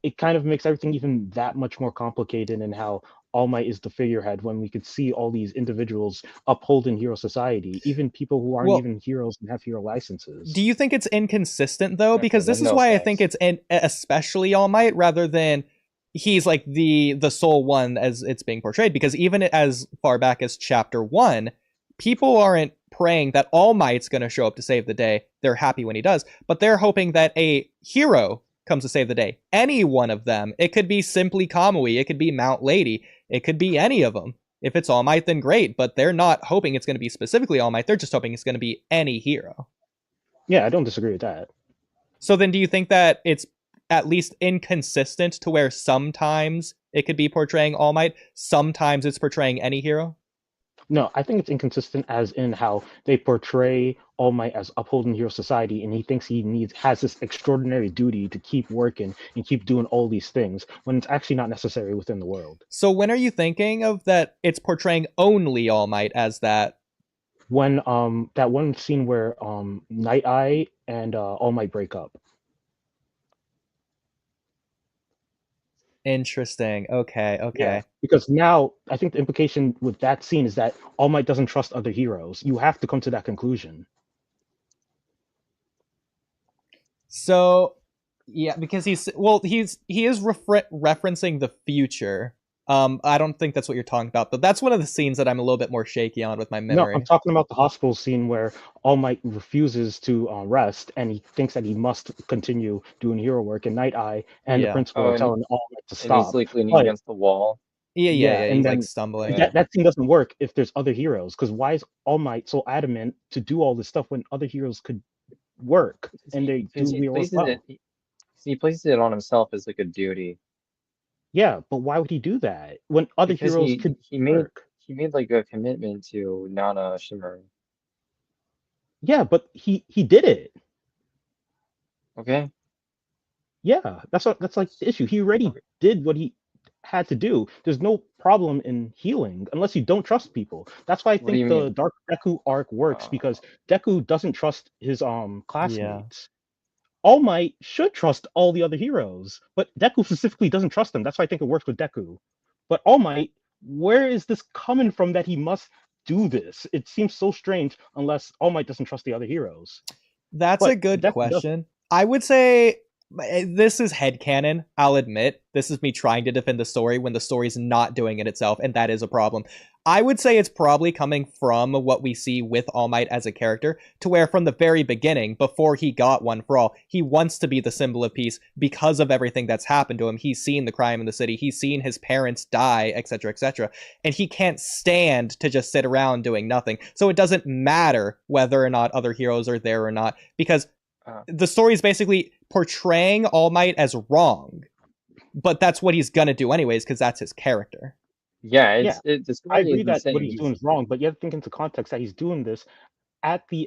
it kind of makes everything even that much more complicated, and how All Might is the figurehead when we could see all these individuals upholding hero society, even people who aren't even heroes and have hero licenses. Do you think it's inconsistent though? Because this is why I think it's especially All Might rather than he's like the sole one as it's being portrayed, because even as far back as chapter 1, people aren't praying that All Might's going to show up to save the day. They're happy when he does, but they're hoping that a hero comes to save the day. Any one of them. It could be simply Kamui, it could be Mount Lady, it could be any of them. If it's All Might, then great, but they're not hoping it's going to be specifically All Might, they're just hoping it's going to be any hero. Yeah, I don't disagree with that. So then do you think that it's at least inconsistent to where sometimes it could be portraying All Might, sometimes it's portraying any hero? No, I think it's inconsistent as in how they portray All Might as upholding hero society, and he thinks he has this extraordinary duty to keep working and keep doing all these things when it's actually not necessary within the world. So when are you thinking of that it's portraying only All Might as that? When that one scene where Night Eye and All Might break up. Interesting. Okay. Yeah, because now I think the implication with that scene is that All Might doesn't trust other heroes. You have to come to that conclusion. So yeah, because he is referencing the future. I don't think that's what you're talking about, but that's one of the scenes that I'm a little bit more shaky on with my memory. No, I'm talking about the hospital scene where All Might refuses to rest, and he thinks that he must continue doing hero work. And Night Eye and the principal are telling All Might to stop. And he's like leaning against the wall. Yeah. And he's then, like stumbling. That scene doesn't work if there's other heroes. Because why is All Might so adamant to do all this stuff when other heroes could work and they do hero work well? He places it on himself as like a duty. Yeah, but why would he do that when other heroes could work? He made like a commitment to Nana Shimmer. Yeah, but he did it. Okay. Yeah, that's like the issue. He already did what he had to do. There's no problem in healing unless you don't trust people. That's why I think the Dark Deku arc works, because Deku doesn't trust his classmates. Yeah. All Might should trust all the other heroes, but Deku specifically doesn't trust them. That's why I think it works with Deku. But All Might, where is this coming from that he must do this? It seems so strange unless All Might doesn't trust the other heroes. That's a good question. I would say this is headcanon, I'll admit. This is me trying to defend the story when the story's not doing it itself, and that is a problem. I would say it's probably coming from what we see with All Might as a character, to where from the very beginning, before he got One for All, he wants to be the symbol of peace because of everything that's happened to him. He's seen the crime in the city, he's seen his parents die, etc., etc., and he can't stand to just sit around doing nothing. So it doesn't matter whether or not other heroes are there or not, because the story is basically portraying All Might as wrong, but that's what he's gonna do anyways, because that's his character. I agree that what he's doing is wrong, but you have to think into context that he's doing this at the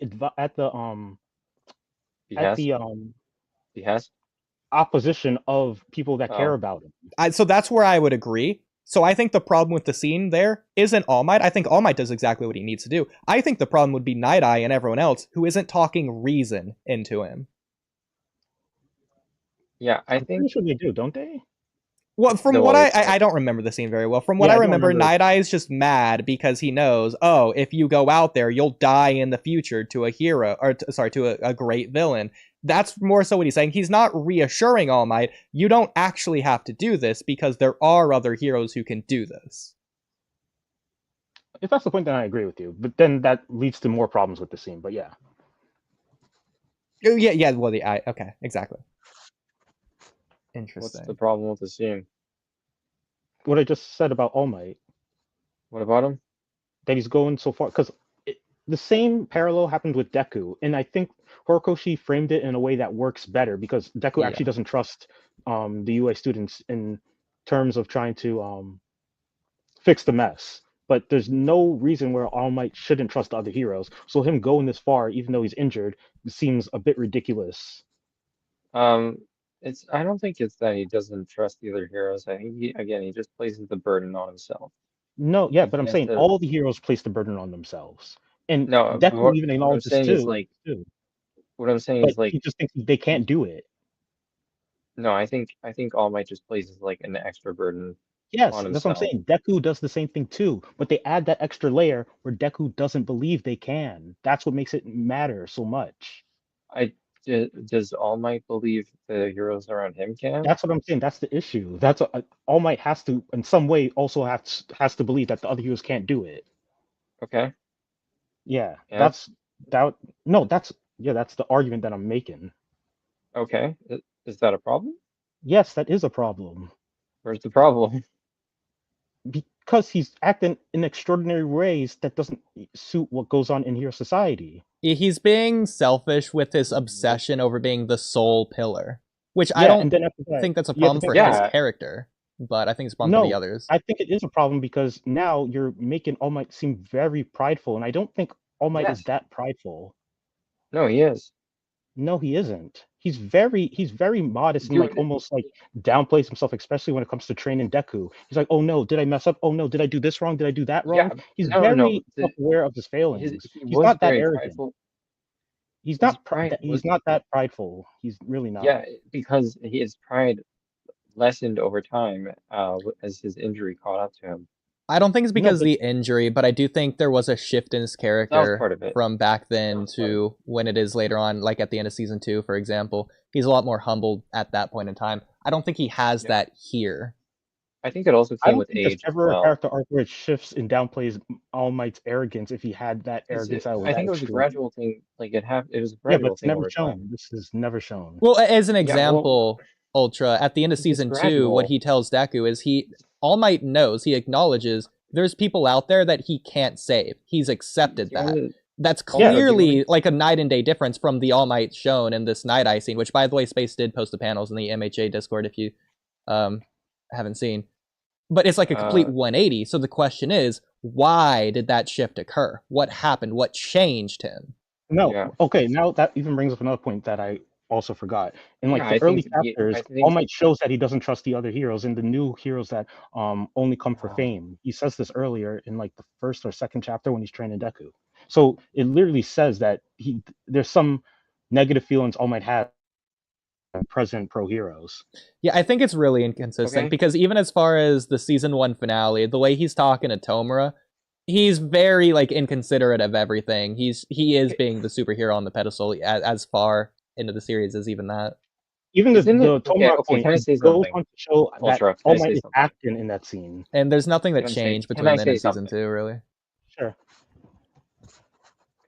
opposition of people that care about him. So that's where I would agree. So I think the problem with the scene there isn't All Might. I think All Might does exactly what he needs to do. I think the problem would be Night Eye and everyone else who isn't talking reason into him. Yeah, I'm pretty sure they do, don't they? Well, from what I don't remember the scene very well. From what I remember, Night Eye is just mad because he knows, oh, if you go out there, you'll die in the future to a hero, or to a great villain. That's more so what he's saying. He's not reassuring All Might, you don't actually have to do this because there are other heroes who can do this. If that's the point, then I agree with you. But then that leads to more problems with the scene, but yeah. Yeah, well, okay, exactly. Interesting. What's the problem with the scene? What I just said about All Might. What about him? That he's going so far, because the same parallel happened with Deku, and I think Horikoshi framed it in a way that works better, because Deku actually doesn't trust the UA students in terms of trying to fix the mess. But there's no reason where All Might shouldn't trust other heroes. So him going this far, even though he's injured, seems a bit ridiculous. I don't think it's that he doesn't trust the other heroes. I think he just places the burden on himself. No, yeah, but I'm saying all the heroes place the burden on themselves. And no, Deku even acknowledges too. What I'm saying is like he just thinks they can't do it. No, I think All Might just places like an extra burden. Yes, that's what I'm saying. Deku does the same thing too, but they add that extra layer where Deku doesn't believe they can. That's what makes it matter so much. Does All Might believe the heroes around him can? That's what I'm saying. That's the issue. That's All Might has to, in some way, also has to believe that the other heroes can't do it. Okay. Yeah, Yeah. that's that. No, that's the argument that I'm making. Okay. Is that a problem? Yes, that is a problem. Where's the problem? Because he's acting in extraordinary ways that doesn't suit what goes on in hero society. He's being selfish with his obsession over being the sole pillar, which Yeah, I don't and then after that, think that's a you have problem to for think- his Yeah. character, but I think it's a problem for the others. I think it is a problem because now you're making All Might seem very prideful, and I don't think All Might is Yes. that prideful. No, he is. No, he isn't. He's very modest and Dude. like almost like downplays himself, especially when it comes to training Deku. He's like, "Oh no, did I mess up? Oh no, did I do this wrong? Did I do that wrong?" Yeah, He's no, very no, aware of his failings. He He's was not that very arrogant. prideful. He's His not. pride He's was- not that prideful. He's really not. Yeah, because his pride lessened over time as his injury caught up to him. I don't think it's No, because of but- the injury, but I do think there was a shift in his That was character part of it. from back That then was part of to when it is later on, like at the end of season 2, for example. He's a lot more humbled at that point in time. I don't think he has Yeah. that here. I think it also I came don't with think age. there's as ever a well. character arc where it shifts and downplays All Might's arrogance if he had that arrogance. That was I think it was a extreme. gradual thing. Like it was a Yeah, gradual but it's thing never over shown. time. This is never shown. Well, as an well- example, Ultra, at the end of It's season 2, gradual. what he tells Deku is All Might knows, he acknowledges there's people out there that he can't save. He's accepted You know, that. That's Yeah, clearly like a night and day difference from the All Might shown in this Night Eye scene, which, by the way, Space did post the panels in the MHA Discord if you haven't seen. But it's like a complete 180. So the question is, why did that shift occur? What happened? What changed him? No. Yeah. Okay, now that even brings up another point that I also forgot. In like Yeah, the I early think chapters, I think- All Might shows that he doesn't trust the other heroes and the new heroes that only come for Wow. fame. He says this earlier in like the first or second chapter when he's training Deku. So it literally says that there's some negative feelings All Might has present pro heroes. Yeah, I think it's really inconsistent Okay. because even as far as the season 1 finale, the way he's talking to Tomura, he's very like inconsiderate of everything. He is being the superhero on the pedestal as far into the series as even that. Even the Isn't it- Tomura okay, point can I say goes something? on to show that Ultra, can All I say Might is something? acting in that scene. And there's nothing that Can I say- changed can between I then and say season something? 2, really. Sure.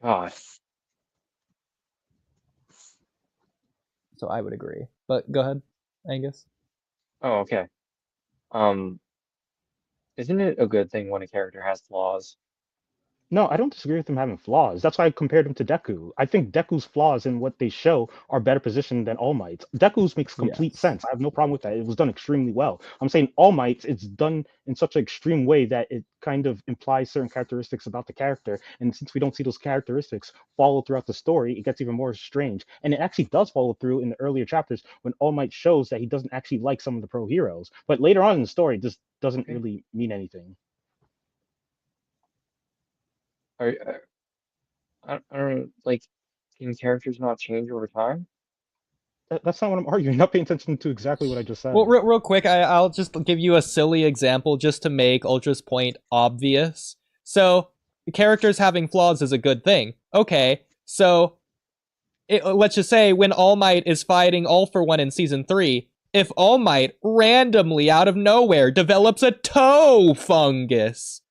God. So I would agree. But go ahead, Angus. Oh, okay. Isn't it a good thing when a character has flaws? No, I don't disagree with him having flaws. That's why I compared him to Deku. I think Deku's flaws in what they show are better positioned than All Might's. Deku's makes complete Yes. sense. I have no problem with that. It was done extremely well. I'm saying All Might's, it's done in such an extreme way that it kind of implies certain characteristics about the character. And since we don't see those characteristics follow throughout the story, it gets even more strange. And it actually does follow through in the earlier chapters when All Might shows that he doesn't actually like some of the pro heroes. But later on in the story, this doesn't Okay. really mean anything. I don't like. Can characters not change over time? That's not what I'm arguing. You're not paying attention to exactly what I just said. Well, real quick, I'll just give you a silly example just to make Ultra's point obvious. So, characters having flaws is a good thing. Okay, so let's just say when All Might is fighting All For One in Season 3, if All Might randomly out of nowhere develops a toe fungus,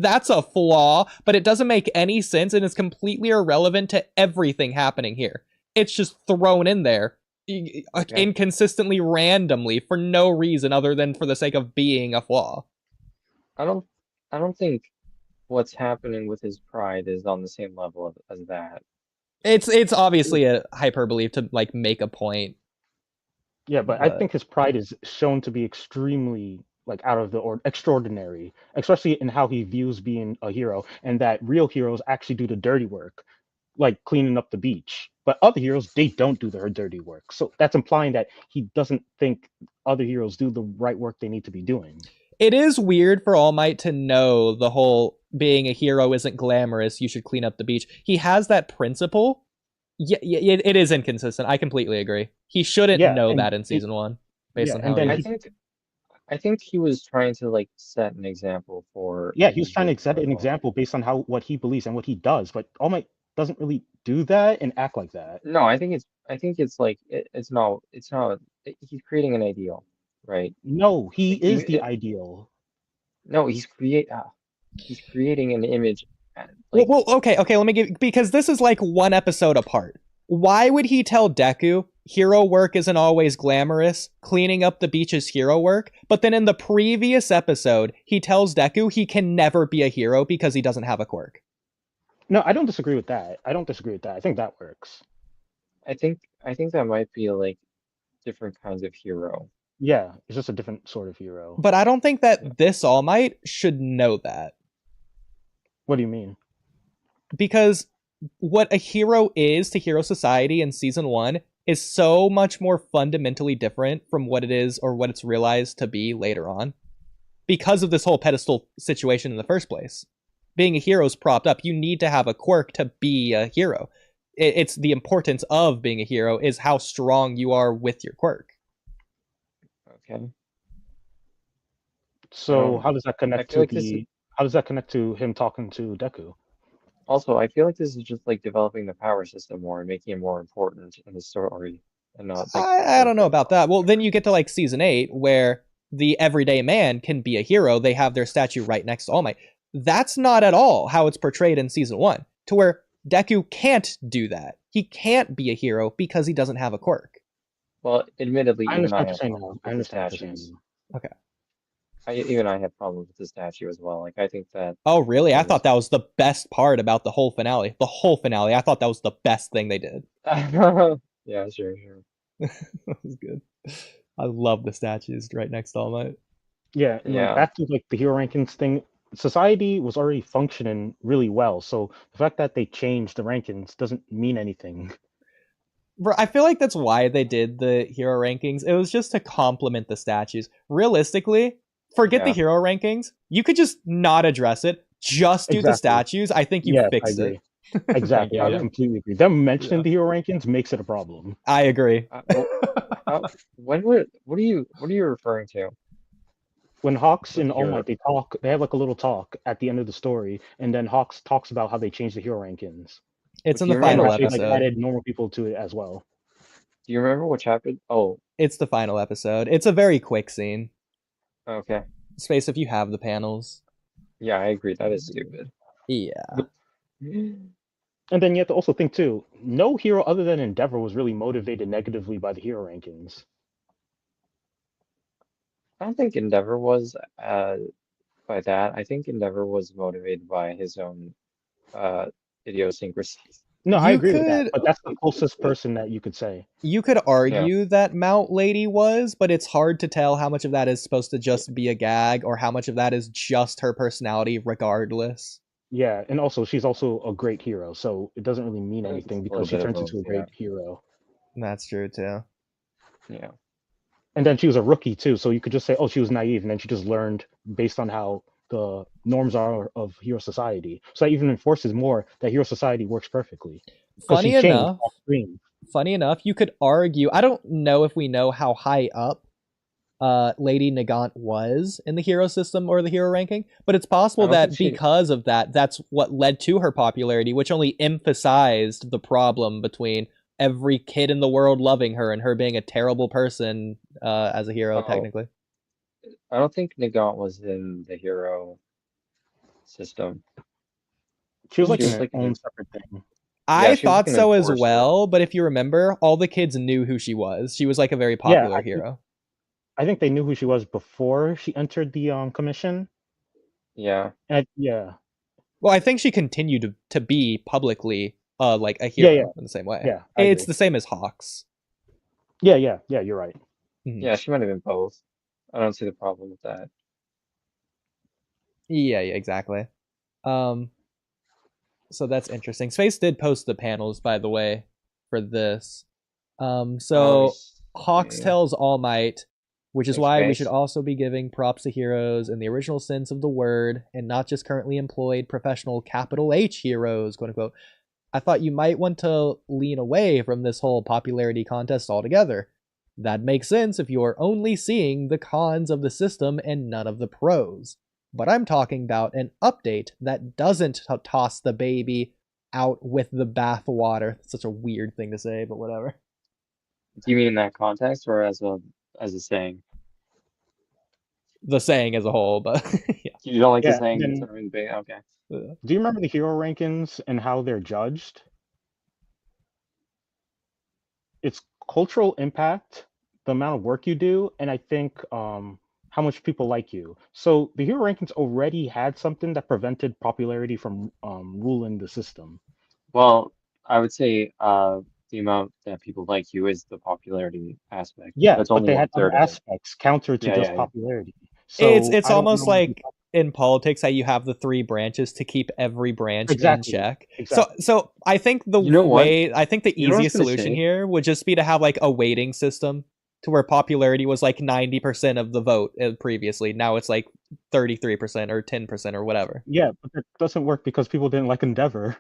that's a flaw, but it doesn't make any sense and is completely irrelevant to everything happening here. It's just thrown in there inconsistently, randomly, for no reason other than for the sake of being a flaw. I don't think what's happening with his pride is on the same level as that. It's obviously a hyperbole to like make a point. Yeah, but I think his pride is shown to be extremely like out of the extraordinary, especially in how he views being a hero, and that real heroes actually do the dirty work, like cleaning up the beach. But other heroes, they don't do their dirty work. So that's implying that he doesn't think other heroes do the right work they need to be doing. It is weird for All Might to know the whole being a hero isn't glamorous, you should clean up the beach. He has that principle. Yeah, it is inconsistent. I completely agree. He shouldn't know that in season 1, based on how I think he was trying to like set an example for. Yeah, he was trying to set an example based on what he believes and what he does, but All Might doesn't really do that and act like that. No, I think I think it's like it's not. He's creating an ideal, right? No, he Like is the ideal. no, he's creating an image. Like Well, okay, let me give, because this is like one episode apart. Why would he tell Deku hero work isn't always glamorous, cleaning up the beach is hero work, but then in the previous episode, he tells Deku he can never be a hero because he doesn't have a quirk? No, I don't disagree with that. I think that works. I think that might be like different kinds of hero. Yeah, it's just a different sort of hero. But I don't think that this All Might should know that. What do you mean? Because what a hero is to Hero Society in Season 1 is so much more fundamentally different from what it is or what it's realized to be later on. Because of this whole pedestal situation in the first place. Being a hero is propped up. You need to have a quirk to be a hero. It's the importance of being a hero is how strong you are with your quirk. Okay. So how does that connect to like how does that connect to him talking to Deku? Also, I feel like this is just like developing the power system more and making it more important in the story, and not like I don't know about that. Well, then you get to like Season 8 where the everyday man can be a hero. They have their statue right next to All Might. That's not at all how it's portrayed in Season 1, to where Deku can't do that. He can't be a hero because he doesn't have a quirk. Well, admittedly, I even I understand have what you're saying problems now. with the statues. Okay. Even I have problems with the statue as well. Like, I think that. Oh, really? I thought that was the best part about the whole finale. The whole finale. I thought that was the best thing they did. Yeah, sure. That was good. I love the statues right next to All Might. Yeah, and like back to like the hero rankings thing. Society was already functioning really well, so the fact that they changed the rankings doesn't mean anything. Bro, I feel like that's why they did the hero rankings. It was just to complement the statues. Realistically, forget the hero rankings. You could just not address it. Just do the statues. I think you fixed it. Exactly, I completely agree. Them mentioning the hero rankings makes it a problem. I agree. What are you referring to? When Hawks and All Might, they have like a little talk at the end of the story, and then Hawks talks about how they changed the hero rankings. It's in the final episode. Like added normal people to it as well. Do you remember what happened? Oh, it's the final episode. It's a very quick scene. Okay. Space, if you have the panels. Yeah, I agree. That is stupid. Yeah. And then you have to also think too, no hero other than Endeavor was really motivated negatively by the hero rankings. I don't think Endeavor was by that. I think Endeavor was motivated by his own idiosyncrasies. No, I agree with that, but that's the closest person that you could say. You could argue that Mount Lady was, but it's hard to tell how much of that is supposed to just be a gag or how much of that is just her personality regardless. Yeah, and also she's also a great hero, so it doesn't really mean anything because she turns into a great hero. That's true too. Yeah. And then she was a rookie too, so you could just say, oh, she was naive, and then she just learned based on how the norms are of Hero Society. So that even enforces more that Hero Society works perfectly. Funny enough, you could argue, I don't know if we know how high up Lady Nagant was in the hero system or the hero ranking, but it's possible that because of that, that's what led to her popularity, which only emphasized the problem between every kid in the world loving her and her being a terrible person as a hero, technically. I don't think Nagant was in the hero system. She was like her own separate thing. I thought so as well, but if you remember, all the kids knew who she was. She was like a very popular hero. I think they knew who she was before she entered the commission. Yeah. Well, I think she continued to be publicly like a hero in the same way. Yeah, it's the same as Hawks. Yeah, you're right. Mm-hmm. Yeah, she might have been both. I don't see the problem with that. Yeah, exactly. So that's interesting. Space did post the panels, by the way, for this. So Hawks tells All Might, which is why we should also be giving props to heroes in the original sense of the word, and not just currently employed professional capital H heroes, quote unquote. I thought you might want to lean away from this whole popularity contest altogether. That makes sense if you're only seeing the cons of the system and none of the pros. But I'm talking about an update that doesn't toss the baby out with the bathwater. Such a weird thing to say, but whatever. Do you mean in that context or as a saying? The saying as a whole, but yeah. You don't like the Yeah, saying then- considering the big? Okay. Do you remember the hero rankings and how they're judged? It's cultural impact, the amount of work you do, and I think how much people like you. So the hero rankings already had something that prevented popularity from ruling the system. Well, I would say the amount that people like you is the popularity aspect. Yeah, That's but only they had other 1/3 of it. aspects counter to Yeah, just yeah. popularity. So It's I don't almost know if like in politics how you have the 3 branches to keep every branch Exactly, in check. exactly. So I think the You know what? way I think the You know what I was easiest gonna solution say? here would just be to have like a weighting system to where popularity was like 90% of the vote previously. Now it's like 33% or 10% or whatever. Yeah, but that doesn't work because people didn't like Endeavor.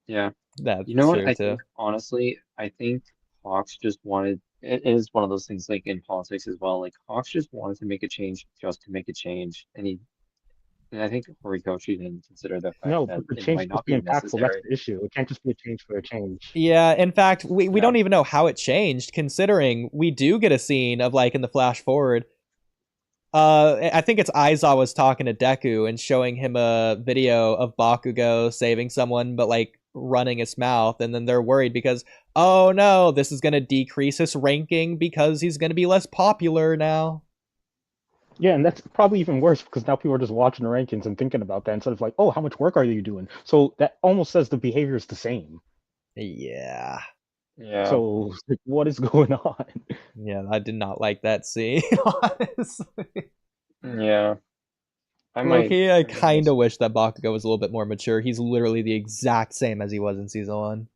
Yeah. That's You know what? true I too. think honestly, I think Hawks just wanted. It is one of those things like in politics as well. Like Hawks just wanted to make a change just to make a change, and I think Horikoshi didn't consider the fact No, that but the it change might must not be be impactful. That's necessary. the issue. It can't just be a change for a change. Yeah, in fact, we Yeah. don't even know how it changed, considering we do get a scene of like in the flash forward. I think it's Aizawa's talking to Deku and showing him a video of Bakugo saving someone, but like running his mouth, and then they're worried because, oh no, this is gonna decrease his ranking because he's gonna be less popular now. Yeah, and that's probably even worse because now people are just watching the rankings and thinking about that instead of like, oh, how much work are you doing? So that almost says the behavior is the same. Yeah. Yeah. So like, what is going on? Yeah, I did not like that scene, honestly. Yeah. I Low-key, I might kind of wish that Bakugo was a little bit more mature. He's literally the exact same as he was in Season 1.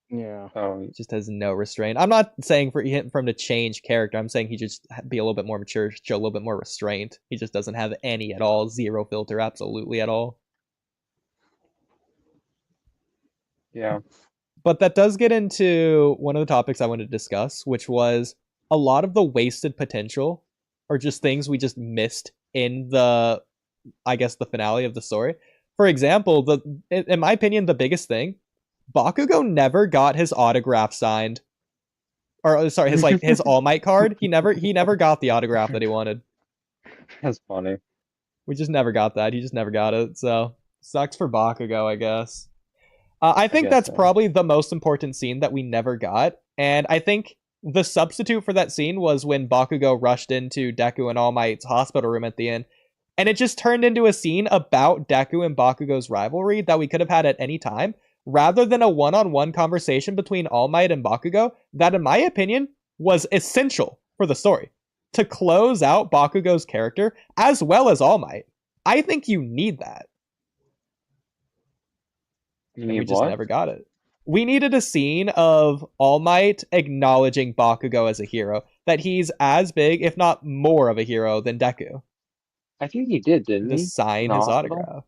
Yeah. Oh, Just has no restraint. I'm not saying for him to change character. I'm saying he just be a little bit more mature, show a little bit more restraint. He just doesn't have any at all, zero filter, absolutely at all. yeah. But that does get into one of the topics I wanted to discuss, which was a lot of the wasted potential, or just things we just missed in the, I guess, the finale of the story. For example, in my opinion, the biggest thing, Bakugo never got his autograph signed. Or sorry, his All Might card. He never got the autograph that he wanted. That's funny. We just never got that. He just never got it. So sucks for Bakugo, I guess. I think guess that's so. probably the most important scene that we never got. And I think the substitute for that scene was when Bakugo rushed into Deku and All Might's hospital room at the end. And it just turned into a scene about Deku and Bakugo's rivalry that we could have had at any time, rather than a one-on-one conversation between All Might and Bakugo that, in my opinion, was essential for the story. To close out Bakugo's character, as well as All Might. I think you need that. You And we need just what? never got it. We needed a scene of All Might acknowledging Bakugo as a hero, that he's as big, if not more of a hero than Deku. I think he did, didn't To he? sign In the his hospital? autograph.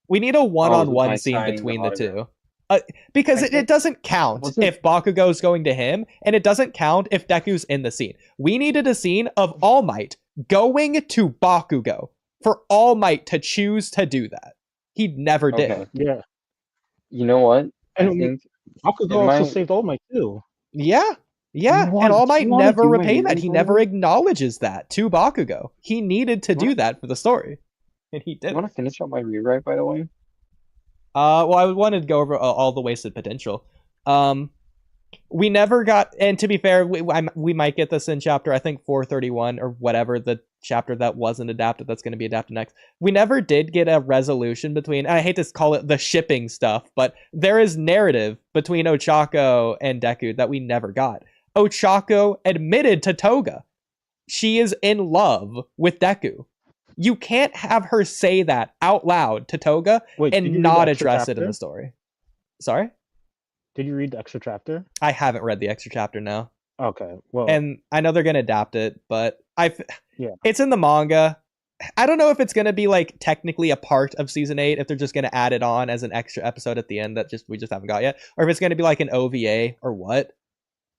We need a one-on-one by scene signing the between the two. autograph. Because I it think- doesn't count wasn't- if Bakugo's going to him, and it doesn't count if Deku's in the scene. We needed a scene of All Might going to Bakugo for All Might to choose to do that. He never did. Okay. Yeah. You know what? I And think Bakugo it also might- saved All Might too. Yeah. Yeah, You and All do Might you wanna never do a repay that. He reread, never by the way? acknowledges that to Bakugo. He needed to You do wanna- that for the story. And he You did. want to finish up my rewrite, by the way? Well, I wanted to go over all the wasted potential. We never got, and to be fair, we might get this in chapter, I think 431 or whatever, the chapter that wasn't adapted, that's going to be adapted next. We never did get a resolution between, I hate to call it the shipping stuff, but there is narrative between Ochako and Deku that we never got. Ochako admitted to Toga she is in love with Deku. You can't have her say that out loud to Toga Wait, did you and read not the extra address it in chapter? the story. Sorry? Did you read the extra chapter? I haven't read the extra chapter now. Okay. Well, And I know they're going to adapt it, but Yeah. it's in the manga. I don't know if it's going to be like technically a part of season 8, if they're just going to add it on as an extra episode at the end that we just haven't got yet, or if it's going to be like an OVA or what.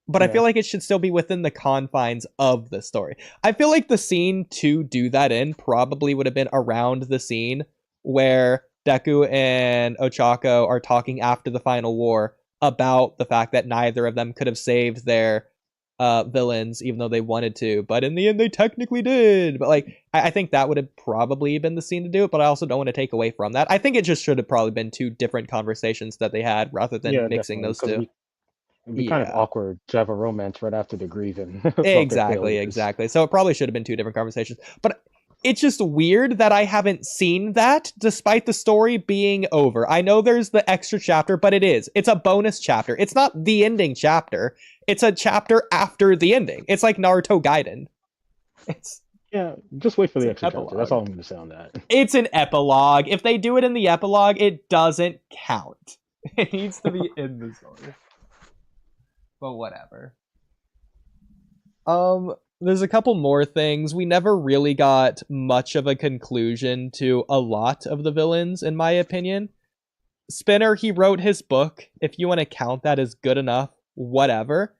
But I Yeah. feel like it should still be within the confines of the story. I feel like the scene to do that in probably would have been around the scene where Deku and Ochako are talking after the final war about the fact that neither of them could have saved their villains, even though they wanted to, but in the end they technically did. But like, I think that would have probably been the scene to do it, but I also don't want to take away from that. I think it just should have probably been two different conversations that they had rather than mixing those two. It'd be kind of awkward to have a romance right after the grieving. Exactly. So it probably should have been two different conversations. But it's just weird that I haven't seen that, despite the story being over. I know there's the extra chapter, but it's a bonus chapter. It's not the ending chapter. It's a chapter after the ending. It's like Naruto Gaiden. Just wait for the extra chapter. That's all I'm going to say on that. It's an epilogue. If they do it in the epilogue, it doesn't count. It needs to be in the story. But whatever. There's a couple more things. We never really got much of a conclusion to a lot of the villains, in my opinion. Spinner, he wrote his book. If you want to count that as good enough, whatever.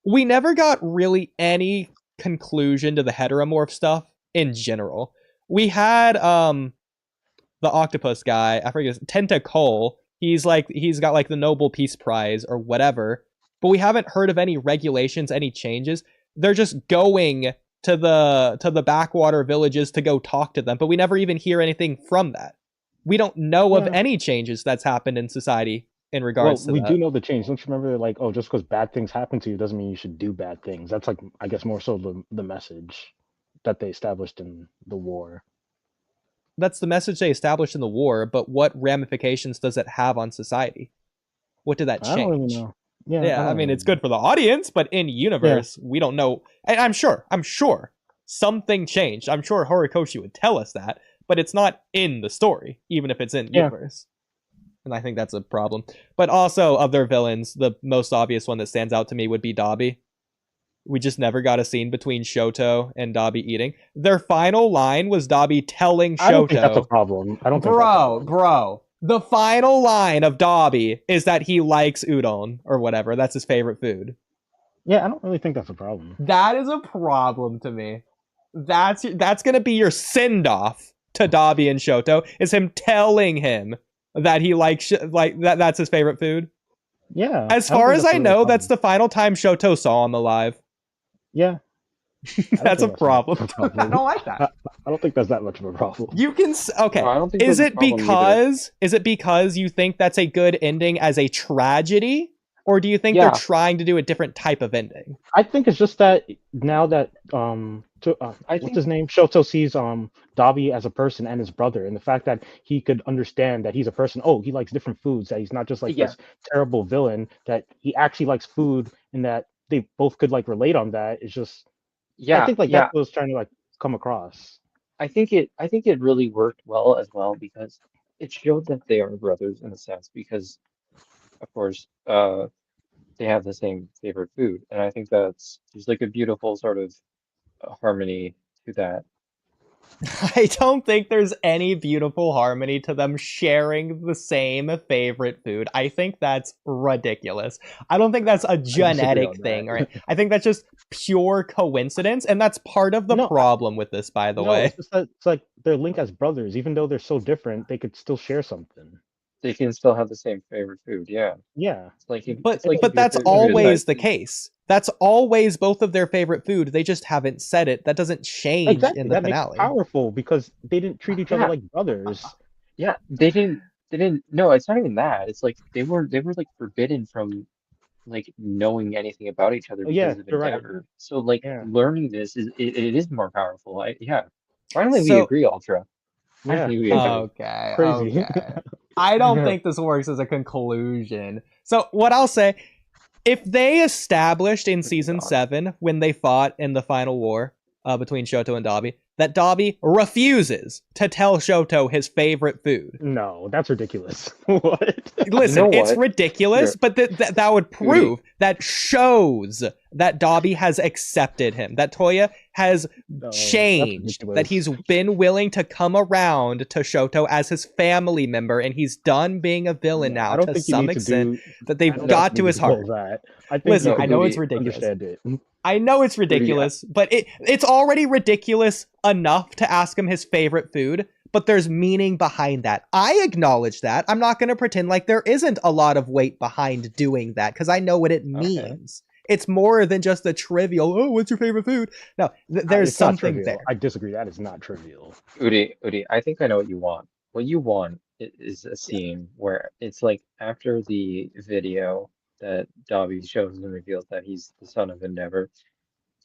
We never got really any conclusion to the heteromorph stuff in general. We had the octopus guy, I forget, Tentacle. He's got like the Nobel Peace Prize or whatever. But we haven't heard of any regulations, any changes. They're just going to the backwater villages to go talk to them, but we never even hear anything from that. We don't know of any changes that's happened in society in regards to that. We do know the change. Don't you remember, like, just because bad things happen to you doesn't mean you should do bad things. That's like, I guess, more so the message that they established in the war. That's the message they established in the war, but what ramifications does it have on society? What did that change? I don't really know. Yeah, I mean, it's good for the audience, but in universe, we don't know. And I'm sure something changed. I'm sure Horikoshi would tell us that, but it's not in the story, even if it's in universe. And I think that's a problem. But also, of their villains, the most obvious one that stands out to me would be Dabi. We just never got a scene between Shoto and Dabi eating. Their final line was Dabi telling Shoto. I don't think that's a problem. Bro. The final line of Dabi is that he likes udon or whatever. That's his favorite food. Yeah, I don't really think that's a problem. That is a problem to me. That's gonna be your send-off to Dabi and Shoto, is him telling him that he likes that's his favorite food. Yeah. As far as I know, that's the final time Shoto saw him alive. Yeah. That's a problem. I don't like that. I don't think that's that much of a problem. You can okay. No, I don't think is it because you think that's a good ending as a tragedy, or do you think they're trying to do a different type of ending? I think it's just that now that what's his name? Shoto sees Dabi as a person and his brother, and the fact that he could understand that he's a person. Oh, he likes different foods. That he's not just like this terrible villain. That he actually likes food, and that they both could like relate on that. It's just I think that's what I was trying to like come across. I think it really worked well as well, because it showed that they are brothers in a sense, because of course they have the same favorite food, and I think there's like a beautiful sort of harmony to that. I don't think there's any beautiful harmony to them sharing the same favorite food. I think that's ridiculous. I don't think that's a genetic thing. Right? I think that's just pure coincidence, and that's part of the problem with this, by the way. It's just that it's like they're linked as brothers. Even though they're so different, they could still share something. They can still have the same favorite food, yeah. But that's always the case. That's always both of their favorite food. They just haven't said it. That doesn't change in the finale. Makes it powerful because they didn't treat each other like brothers. Yeah, they didn't. No, it's not even that. It's like they were like forbidden from like knowing anything about each other because of Endeavor. Right. So like learning this it is more powerful. Finally we agree, Ultra. Finally we agree. Okay. Crazy. Okay. I don't think this works as a conclusion. So what I'll say, if they established in season 7 when they fought in the final war between Shoto and Dabi, that Dabi refuses to tell Shoto his favorite food. No, that's ridiculous. What? Listen, it's ridiculous, but that would prove, that shows that Dabi has accepted him, that Toya has changed, that he's been willing to come around to Shoto as his family member, and he's done being a villain now to some extent, that they've got to his heart. Listen, I know it's ridiculous. I know it's ridiculous, but it's already ridiculous enough to ask him his favorite food, but there's meaning behind that. I acknowledge that. I'm not going to pretend like there isn't a lot of weight behind doing that, because I know what it means. It's more than just a trivial, oh, what's your favorite food? No, there's It's not something trivial. there. I disagree. That is not trivial. Oodie, I think I know what you want. What you want is a scene where it's like after the video that Dobby shows and reveals that he's the son of Endeavor.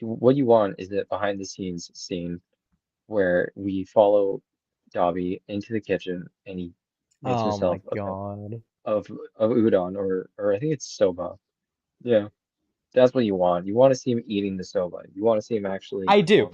What you want is a behind the scenes scene where we follow Dobby into the kitchen and he makes Oh my himself a cup god. of udon or I think it's soba. Yeah. That's what you want. You want to see him eating the soba. You want to see him actually I do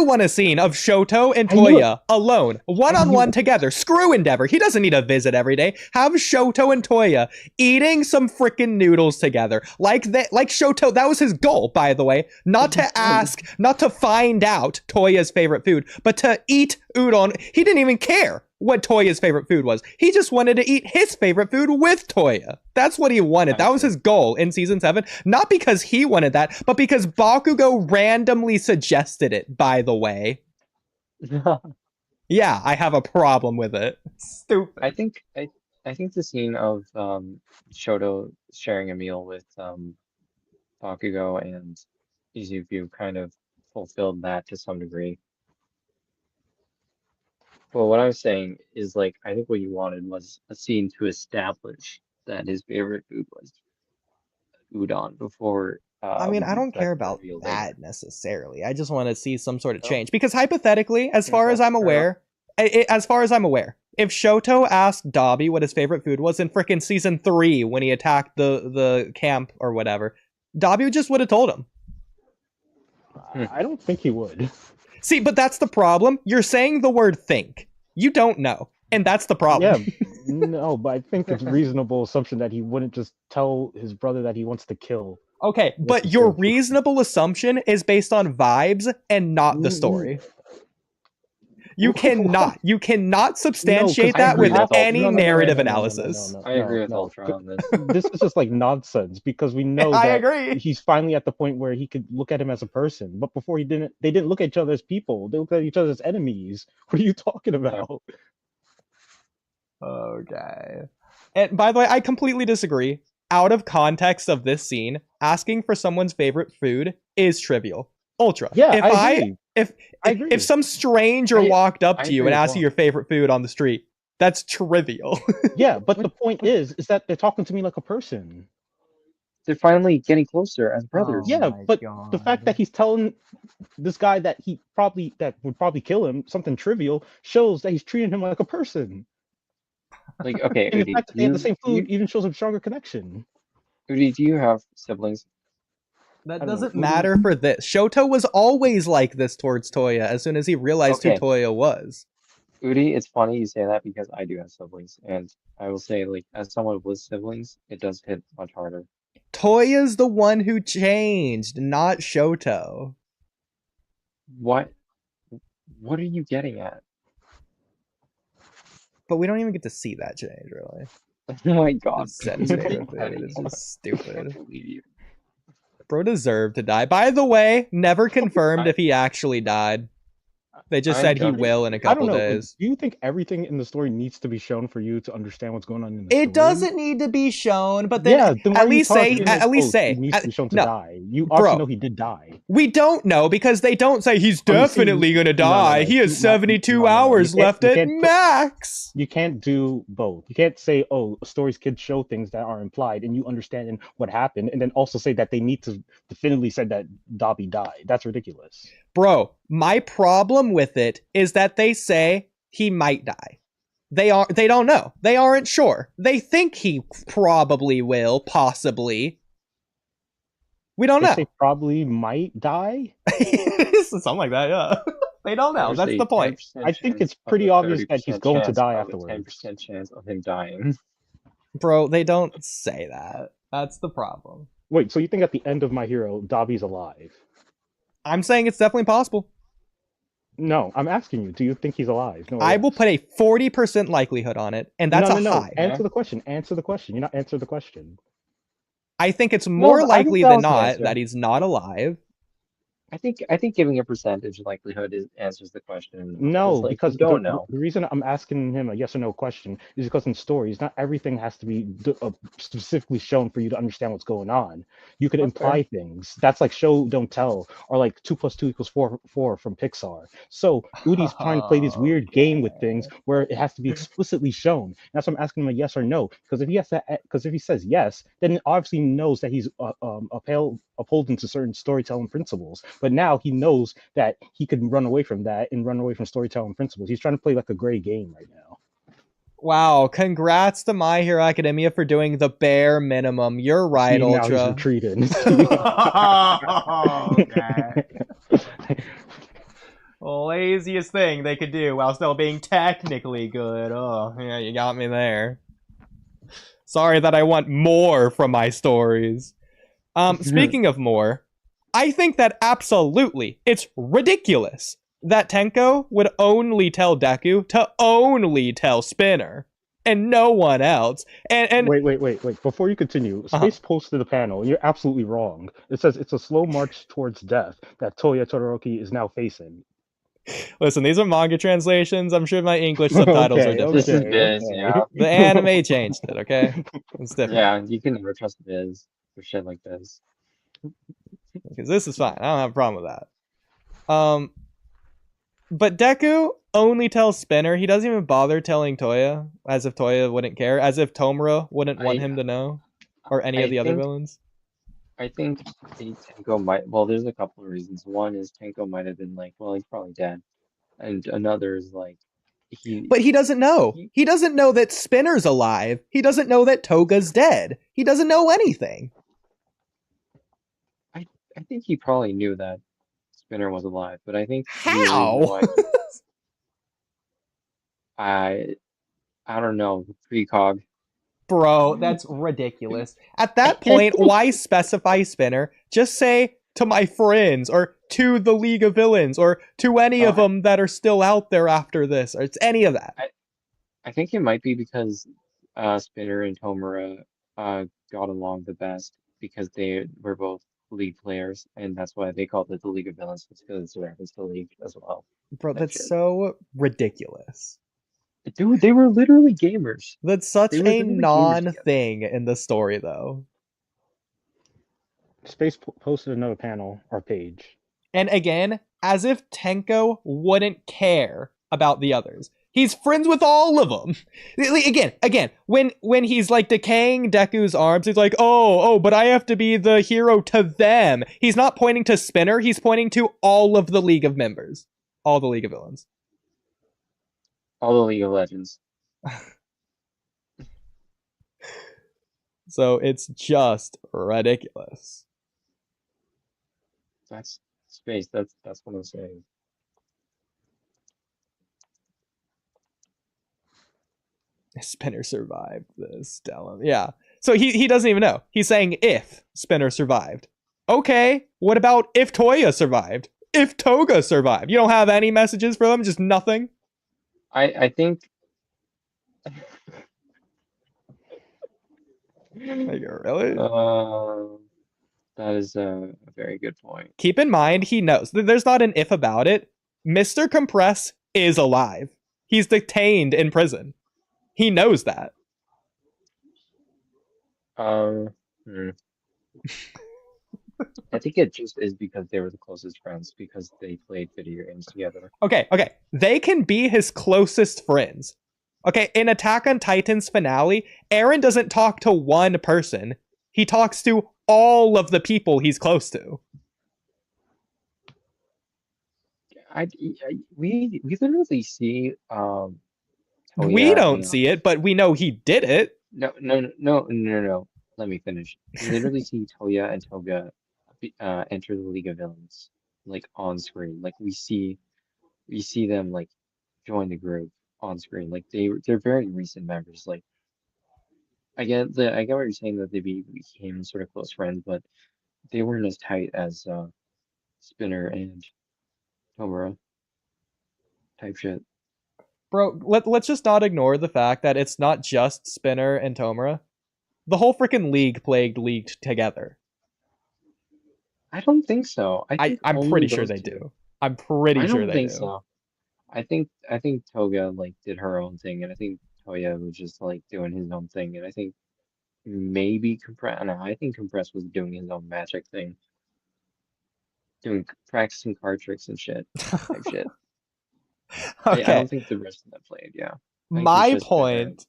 want a scene of Shoto and I knew it. Toya alone, one-on-one together. Screw Endeavor. He doesn't need a visit every day. Have Shoto and Toya eating some freaking noodles together. Like Shoto, that was his goal, by the way. Not to ask, not to find out Toya's favorite food, but to eat udon. He didn't even care what Toya's favorite food was. He just wanted to eat his favorite food with Toya. That's what he wanted. That was his goal in season 7. Not because he wanted that, but because Bakugo randomly suggested it, by the way. Yeah, I have a problem with it. Stupid. I think the scene of Shoto sharing a meal with Bakugo and Izuku kind of fulfilled that to some degree. Well, what I was saying is like I think what you wanted was a scene to establish that his favorite food was udon before. I mean, I don't that care about reveal that later. necessarily. I just want to see some sort of Oh. change. Because hypothetically, as far Okay, as I'm fair aware, if Shoto asked Dobby what his favorite food was in frickin' season 3 when he attacked the camp or whatever, Dobby just would have told him. I don't think he would. See, but that's the problem. You're saying the word think. You don't know. And that's the problem. Yeah, no, but I think it's a reasonable assumption that he wouldn't just tell his brother that he wants to kill. Okay, but is your true. reasonable assumption is based on vibes and not the story. You cannot substantiate I that agree with with any Ultron. narrative analysis. I agree with Ultron on this. This is just like nonsense because we know I that agree. he's finally at the point where he could look at him as a person. But before they didn't look at each other as people. They looked at each other as enemies. What are you talking about? Okay. And by the way, I completely disagree. Out of context of this scene, asking for someone's favorite food is trivial. Ultra. Yeah, If I agree. I agree. if some stranger walked up I to you agree and as asked you well. your favorite food on the street, that's trivial. Yeah, but the point is that they're talking to me like a person. They're finally getting closer as brothers. Oh Yeah, my but God. the fact that he's telling this guy that would probably kill him something trivial shows that he's treating him like a person. Like, okay, And the Oodie, fact that they have the same food even shows a stronger connection. Oodie, do you have siblings? That I don't know, doesn't Oodie- matter for this. Shoto was always like this towards Toya as soon as he realized who Okay. Toya was. Oodie, it's funny you say that because I do have siblings, and I will say, like, as someone with siblings, it does hit much harder. Toya's the one who changed, not Shoto. What are you getting at? But we don't even get to see that change, really. Oh my God. Just said his favorite food. It's just I can't stupid. believe you. Bro deserved to die. By the way, never confirmed if he actually died. They just I'm said he joking. will in a I couple don't know. days. Do you think everything in the story needs to be shown for you to understand what's going on in the story? It doesn't need to be shown, but then Yeah, then why at are you least say, talking like, at least oh, say, he needs to be shown to no, die. You bro. also know he did die. We don't know because they don't say he's Oh, you see, definitely gonna no, no, die. no, He has no, 72 no, no, no. hours You can't- left you at can't put- max. You can't do both. You can't say, oh, stories could show things that are implied and you understand what happened, and then also say that they need to definitively say that Dobby died. That's ridiculous. Bro, my problem with it is that they say he might die. They don't know. They aren't sure. They think he probably will, possibly. We don't They know. say probably might die. Something like that, yeah. They don't know. There's That's a the point. 10% I think it's chance of pretty a obvious that he's 30% going to chance die of a afterwards. 10% chance of him dying. Bro, they don't say that. That's the problem. Wait, so you think at the end of My Hero, Dobby's alive? I'm saying it's definitely possible. No, I'm asking you. Do you think he's alive? No, I yes. will put a 40% likelihood on it, and that's no, a no. high. Answer the question. Answer the question. You're not answering the question. I think it's more but I think likely that than was the not answer. that he's not alive. I think giving a percentage likelihood answers the question. No, Like, because you don't know. the reason I'm asking him a yes or no question is because in stories, not everything has to be specifically shown for you to understand what's going on. You could That's fair. imply things. That's like show, don't tell, or like 2 + 2 = 4 from Pixar. So Oodie's trying to play this weird game with things where it has to be explicitly shown. That's why I'm asking him a yes or no. Because if he says yes, then it obviously knows that he's upholding to certain storytelling principles. But now he knows that he could run away from that and run away from storytelling principles. He's trying to play like a gray game right now. Wow, congrats to My Hero Academia for doing the bare minimum. You're right, See, now he's Ultra. retreating. Okay. Laziest thing they could do while still being technically good. Oh, yeah, you got me there. Sorry that I want more from my stories. Speaking of more, I think that absolutely, it's ridiculous that Tenko would only tell Deku to only tell Spinner and no one else. And wait. Before you continue, Space posted a panel, and you're absolutely wrong. It says it's a slow march towards death that Toya Todoroki is now facing. Listen, these are manga translations. I'm sure my English subtitles are different. This is Viz, yeah. The anime changed it, okay? It's different. Yeah, you can never trust Viz for shit like this. Because this is fine. I don't have a problem with that. But Deku only tells Spinner. He doesn't even bother telling Toya, as if Toya wouldn't care, as if Tomura wouldn't want him to know, or any of the other villains. I think Tenko might. Well, there's a couple of reasons. One is Tenko might have been like, well, he's probably dead, and another is like, But he doesn't know. He doesn't know that Spinner's alive. He doesn't know that Toga's dead. He doesn't know anything. I think he probably knew that Spinner was alive, but I think how? I don't know, precog. Bro, that's ridiculous. At that point, why specify Spinner? Just say to my friends, or to the League of Villains, or to any of them that are still out there after this, or it's any of that. I think it might be because Spinner and Tomura got along the best because they were both League players, and that's why they called it the League of Villains, because it's a reference to League as well. Bro, that's so ridiculous. Dude, they were literally gamers. That's such a non-thing in the story, though. Space posted another panel or page. And again, as if Tenko wouldn't care about the others. He's friends with all of them. Again, when he's like decaying Deku's arms, he's like, oh, but I have to be the hero to them. He's not pointing to Spinner, he's pointing to all of the League of members. All the League of Villains. All the League of Legends. So it's just ridiculous. That's Space, that's what I'm saying. Spinner survived this, Dallin. Yeah. So he doesn't even know. He's saying if Spinner survived. Okay, what about if Toya survived? If Toga survived? You don't have any messages for them? Just nothing? I think... Like, really? That is a very good point. Keep in mind, he knows. There's not an if about it. Mr. Compress is alive. He's detained in prison. He knows that. I think it just is because they were the closest friends, because they played video games together. Okay. They can be his closest friends. Okay, in Attack on Titan's finale, Eren doesn't talk to one person. He talks to all of the people he's close to. We literally see we don't see it, but we know he did it. No. Let me finish. We literally see Toya and Toga enter the League of Villains, like on screen. Like we see them like join the group on screen. Like they're very recent members. Like I get what you're saying, that they became sort of close friends, but they weren't as tight as Spinner and Tomura type shit. Bro, let's just not ignore the fact that it's not just Spinner and Tomura. The whole freaking league played League together. I don't think so. I think I'm only pretty sure those they two. do. I'm pretty I sure don't they think do. so. I think Toga like did her own thing, and I think Toya was just like doing his own thing, and I think maybe Compress. No, I think Compress was doing his own magic thing, doing practicing card tricks and shit, type shit. I Okay. don't think the rest of them played. Yeah, I think it was My just Spinner. point.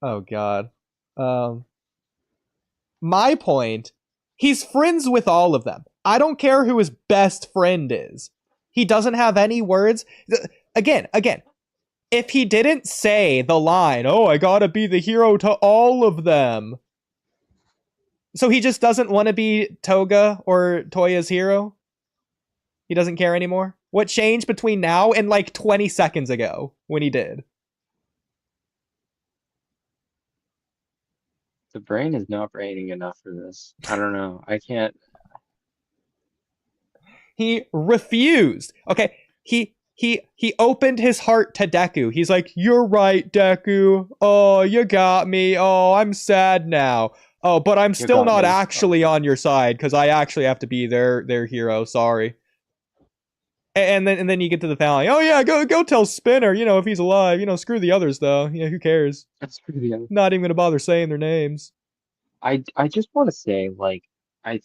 Oh god. My point. He's friends with all of them. I don't care who his best friend is. He doesn't have any words. Again. If he didn't say the line, "Oh, I gotta be the hero to all of them," so he just doesn't want to be Toga or Toya's hero. He doesn't care anymore. What changed between now and like 20 seconds ago when he did? The brain is not braining enough for this. I don't know. I can't. He refused. Okay, he opened his heart to Deku. He's like, "You're right, Deku. Oh, you got me. Oh, I'm sad now. Oh, but I'm still not actually on your side because I actually have to be their hero. Sorry." And then you get to the finale. Oh yeah, go tell Spinner. You know, if he's alive. You know, screw the others though. Yeah, who cares? Screw the other. Not even gonna bother saying their names. I just want to say like I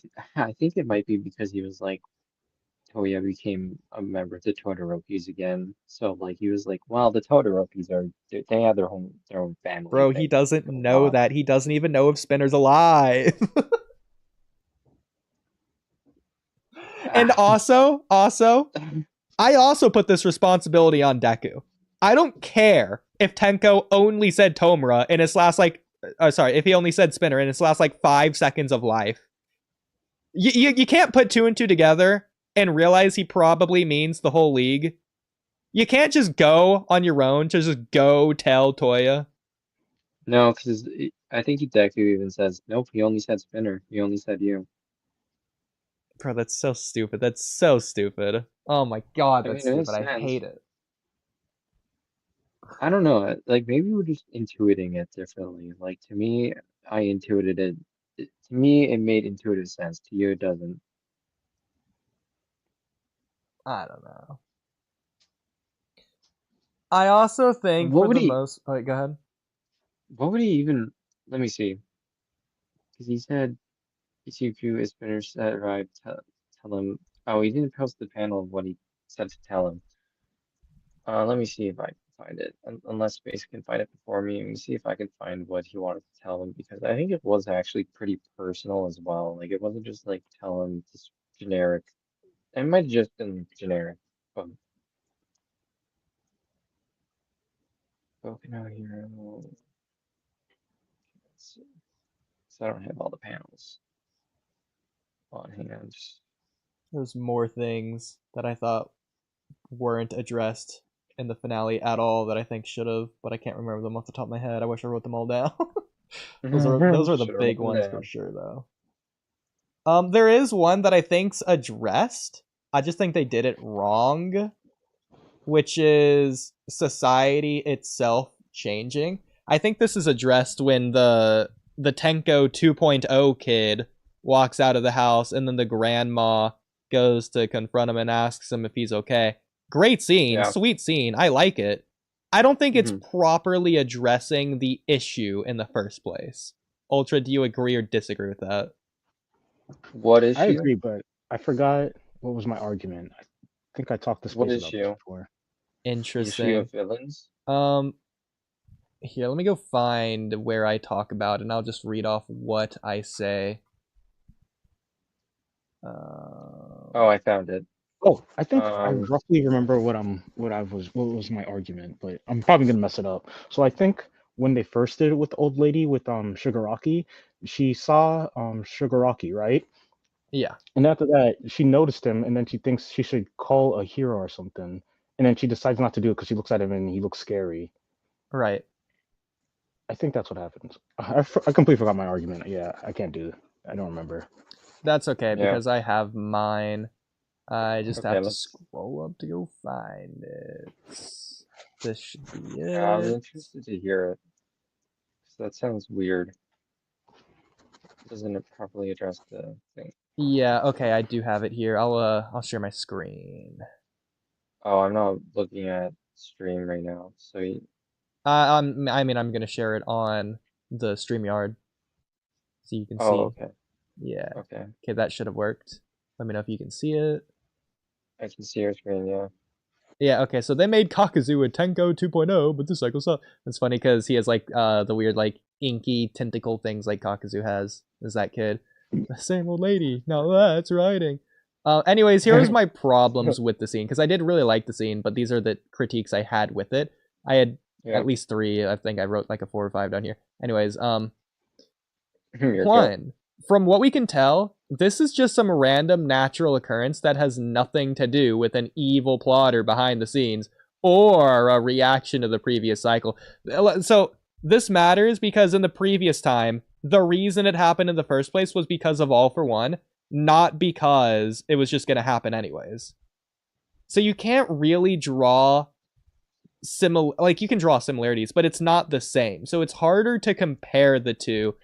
think it might be because he was like Toya became a member of the Todorokis again. So like he was like, well, the Todorokis they have their own family Bro, he thing doesn't going know on. that. He doesn't even know if Spinner's alive. And also, I also put this responsibility on Deku. I don't care if Tenko only said Tomura in his last if he only said Spinner in his last 5 seconds of life. You can't put two and two together and realize he probably means the whole league. You can't just go on your own to just go tell Toya. No, because I think Deku even says, nope, he only said Spinner. He only said you. Bro, that's so stupid. That's so stupid. Oh my god, I that's mean, it stupid. makes I hate sense. it. I don't know. Like maybe we're just intuiting it differently. Like to me, I intuited it. To me, it made intuitive sense. To you, it doesn't. I don't know. I also think What for would the he? most... Wait, go ahead. What would he even? Let me see. Because he said Ichiku is Spinner said right. Tell him. Oh, he didn't post the panel of what he said to tell him. Let me see if I can find it. Unless Space can find it before me. Let me see if I can find what he wanted to tell him because I think it was actually pretty personal as well. Like it wasn't just like tell him just generic. It might have just been generic, but spoken out here. Let's see. So I don't have all the panels on hand. There's more things that I thought weren't addressed in the finale at all that I think should have, but I can't remember them off the top of my head. I wish I wrote them all down. those are the Should've big written ones down. for sure, though. There is one that I think's addressed. I just think they did it wrong, which is society itself changing. I think this is addressed when the Tenko 2.0 kid walks out of the house and then the grandma goes to confront him and asks him if he's okay. Great scene, Yeah. sweet scene. I like it. I don't think it's Mhm. properly addressing the issue in the first place. Ultra, do you agree or disagree with that? What issue? I agree, but I forgot what was my argument. I think I talked to What Space about this issue? before. The issue Interesting. of villains? Here, let me go find where I talk about it, and I'll just read off what I say. Oh, I found it. Oh, I think I roughly remember what was my argument, but I'm probably gonna mess it up. So I think when they first did it with the old lady with Shigaraki, she saw Shigaraki, right? Yeah. And after that, she noticed him, and then she thinks she should call a hero or something, and then she decides not to do it because she looks at him and he looks scary. Right. I think that's what happens. I completely forgot my argument. Yeah, I can't do it. I don't remember. That's okay, Yeah. because I have mine. I just Okay, have to let's- scroll up to go find it. This should be it. Yeah, I was interested to hear it. 'Cause that sounds weird. Doesn't it properly address the thing? Yeah, okay, I do have it here. I'll share my screen. Oh, I'm not looking at stream right now. So I mean, I'm gonna share it on the StreamYard so you can see. okay. Yeah. Okay. Okay, that should have worked. Let me know if you can see it. I can see your screen, yeah. Yeah, okay, so they made Kakuzu a Tenko 2.0, but this cycle sucks. It's funny because he has like the weird like inky tentacle things like Kakuzu has. Is that kid? The same old lady. Now that's writing. Anyways, here's my problems with the scene because I did really like the scene, but these are the critiques I had with it. I had at least 3. I think I wrote like a 4 or 5 down here. Anyways, one, from what we can tell, this is just some random natural occurrence that has nothing to do with an evil plotter behind the scenes or a reaction to the previous cycle. So this matters because in the previous time, the reason it happened in the first place was because of All for One, not because it was just going to happen anyways. So you can't really draw you can draw similarities, but it's not the same. So it's harder to compare the two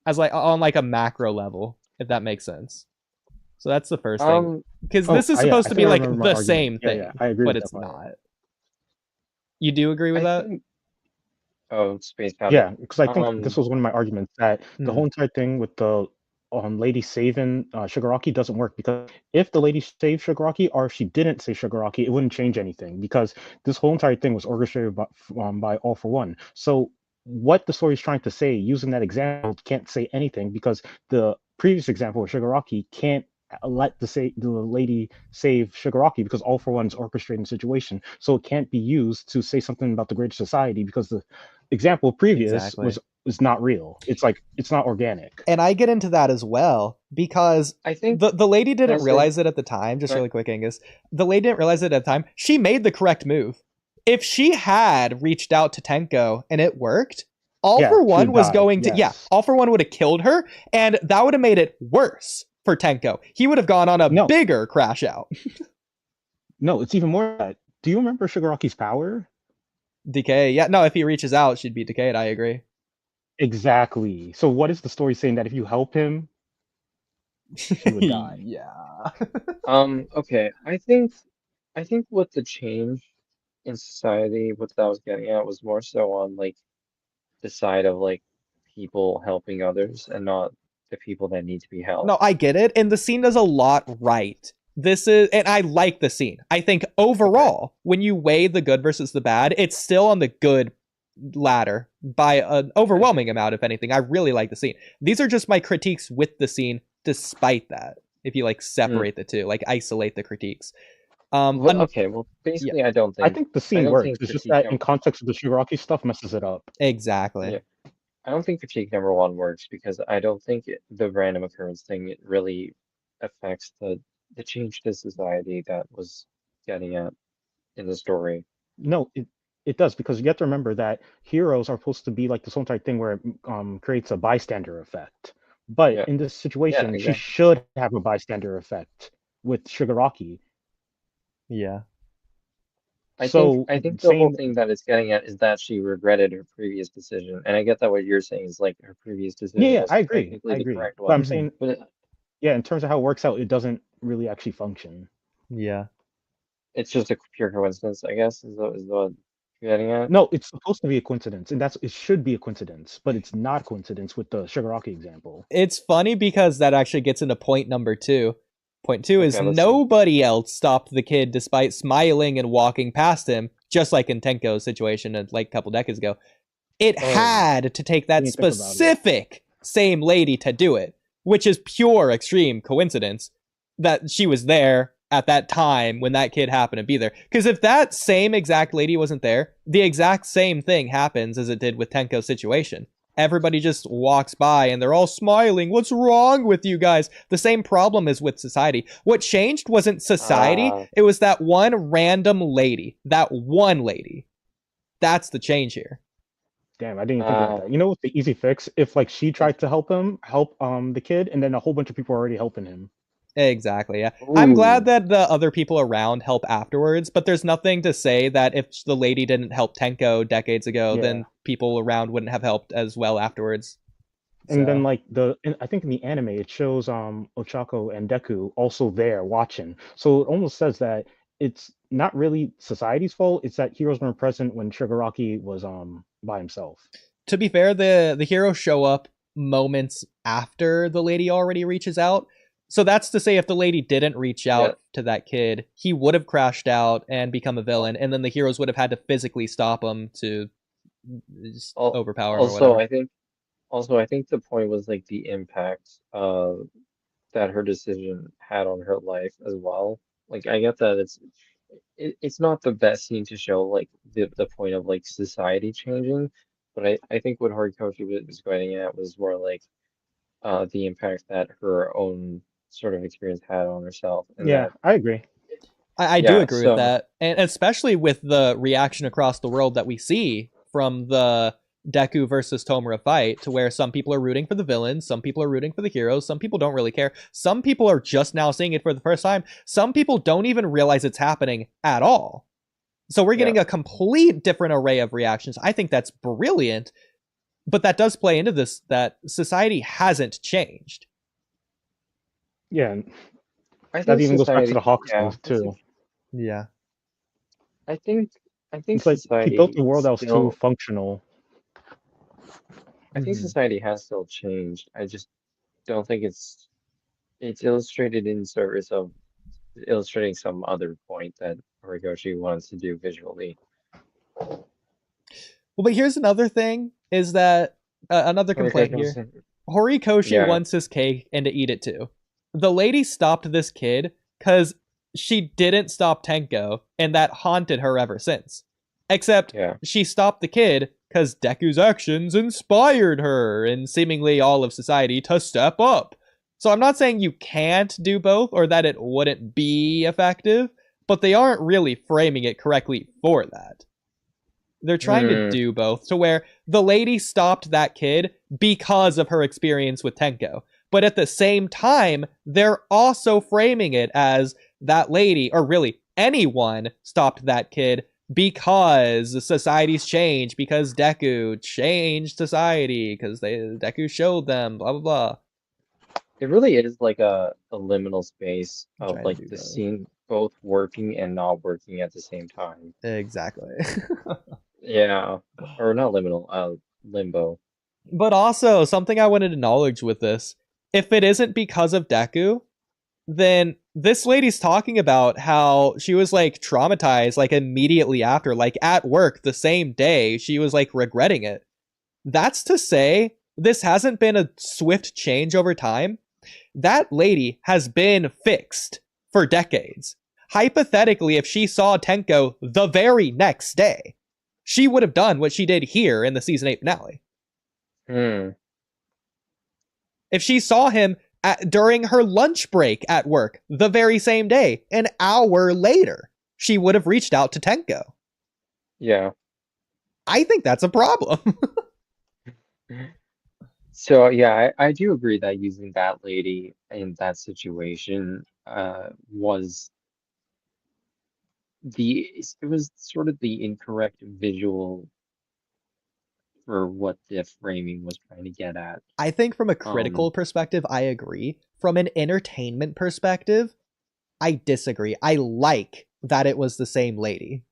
as like on like a macro level, if that makes sense. So that's the first thing, because this is supposed to be like the same thing, I agree, but it's not. You do agree with that? Oh, Space Powder. Yeah, because I think this was one of my arguments that the whole entire thing with the lady saving Shigaraki doesn't work, because if the lady saved Shigaraki or if she didn't save Shigaraki, it wouldn't change anything, because this whole entire thing was orchestrated by All for One. So what the story is trying to say, using that example, can't say anything, because the previous example of Shigaraki can't let the lady save Shigaraki because All for One is orchestrating the situation. So it can't be used to say something about the greater society, because the example previous was not real. It's like, it's not organic. And I get into that as well, because I think the lady didn't realize it at the time. Just really quick, Angus. The lady didn't realize it at the time. She made the correct move. If she had reached out to Tenko and it worked, All for One was going to All for One would have killed her, and that would have made it worse for Tenko. He would have gone on a bigger crash out. No, it's even more that. Do you remember Shigaraki's power? Decay. Yeah, no, if he reaches out, she'd be decayed. I agree. Exactly. So what is the story saying? That if you help him, he would die. Yeah. Okay. I think what the change in society, what that was getting at, was more so on like the side of like people helping others and not the people that need to be helped. No, I get it, and the scene does a lot right. And I like the scene. I think overall, when you weigh the good versus the bad, it's still on the good ladder by an overwhelming amount, if anything. I really like the scene. These are just my critiques with the scene, despite that. If you like separate the two, like isolate the critiques. Okay, well, basically, I think the scene works. It's just that in context of the Shigaraki stuff messes it up. Exactly. Yeah. I don't think critique number 1 works, because I don't think the random occurrence thing really affects the change to society that was getting at in the story. No, it does, because you have to remember that heroes are supposed to be like this whole entire thing where it creates a bystander effect. But in this situation, she should have a bystander effect with Shigaraki. Yeah. I think the whole thing that it's getting at is that she regretted her previous decision, and I get that what you're saying is like her previous decision. Yeah, I agree. The correct one. But I'm saying, in terms of how it works out, it doesn't really actually function. Yeah. It's just a pure coincidence, I guess, is what you're getting at? No, it's supposed to be a coincidence, and it should be a coincidence, but it's not a coincidence with the Shigaraki example. It's funny because that actually gets into point number 2. Point 2 is nobody else stopped the kid despite smiling and walking past him, just like in Tenko's situation like a couple decades ago. It had to take that specific same lady to do it, which is pure extreme coincidence that she was there at that time when that kid happened to be there. Because if that same exact lady wasn't there, the exact same thing happens as it did with Tenko's situation. Everybody just walks by and they're all smiling. What's wrong with you guys? The same problem is with society. What changed wasn't society. It was that one random lady. That one lady. That's the change here. Damn, I didn't even think about that. You know what's the easy fix? If like she tried to help the kid, and then a whole bunch of people are already helping him. Exactly, yeah. Ooh. I'm glad that the other people around help afterwards, but there's nothing to say that if the lady didn't help Tenko decades ago, then people around wouldn't have helped as well afterwards. And then So- like I think in the anime it shows Ochako and Deku also there watching. So it almost says that it's not really society's fault. It's that heroes weren't present when Shigaraki was by himself. To be fair, the heroes show up moments after the lady already reaches out. So that's to say, if the lady didn't reach out to that kid, he would have crashed out and become a villain, and then the heroes would have had to physically stop him to just overpower him or whatever. Also, I think the point was like the impact that her decision had on her life as well. Like I get that it's not the best scene to show like the point of like society changing, but I think what Horikoshi was going at was more like the impact that her own sort of experience had on herself, and Yeah, I agree. I do agree with that, and especially with the reaction across the world that we see from the Deku versus Tomura fight, to where some people are rooting for the villains, some people are rooting for the heroes, some people don't really care, some people are just now seeing it for the first time, some people don't even realize it's happening at all. So we're getting a complete different array of reactions. I think that's brilliant, but that does play into this, that society hasn't changed. Yeah, I that think even goes back to the society, Hawks thing too. Yeah. I think It's like society he built a world that was still, too functional. I think society has still changed. I just don't think it's illustrated in service of illustrating some other point that Horikoshi wants to do visually. Well, but here's another thing, is that another complaint here. Horikoshi wants his cake and to eat it too. The lady stopped this kid because she didn't stop Tenko, and that haunted her ever since. Except she stopped the kid because Deku's actions inspired her and seemingly all of society to step up. So I'm not saying you can't do both or that it wouldn't be effective, but they aren't really framing it correctly for that. They're trying to do both, to where the lady stopped that kid because of her experience with Tenko. But at the same time, they're also framing it as that lady, or really anyone, stopped that kid because society's changed, because Deku changed society, because Deku showed them, blah, blah, blah. It really is like a liminal space of like the scene both working and not working at the same time. Exactly. Yeah, or not liminal, limbo. But also, something I wanted to acknowledge with this, if it isn't because of Deku, then this lady's talking about how she was like traumatized like immediately after, like at work the same day, she was like regretting it. That's to say, this hasn't been a swift change over time. That lady has been fixed for decades. Hypothetically, if she saw Tenko the very next day, she would have done what she did here in the season 8 finale. If she saw him during her lunch break at work the very same day, an hour later, she would have reached out to Tenko. Yeah. I think that's a problem. So yeah, I do agree that using that lady in that situation was it was sort of the incorrect visual for what the framing was trying to get at. I think from a critical perspective, I agree. From an entertainment perspective, I disagree. I like that it was the same lady.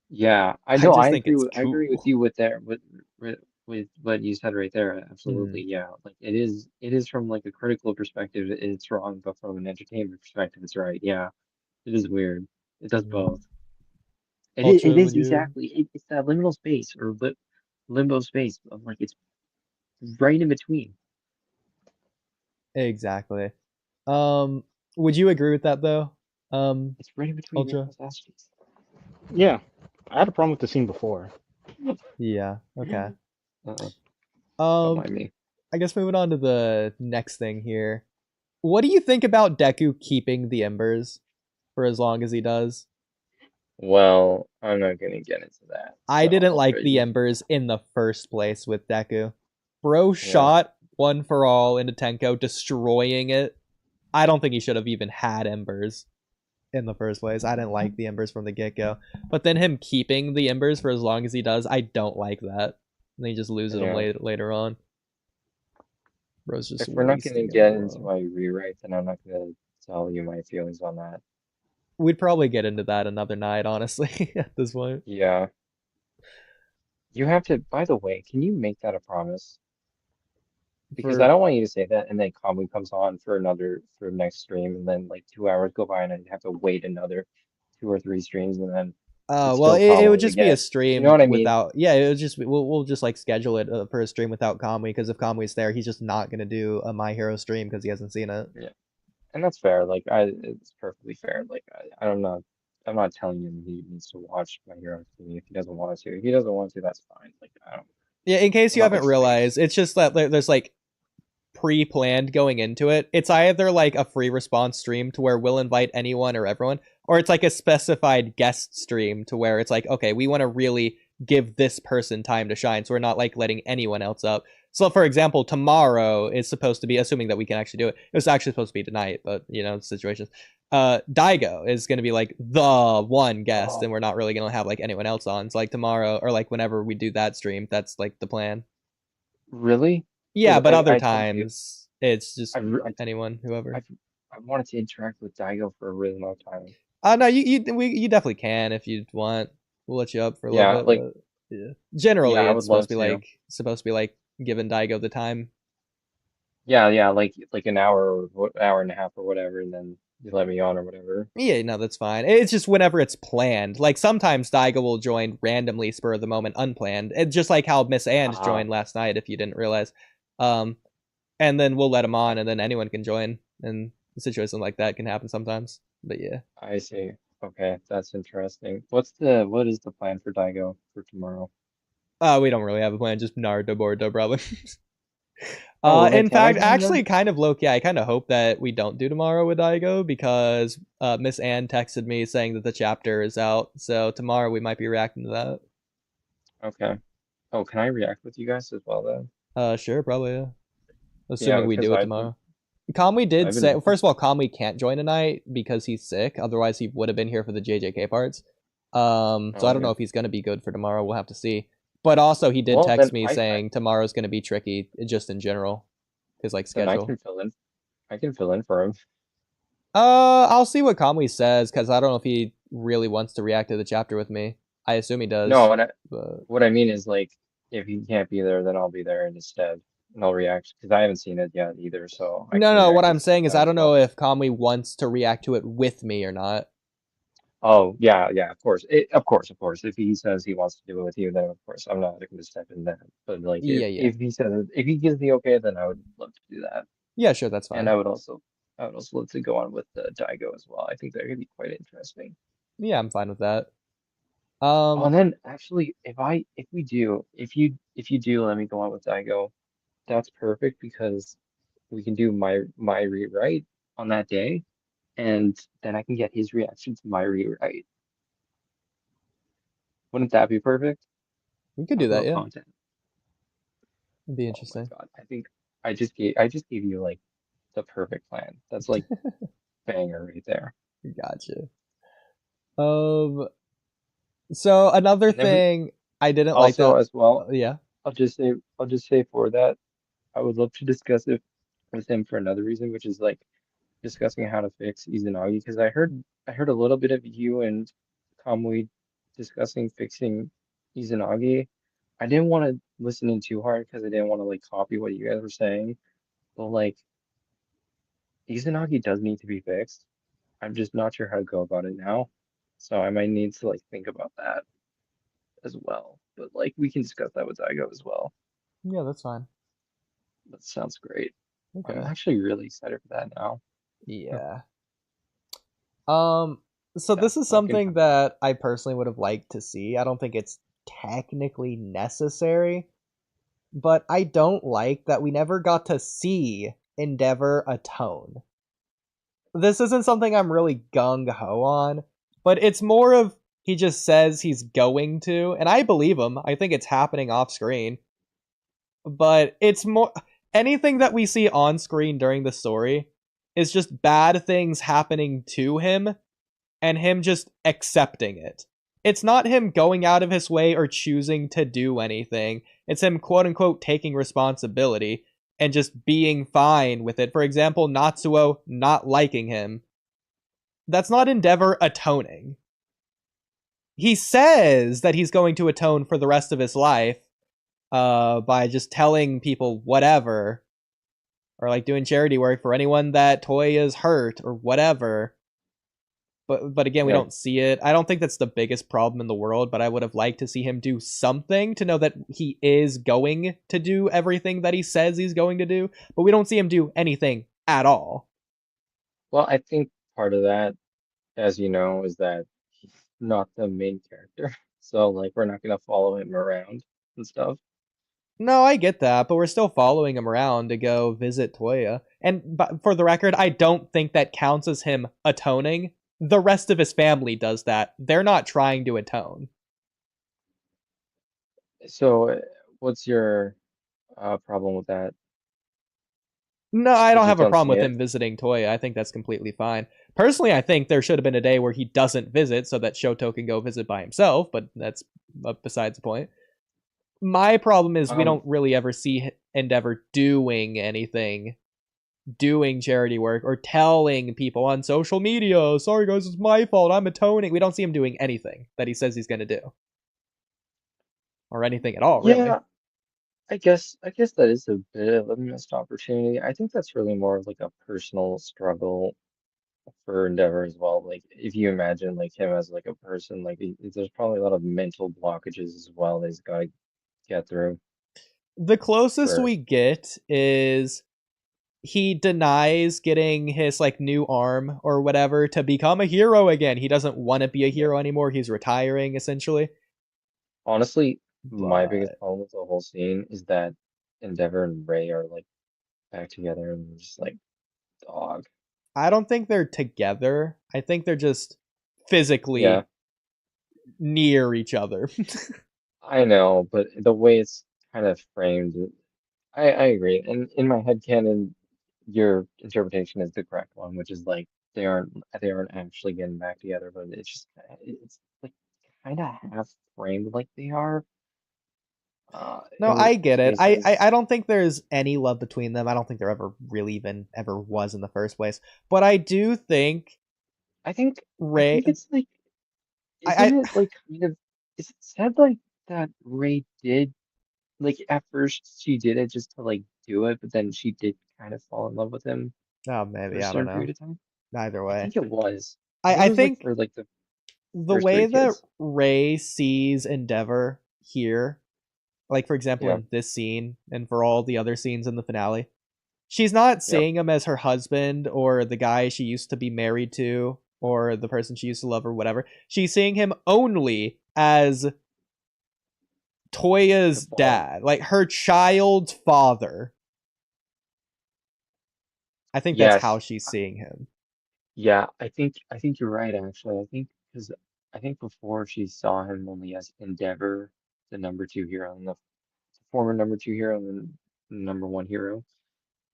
Yeah, I know. I agree with you with that. With what you said right there. Absolutely, yeah. Like it is from like a critical perspective, it's wrong, but from an entertainment perspective, it's right. Yeah, it is weird. It does both. It is exactly. It's that liminal space or limbo space of like it's right in between. Exactly. Would you agree with that though? It's right in between. Ultra? Yeah, I had a problem with the scene before. Yeah. Okay. Don't mind me. I guess moving on to the next thing here. What do you think about Deku keeping the embers for as long as he does? Well, I'm not gonna get into that. I didn't like the embers in the first place with Deku. Bro shot one for all into Tenko, destroying it. I don't think he should have even had embers in the first place. I didn't like the embers from the get-go. But then him keeping the embers for as long as he does, I don't like that. And he just loses them later on. Bro's just If we're not gonna wasting get it, into bro. my rewrite, then I'm not gonna tell you my feelings on that. We'd probably get into that another night, honestly, at this point. Yeah. You have to, by the way, can you make that a promise? Because I For don't want you to say that and then Kamui comes on for next stream and then like 2 hours go by and I have to wait another 2 or 3 streams and then it's well, still it would Kamui just be a again. You know stream what I mean? without. Yeah, it would just be, we'll just like schedule it for a stream without Kamui, because if Kamui's there, he's just not gonna do a My Hero stream because he hasn't seen it. Yeah. And that's fair. It's perfectly fair. I'm not telling him he needs to watch My Hero Academia if he doesn't want to. If he doesn't want to, that's fine. Like I don't. Yeah, in case I'm you not haven't like realized, it's just that there's like pre-planned going into it. It's either like a free response stream to where we'll invite anyone or everyone, or it's like a specified guest stream to where it's like, okay, we want to really give this person time to shine, so we're not like letting anyone else up. So for example, tomorrow is supposed to be, assuming that we can actually do it, it was actually supposed to be tonight, but you know, situations, Daigo is going to be like the one guest, and we're not really going to have like anyone else on. So like tomorrow, or like whenever we do that stream, that's like the plan. Really? Yeah, but other I told you, times it's just I anyone, whoever. I wanted to interact with Daigo for a really long time. No, you definitely can if you want. We'll let you up for a Yeah, little bit. like But yeah, generally yeah, I it's would supposed love to be to. like giving Daigo the time. Yeah, like an hour or hour and a half or whatever, and then you let me on or whatever. Yeah, no, that's fine. It's just whenever it's planned. Like sometimes Daigo will join randomly, spur of the moment, unplanned. It's just like how Miss Ange joined last night, if you didn't realize. And then we'll let him on, and then anyone can join, and a situation like that can happen sometimes. But yeah. I see. Okay, that's interesting. What is the plan for Daigo for tomorrow? We don't really have a plan, just Naruto Boruto probably. Oh, In can I fact, join actually, them? kind of low-key, I kind of hope that we don't do tomorrow with Daigo, because Miss Anne texted me saying that the chapter is out, so tomorrow we might be reacting to that. Okay. Oh, can I react with you guys as well then? Sure, probably, yeah. Yeah, Assuming we because do it tomorrow. Kamui did I've say, been first of all, Kamui can't join tonight because he's sick. Otherwise, he would have been here for the JJK parts. So I don't know okay. if he's going to be good for tomorrow. We'll have to see. But also, he did Well, text then me saying tomorrow's going to be tricky, just in general, his like then I schedule. can fill in. I can fill in for him. I'll see what Kamui says, because I don't know if he really wants to react to the chapter with me. I assume he does. No, But what I mean is like if he can't be there, then I'll be there instead, and I'll react because I haven't seen it yet either, so I can no, what react I'm at the same saying is time I as don't know well. if Kamui wants to react to it with me or not. Oh yeah, of course, of course. If he says he wants to do it with you, then of course I'm not going to step in that. But like Yeah. if he says if he gives the okay, then I would love to do that. Yeah, sure, that's And fine. I would also love to go on with the Daigo as well. I think that could be quite interesting. Yeah, I'm fine with that. Oh, and then actually, if you do let me go on with Daigo, that's perfect because we can do my rewrite on that day, and then I can get his reaction to my rewrite. Wouldn't that be perfect? We could do Talk that, about yeah. content. It'd be Oh my interesting. God, I think I just gave you like the perfect plan. That's like banger right there. Gotcha. So another And then we thing I didn't like also that. as well, Yeah. I'll just say for that, I would love to discuss it with him for another reason, which is like discussing how to fix Izanagi because I heard a little bit of you and Kamui discussing fixing Izanagi. I didn't want to listen in too hard because I didn't want to like copy what you guys were saying, but like Izanagi does need to be fixed. I'm just not sure how to go about it now, so I might need to like think about that as well. But like we can discuss that with Daigo as well. Yeah, that's fine. That sounds great. I'm Okay. actually really excited for that now. Yeah. So Yeah, this is I can something that I personally would have liked to see. I don't think it's technically necessary, but I don't like that we never got to see Endeavor atone. This isn't something I'm really gung-ho on, but it's more of he just says he's going to, and I believe him. I think it's happening off screen. But it's more anything that we see on screen during the story is just bad things happening to him and him just accepting it. It's not him going out of his way or choosing to do anything. It's him quote unquote taking responsibility. and just being fine with it. For example, Natsuo not liking him. That's not Endeavor atoning. He says that he's going to atone for the rest of his life by just telling people whatever, or like doing charity work for anyone that Toya's hurt or whatever. But again, we don't see it. I don't think that's the biggest problem in the world, but I would have liked to see him do something to know that he is going to do everything that he says he's going to do, but we don't see him do anything at all. Well, I think part of that, as you know, is that he's not the main character. So, like, we're not going to follow him around and stuff. No, I get that, but we're still following him around to go visit Toya. And for the record, I don't think that counts as him atoning. The rest of his family does that. They're not trying to atone. So, what's your problem with that? No, I don't You have a don't problem see with it? him visiting Toya. I think that's completely fine. Personally, I think there should have been a day where he doesn't visit so that Shoto can go visit by himself, but that's besides the point. My problem is we don't really ever see Endeavor doing anything, doing charity work, or telling people on social media, sorry guys, it's my fault, I'm atoning. We don't see him doing anything that he says he's going to do. Or anything at all, really. Yeah, I guess that is a bit of a missed opportunity. I think that's really more of like a personal struggle for Endeavor as well. Like if you imagine like him as like a person, like there's probably a lot of mental blockages as well that he's got to get through. The closest Sure. we get is he denies getting his like new arm or whatever to become a hero again. He doesn't want to be a hero anymore. He's retiring essentially. Honestly, my But biggest problem with the whole scene is that Endeavor and Ray are like back together and they're just like dog. I don't think they're together. I think they're just physically Yeah, near each other. I know, but the way it's kind of framed, I agree. And in my head canon, your interpretation is the correct one, which is like they aren't actually getting back together, but it's like kind of half framed like they are. No, In I get it. cases, I don't think there's any love between them. I don't think there ever really even ever was in the first place. But I do think I think Ray it's like, I isn't it like kind of, is it said like that Ray did like at first she did it just to like do it, but then she did kind of fall in love with him oh for maybe, a I don't certain know. period of time? Either I way. think it was. I think I it was like think for like the the first way three that kids. Ray sees Endeavor here, like for example Yeah, in this scene and for all the other scenes in the finale, she's not yeah. seeing him as her husband or the guy she used to be married to or the person she used to love or whatever. She's seeing him only as The Toya's father. dad, like her child's father. I think that's how Yes. she's seeing him. Yeah, I think you're right actually. I think because I think before she saw him only as Endeavor, the number two hero, and the former number two hero, and then number one hero.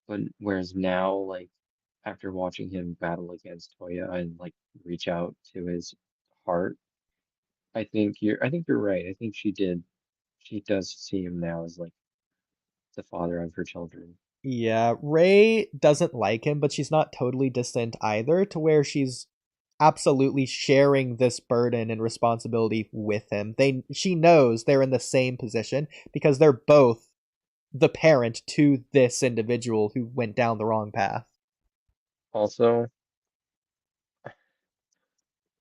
But whereas now, like after watching him battle against Toya and like reach out to his heart, I think you're right. I think she does see him now as like the father of her children. Yeah, Ray doesn't like him, but she's not totally distant either, to where she's absolutely sharing this burden and responsibility with him. She knows they're in the same position because they're both the parent to this individual who went down the wrong path. Also,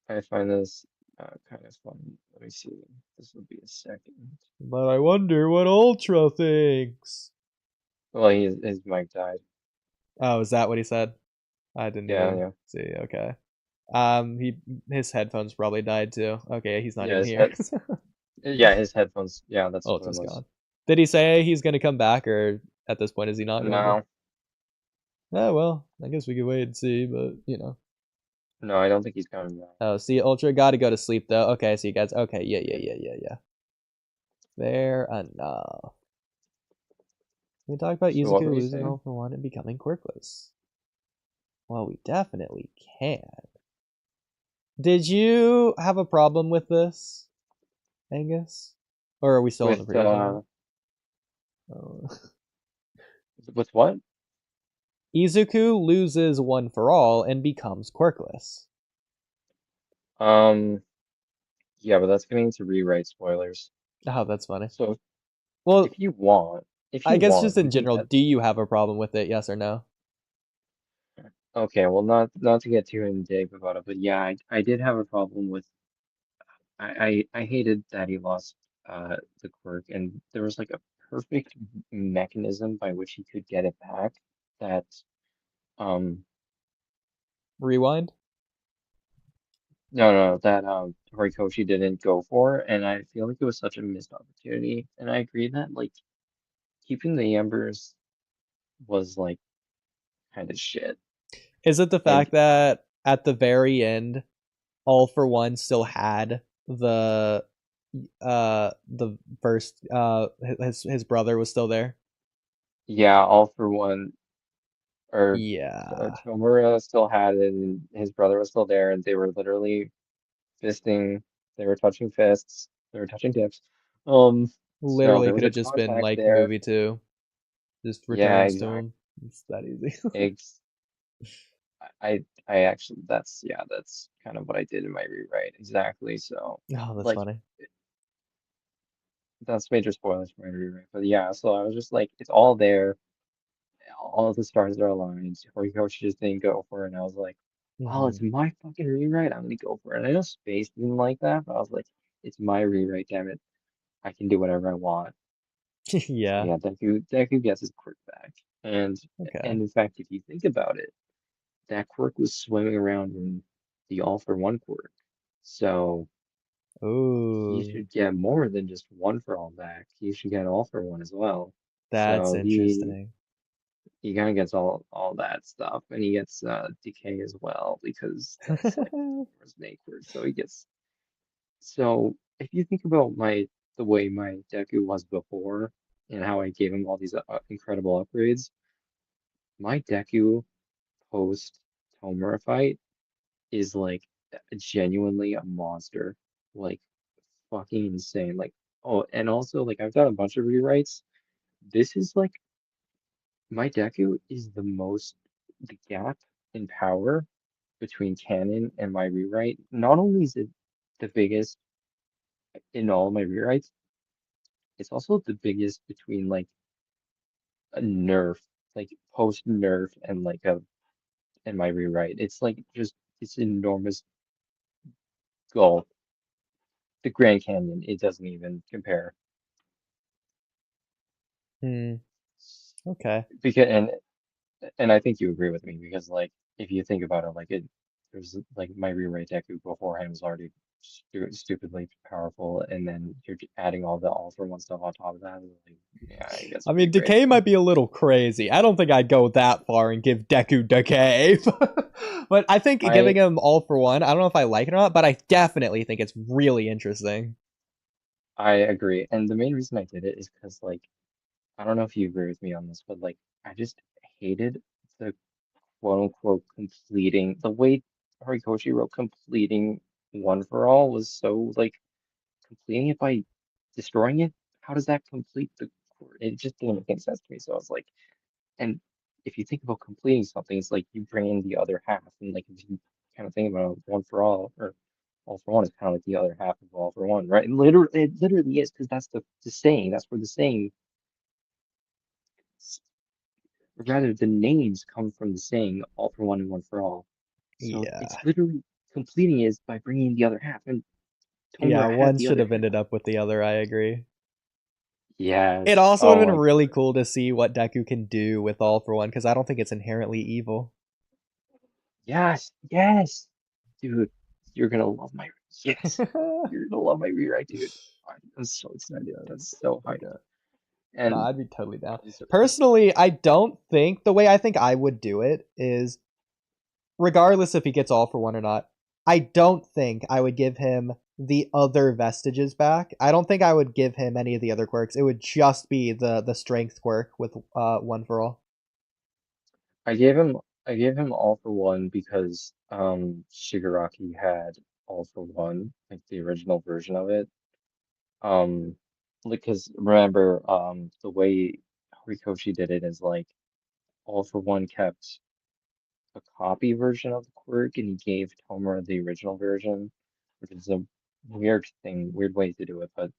I find this kind of funny. Let me see. This will be a second. But I wonder what Ultra thinks. Well, his mic died. Oh, is that what he said? I didn't Yeah, even yeah, see. Okay. His headphones probably died too. Okay, he's not yeah. even His here. head, yeah, his headphones. Yeah, that's what it Ultra's was. gone. Did he say he's gonna come back, or at this point is he not going to? No, Oh well, I guess we could wait and see, but you know. no, I don't think he's coming back. Oh, see, Ultra gotta go to sleep though. Okay, see you guys. Okay, yeah. Fair enough. We talk about So what Izuku were you losing saying? all for one and becoming quirkless. Well, we definitely can. Did you have a problem with this, Angus? Or are we still on the With previous one? Oh. With what? Izuku loses One for All and becomes quirkless. Yeah, but that's getting into rewrite spoilers. Oh, that's funny. So Well, if you want, I guess just we in can general, get. do you have a problem with it? Yes or no? Okay, well, not to get too in deep about it, but yeah, I did have a problem with. I hated that he lost the quirk, and there was like a perfect mechanism by which he could get it back. That um Rewind? no, that Horikoshi didn't go for, and I feel like it was such a missed opportunity. And I agree that like keeping the Embers was like kind of shit. Is it the And fact that at the very end, All for One still had the first his brother was still there? yeah, All for One, or Yeah. Tomura still had it, and his brother was still there, and they were literally fisting, they were touching fists, they were touching dips. So Literally there was could a have just been contact like there. movie 2. Just Yeah, returns to exactly. him. It's that easy. I actually that's kind of what I did in my rewrite exactly. So Oh, that's like funny. that's major spoilers for my rewrite, but yeah. So I was just like, it's all there, all the stars are aligned. Horikoshi just didn't go for it, and I was like, well, it's Mhm. my fucking rewrite. I'm gonna go for it. And I know Space didn't like that, but I was like, it's my rewrite, damn it. I can do whatever I want. So Yeah. yeah, Deku gets his quirk back. Okay. And in fact, if you think about it, that quirk was swimming around in the All for One quirk. So he Ooh, should get more than just One for All back. He should get All for One as well. that's So interesting. he kind of gets all that stuff, and he gets decay as well because that's like his main quirk. So he gets. So if you think about the way my Deku was before and how I gave him all these incredible upgrades, my Deku post Tomura fight is like genuinely a monster, like fucking insane. Like, oh, and also like I've done a bunch of rewrites. This is like my Deku is the gap in power between canon and my rewrite. Not only is it the biggest in all my rewrites, it's also the biggest between like a nerf, like post nerf and like a and my rewrite. It's like just it's enormous gulf. The Grand Canyon, it doesn't even compare. Hmm. Okay. Because and I think you agree with me because like if you think about it, like there's like my rewrite Deku beforehand was already stupidly powerful, and then you're adding all the all for one stuff on top of that. Like, yeah, I guess I a mean, rewrite. decay might be a little crazy. I don't think I'd go that far and give Deku decay. But I think giving I him All for One, I don't know if I like it or not, but I definitely think it's really interesting. I agree, and the main reason I did it is because like I don't know if you agree with me on this, but like I just hated the quote unquote completing the way Horikoshi wrote completing one for all was so like completing it by destroying it. How does that complete the core? It just didn't make any sense to me. So I was like, and if you think about completing something, it's like you bring in the other half, and like if you kind of think about one for all or all for one is kind of like the other half of all for one, right? It literally is because that's the saying. That's where the saying, rather the names come from the saying all for one and one for all. So it's Yeah. literally completing is by bringing the other half, and Yeah, Tomura had one the should other have ended half. up with the other, I agree. It Yes. also would Oh have been my really God. cool to see what Deku can do with All for One, because I don't think it's inherently evil. Yes. Yes. Dude, you're gonna love my yes. You're gonna love my rewrite, dude. I'm so excited. Okay. That's so hype. Okay. Nah, And I'd be totally down. I'm so Personally, I don't think the way I think I would do it is, regardless if he gets All for One or not, I don't think I would give him the other vestiges back. I don't think I would give him any of the other quirks. It would just be the strength quirk with One for All. I gave him all for one because Shigaraki had all for one, like the original version of it. Um, because remember, the way Horikoshi did it as like All for One kept a copy version of the quirk and he gave Tomura the original version, which is a weird way to do it, but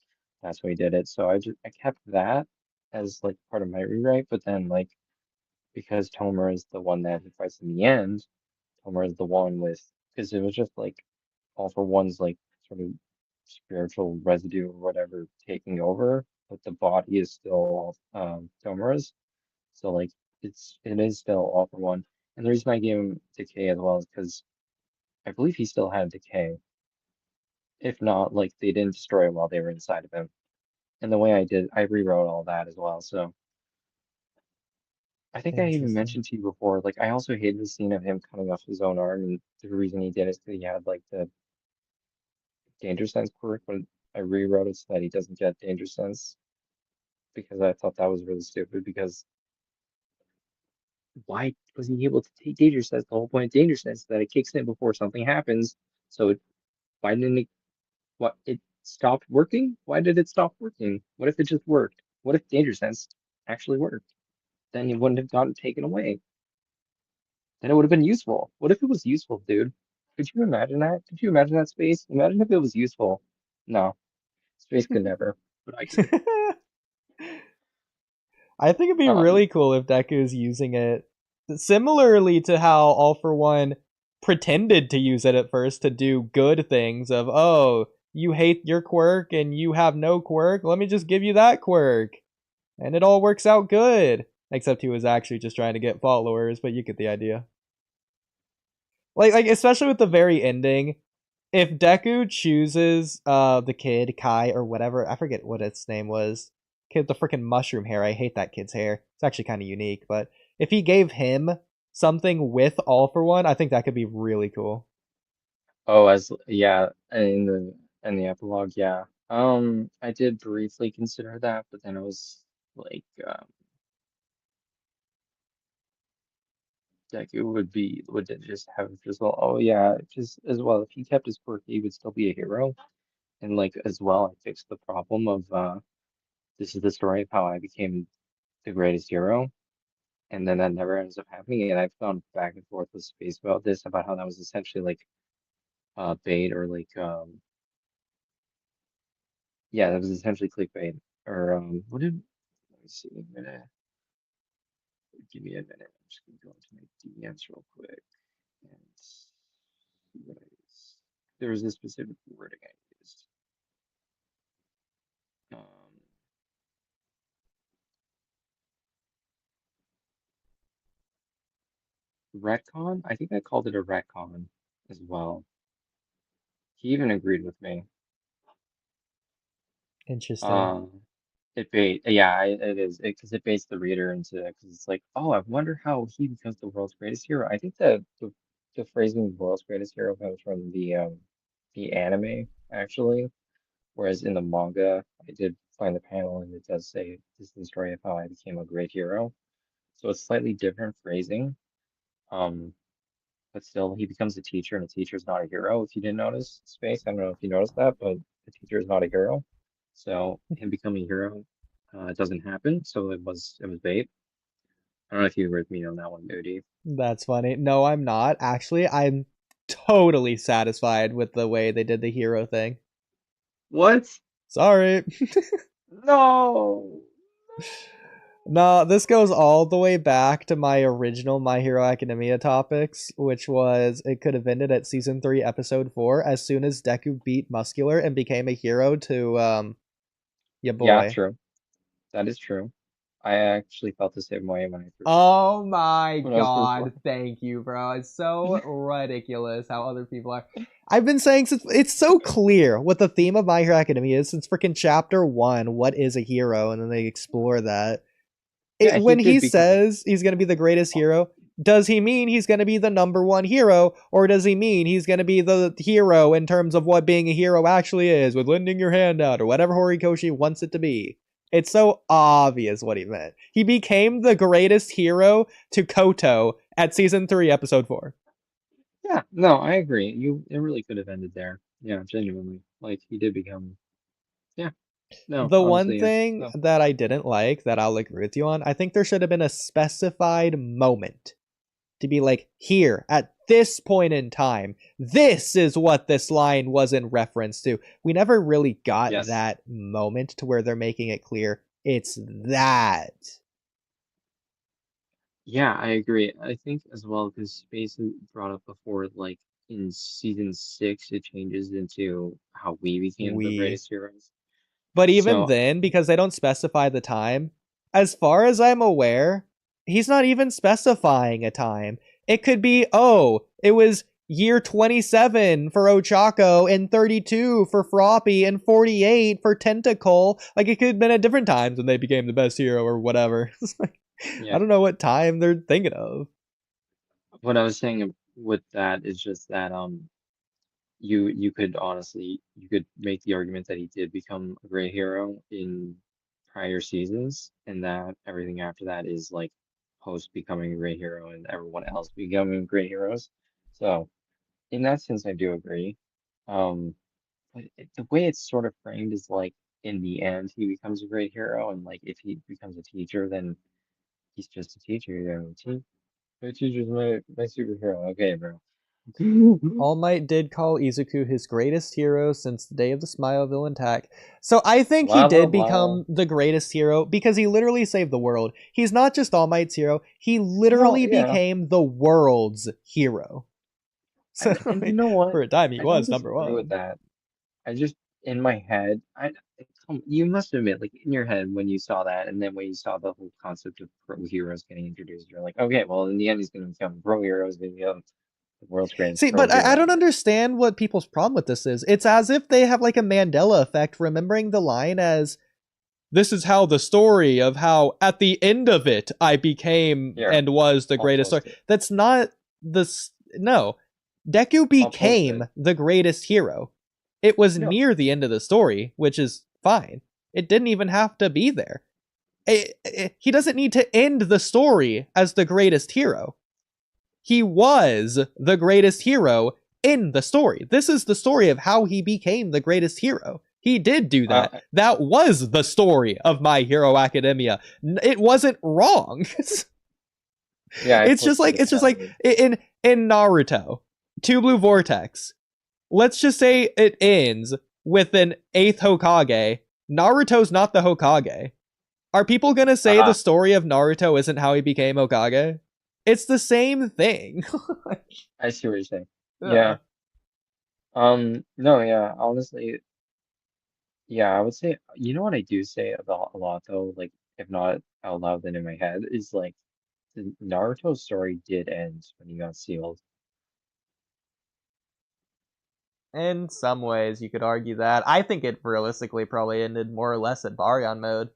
that's why he did it. So I kept that as like part of my rewrite, but then like because Tomura is the one that fights in the end, Tomura is the one with because it was just like All for One's like sort of spiritual residue or whatever taking over, but the body is still Tomura's. So like it is still All for One. And the reason I gave him Decay as well is because I believe he still had Decay. If not, like they didn't destroy it while they were inside of him. And the way I rewrote all that as well. So I think I even Interesting. mentioned to you before, like I also hated the scene of him cutting off his own arm, and the reason he did is because he had like the danger sense quirk, but I rewrote it so that he doesn't get danger sense because I thought that was really stupid because why was he able to take danger sense? The whole point of danger sense is that it kicks in before something happens. So why didn't it stopped working? Why did it stop working? What if it just worked? What if danger sense actually worked? Then it wouldn't have gotten taken away. Then it would have been useful. What if it was useful, dude? Could you imagine that? Could you imagine that space? Imagine if it was useful. No, space could never, but I could. I think it'd be Um, really cool if Deku's using it similarly to how All for One pretended to use it at first to do good things of, oh, you hate your quirk and you have no quirk, let me just give you that quirk. And it all works out good. Except he was actually just trying to get followers, but you get the idea. Like especially with the very ending, if Deku chooses the kid Kai or whatever, I forget what its name was, kid with the freaking mushroom hair. I hate that kid's hair. It's actually kind of unique, but if he gave him something with All for One, I think that could be really cool. oh, as yeah, in the epilogue, yeah. I did briefly consider that, but then it was like, Deku would just have just well, oh yeah, just as well. If he kept his quirk, he would still be a hero. And like as well, I fixed the problem of this is the story of how I became the greatest hero, and then that never ends up happening. And I've gone back and forth with Space about this, about how that was essentially like bait or like yeah, that was essentially clickbait or what did let me see a minute. Give me a minute. I'm just gonna go into my DMs real quick and see what I used. There was a specific wording I used. Retcon? I think I called it a retcon as well. He even agreed with me. Interesting. Yeah, it is because it baits the reader into because it's like, oh, I wonder how he becomes the world's greatest hero. I think the phrasing "world's greatest hero" comes from the anime actually, whereas in the manga, I did find the panel and it does say this is the story of how I became a great hero. So it's slightly different phrasing. Um, but still, he becomes a teacher, and a teacher is not a hero. If you didn't notice, Space, I don't know if you noticed that, but a teacher is not a hero. So him becoming a hero, it doesn't happen. So it was bait. I don't know if you agree with me on that one, Oodie. That's funny. No, I'm not. Actually, I'm totally satisfied with the way they did the hero thing. What? Sorry. No. No, this goes all the way back to my original My Hero Academia topics, which was it could have ended at season 3, episode 4, as soon as Deku beat Muscular and became a hero to your boy. Yeah, true. That is true. I actually felt the same way when I first. Oh my when I was first god, thank you, bro. It's so ridiculous how other people are. I've been saying since it's so clear what the theme of My Hero Academia is since freaking chapter 1, what is a hero, and then they explore that. Yeah, When he become. says he's going to be the greatest hero, does he mean he's going to be the number 1 hero, or does he mean he's going to be the hero in terms of what being a hero actually is, with lending your hand out, or whatever Horikoshi wants it to be? It's so obvious what he meant. He became the greatest hero to Koto at season 3, episode 4. Yeah, no, I agree. It really could have ended there. Yeah, genuinely. Like he did become. Yeah. No, The one honestly, thing no. that I didn't like, that I'll agree with you on, I think there should have been a specified moment to be like, here, at this point in time, this is what this line was in reference to. We never really got Yes. that moment to where they're making it clear it's that. Yeah, I agree. I think as well, because Space brought up before, like in season 6, it changes into how we became the greatest heroes. But even So then, because they don't specify the time, as far as I'm aware, he's not even specifying a time. It could be, oh, it was year 27 for Ochako and 32 for Froppy and 48 for Tentacle. Like, it could have been at different times when they became the best hero or whatever. yeah, I don't know what time they're thinking of. what I was saying with that is just that you could honestly make the argument that he did become a great hero in prior seasons, and that everything after that is like post becoming a great hero and everyone else becoming great heroes. So in that sense, I do agree. Um, but the way it's sort of framed is like in the end he becomes a great hero, and like if he becomes a teacher, then he's just a teacher. You know, my teacher's my superhero. Okay, bro. All Might did call Izuku his greatest hero since the day of the Smile villain attack. So I think he Blah, did blah, become the greatest hero because he literally saved the world. He's not just All Might's hero, he literally yeah. became the world's hero. So, And you know what? for a time, he I was don't number disagree with one. that. I just in my head, you must admit, like in your head when you saw that, and then when you saw the whole concept of pro heroes getting introduced, you're like, okay, well, in the end, he's going to become pro heroes, going to become the world's greatest See, pro but I hero. don't understand what people's problem with this is. It's as if they have like a Mandela effect, remembering the line as, this is how the story of how at the end of it I became and was the greatest story. That's not no. Deku became the greatest hero. It was near the end of the story, which is fine. It didn't even have to be there. He doesn't need to end the story as the greatest hero. He was the greatest hero in the story. This is the story of how he became the greatest hero. He did do that. That was the story of My Hero Academia. It wasn't wrong. Yeah, it's just like in Naruto, Two Blue Vortex. Let's just say it ends with an 8th Hokage. Naruto's not the Hokage. Are people gonna say the story of Naruto isn't how he became Hokage? It's the same thing. I see what you're saying. Yeah. No, yeah, honestly, yeah, I would say, you know what I do say about a lot though, like, if not out loud, then in my head, is like, the Naruto story did end when he got sealed. In some ways, you could argue that. I think it realistically probably ended more or less at Baryon mode.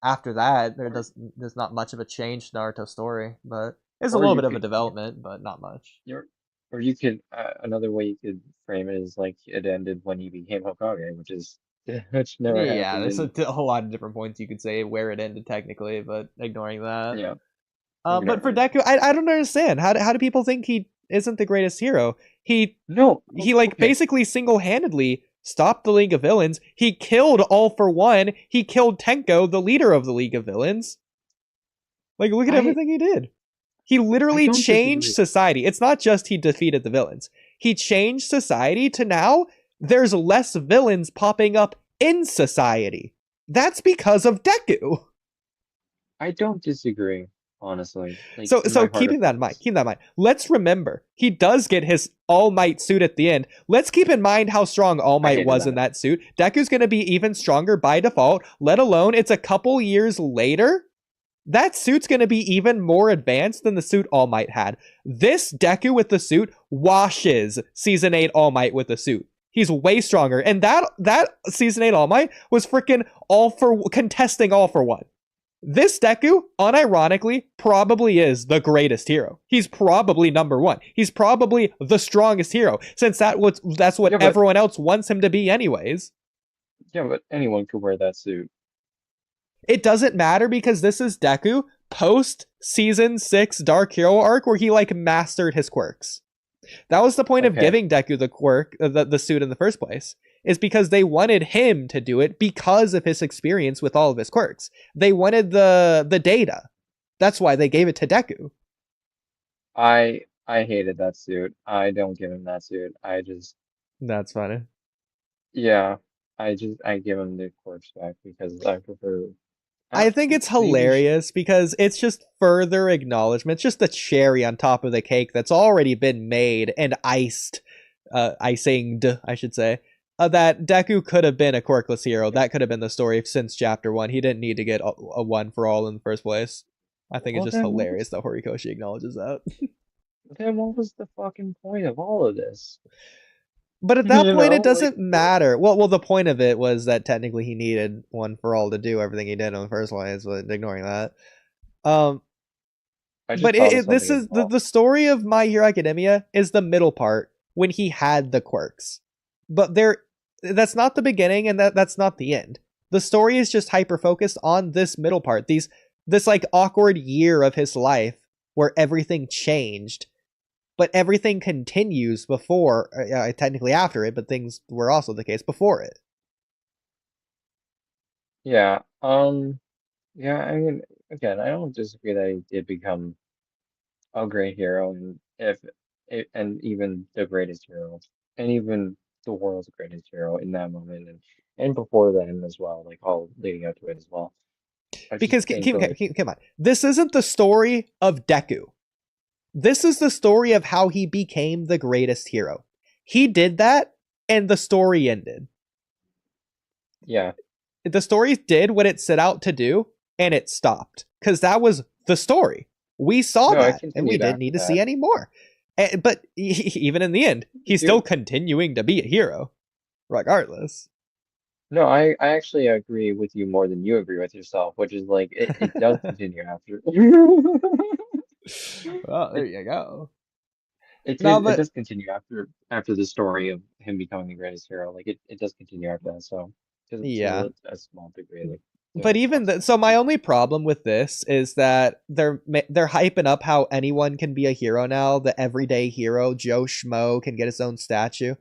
After that, there's not much of a change to Naruto's story, but there's a little bit of a development, but not much. Or you could, another way you could frame it is like it ended when he became Hokage, which never happened. Yeah, there's a whole lot of different points you could say where it ended technically, but ignoring that. Yeah. But for Deku, I don't understand. How do people think he isn't the greatest hero? He basically single-handedly stopped the League of Villains. He killed All For One. He killed Tenko, the leader of the League of Villains. Like, look at everything he did. He literally changed society. It's not just he defeated the villains. He changed society to now there's less villains popping up in society. That's because of Deku. I don't disagree, honestly. Like, so keeping that in mind, let's remember, he does get his All Might suit at the end. Let's keep in mind how strong All Might was in that suit. Deku's going to be even stronger by default, let alone it's a couple years later. That suit's going to be even more advanced than the suit All Might had. This Deku with the suit washes Season 8 All Might with the suit. He's way stronger. And that Season 8 All Might was freaking contesting All For One. This Deku, unironically, probably is the greatest hero. He's probably number one. He's probably the strongest hero, since that's what everyone else wants him to be anyways. Yeah, but anyone could wear that suit. It doesn't matter because this is Deku post Season 6 Dark Hero arc where he mastered his quirks. That was the point of giving Deku the quirk, the suit in the first place. is because they wanted him to do it because of his experience with all of his quirks. They wanted the data. That's why they gave it to Deku. I hated that suit. I don't give him that suit. That's funny. Yeah, I give him the quirks back because I prefer. I think it's hilarious because it's just further acknowledgement. It's just the cherry on top of the cake that's already been made and iced, icinged, I should say, that Deku could have been a quirkless hero. That could have been the story since chapter 1. He didn't need to get a one for all in the first place. I think it's just hilarious that Horikoshi acknowledges that. Then what was the fucking point of all of this? But at that point, it doesn't matter. Well, the point of it was that technically he needed one for all to do everything he did in the first place, but ignoring that. But this is the story of My Hero Academia is the middle part when he had the quirks. But that's not the beginning and that's not the end. The story is just hyper focused on this middle part. This like awkward year of his life where everything changed. But everything continues before, technically after it, but things were also the case before it. Yeah. Yeah. I mean, again, I don't disagree that he did become a great hero, and even the greatest hero, and even the world's greatest hero in that moment, and before then as well, like all leading up to it as well. Because come on, this isn't the story of Deku. This is the story of how he became the greatest hero. He did that, and the story ended. Yeah. The story did what it set out to do, and it stopped. Because that was the story. We saw that, and we didn't need to see any more. But even in the end, he's still continuing to be a hero, regardless. No, I actually agree with you more than you agree with yourself, which is like, it does continue after. Well, there you go. It does continue after the story of him becoming the greatest hero. Like it does continue after that. So yeah, a small degree. Like, but even so, my only problem with this is that they're hyping up how anyone can be a hero now. The everyday hero, Joe Schmo, can get his own statue,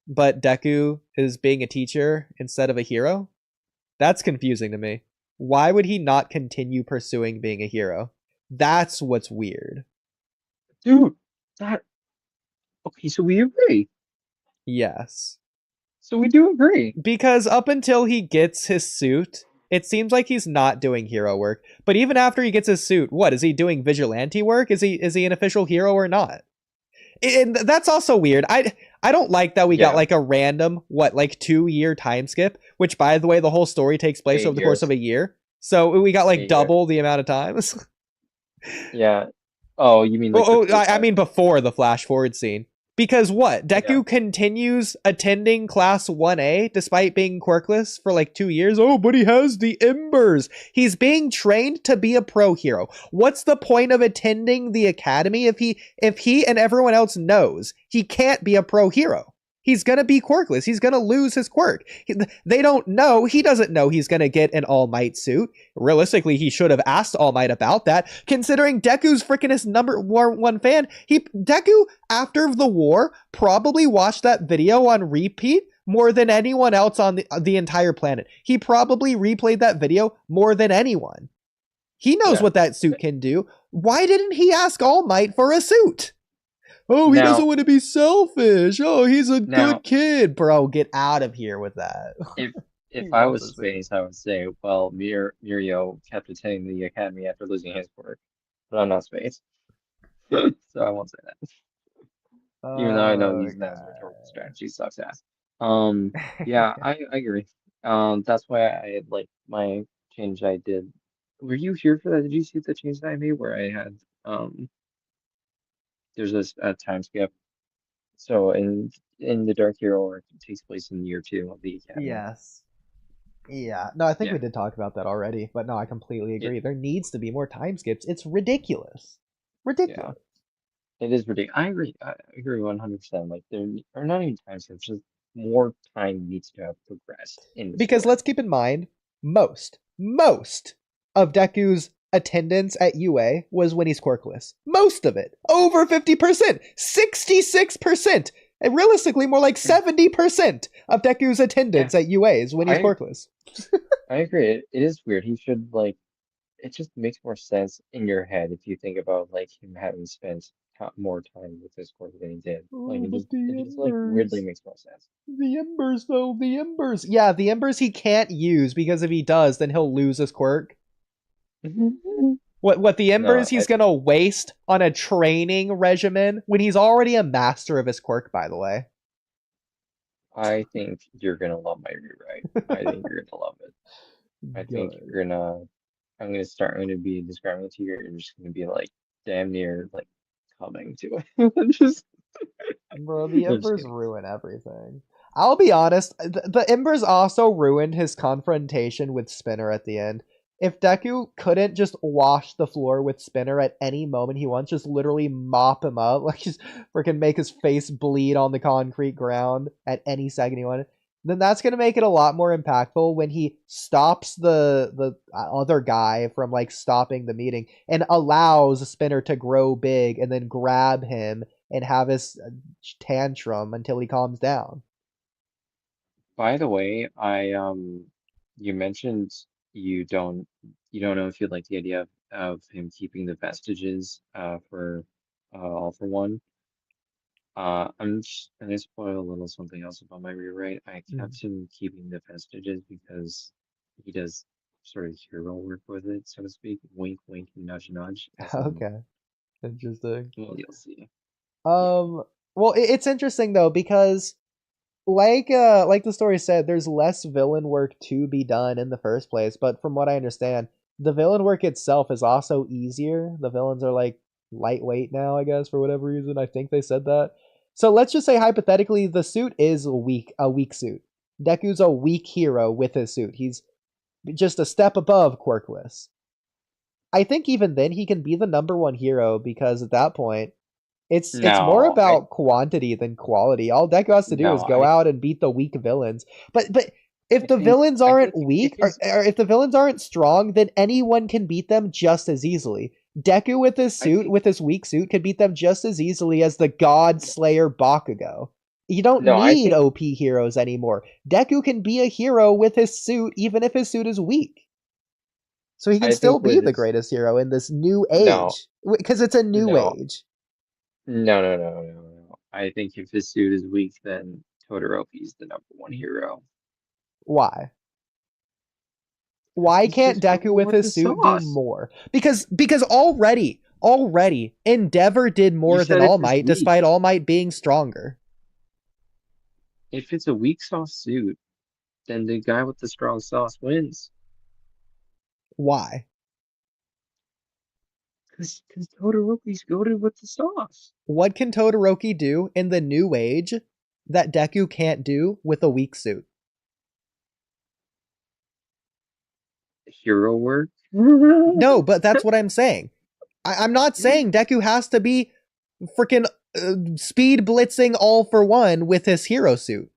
but Deku is being a teacher instead of a hero. That's confusing to me. Why would he not continue pursuing being a hero? That's what's weird. Dude, okay, so we agree. Yes. So we do agree. Because up until he gets his suit, it seems like he's not doing hero work. But even after he gets his suit, what? Is he doing vigilante work? Is he an official hero or not? And that's also weird. I don't like that we got like a random, 2-year time skip, which by the way, the whole story takes place over the course of a year. So we got like double the amount of times. Yeah. Oh, you mean like I mean before the flash forward scene. Because what? Deku continues attending class 1A despite being quirkless for like 2 years. Oh, but he has the embers. He's being trained to be a pro hero. What's the point of attending the academy if he and everyone else knows he can't be a pro hero? He's going to be quirkless. He's going to lose his quirk. They don't know. He doesn't know he's going to get an All Might suit. Realistically, he should have asked All Might about that, considering Deku's freaking his #1 fan. Deku, after the war, probably watched that video on repeat more than anyone else on the entire planet. He probably replayed that video more than anyone. He knows what that suit can do. Why didn't he ask All Might for a suit? Oh, he doesn't want to be selfish. Oh, he's a good kid. Bro, get out of here with that. If I was Space, I would say, well, Mirio kept attending the academy after losing his quirk. But I'm not Space. So I won't say that. Even though I know using that as a rhetorical strategy sucks ass. Yeah, I agree. That's why I like my change I did. Were you here for that? Did you see the change that I made where I had there's a time skip. So in the Dark Hero arc, it takes place in year 2 of the academy. Yes. Yeah. No, I think we did talk about that already, but no, I completely agree. There needs to be more time skips. It's ridiculous. Ridiculous. Yeah. It is ridiculous. I agree 100%. Like there are not even time skips, just more time needs to have progressed in the because story. Let's keep in mind, most of Deku's attendance at UA was when he's quirkless. Most of it. Over 50%. 66%. And realistically, more like 70% of Deku's attendance at UAs when he's quirkless. I agree. It is weird. He should like. It just makes more sense in your head if you think about like him having spent more time with this quirk than he did. Like it just like weirdly makes more sense. The embers, though, the embers. Yeah, the embers he can't use because if he does, then he'll lose his quirk. What the embers he's gonna waste on a training regimen when he's already a master of his quirk, by the way. I think you're gonna love my rewrite. I think you're gonna love it. I think you're gonna. I'm gonna be describing it to you. You're just gonna be like damn near like coming to it. Just bro, the embers ruin everything. I'll be honest. The embers also ruined his confrontation with Spinner at the end. If Deku couldn't just wash the floor with Spinner at any moment he wants, just literally mop him up, like just freaking make his face bleed on the concrete ground at any second he wanted, then that's going to make it a lot more impactful when he stops the other guy from like stopping the meeting and allows Spinner to grow big and then grab him and have his tantrum until he calms down. By the way, you mentioned you don't know if you like the idea of him keeping the vestiges for All for One. I'm just gonna spoil a little something else about my rewrite. I kept him keeping the vestiges because he does sort of hero work with it, so to speak. Wink, wink, nudge, nudge. Okay, interesting. Well, you'll see. Well, it's interesting though because, like the story said, there's less villain work to be done in the first place. But from what I understand, the villain work itself is also easier. The villains are like lightweight now, I guess, for whatever reason. I think they said that. So let's just say hypothetically the suit is a weak suit. Deku's a weak hero with his suit. He's just a step above quirkless. I think even then he can be the #1 hero because at that point it's more about quantity than quality. All Deku has to do is go out and beat the weak villains. But if the villains aren't weak or if the villains aren't strong, then anyone can beat them just as easily. Deku with his suit, with his weak suit, could beat them just as easily as the God Slayer Bakugo. You don't need OP heroes anymore. Deku can be a hero with his suit, even if his suit is weak. So he can still be the greatest hero in this new age. Because it's a new age. No. I think if his suit is weak, then Todoroki's the #1 hero. Why? Why can't Deku with his suit do more? Because already Endeavor did more than All Might, despite All Might being stronger. If it's a weak sauce suit, then the guy with the strong sauce wins. Why? Because Todoroki's goated with the sauce. What can Todoroki do in the new age that Deku can't do with a weak suit? Hero work? No, but that's what I'm saying. I'm not saying Deku has to be freaking speed blitzing All for One with his hero suit.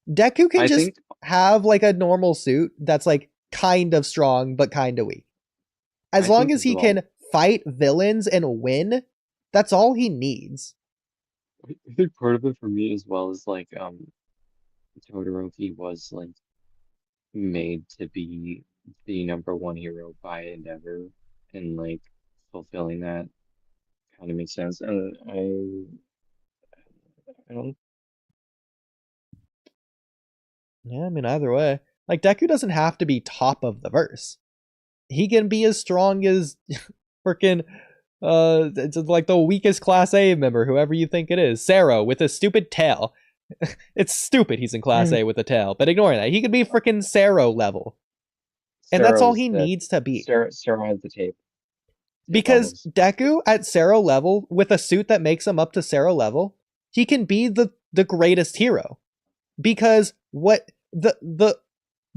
Deku can just have like a normal suit that's like kind of strong but kind of weak. As long as he can fight villains and win, that's all he needs. I think part of it for me as well is like Todoroki was like made to be the #1 hero by Endeavor, and like fulfilling that kind of makes sense. And I don't. Yeah, I mean either way, like Deku doesn't have to be top of the verse. He can be as strong as freaking it's like the weakest Class A member, whoever you think it is, Sero with his stupid tail. It's stupid he's in Class A with a tail, but ignoring that, he could be freaking Sero level. And that's all he needs to be. Sero has the tape. Because Deku at Sero level, with a suit that makes him up to Sero level, he can be the greatest hero. Because what the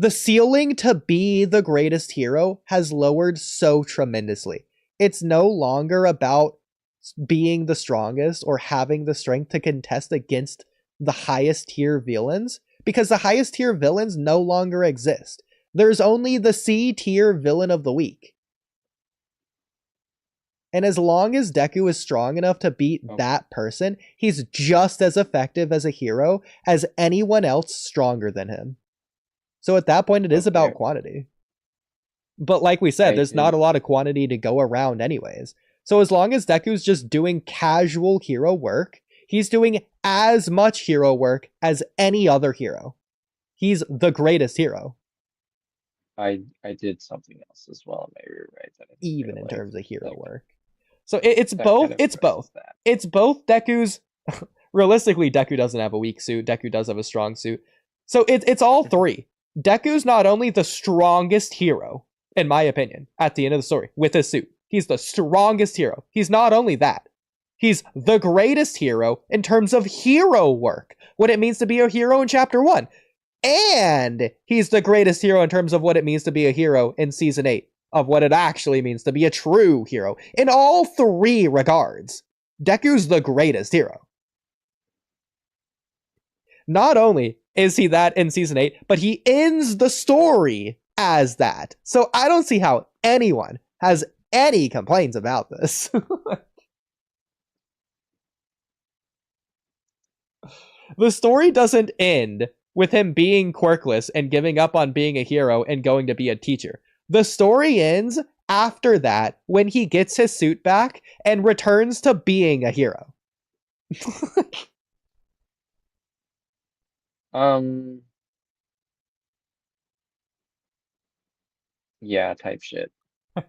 ceiling to be the greatest hero has lowered so tremendously. It's no longer about being the strongest or having the strength to contest against the highest tier villains, because the highest tier villains no longer exist. There's only the C tier villain of the week. And as long as Deku is strong enough to beat that person, he's just as effective as a hero as anyone else stronger than him. So at that point, it is about quantity. But like we said, there's not a lot of quantity to go around anyways. So as long as Deku's just doing casual hero work, he's doing as much hero work as any other hero. He's the greatest hero. I did something else as well in my rewrite. Even in terms of hero work. So it's both. Kind of It's both. that. It's both Deku's. Realistically, Deku doesn't have a weak suit. Deku does have a strong suit. So it's all three. Deku's not only the strongest hero, in my opinion, at the end of the story, with his suit. He's the strongest hero. He's not only that. He's the greatest hero in terms of hero work. What it means to be a hero in Chapter 1. And he's the greatest hero in terms of what it means to be a hero in Season 8. Of what it actually means to be a true hero. In all three regards, Deku's the greatest hero. Not only is he that in Season 8, but he ends the story as that. So I don't see how anyone has any complaints about this. The story doesn't end with him being quirkless and giving up on being a hero and going to be a teacher. The story ends after that when he gets his suit back and returns to being a hero. Yeah, type shit. So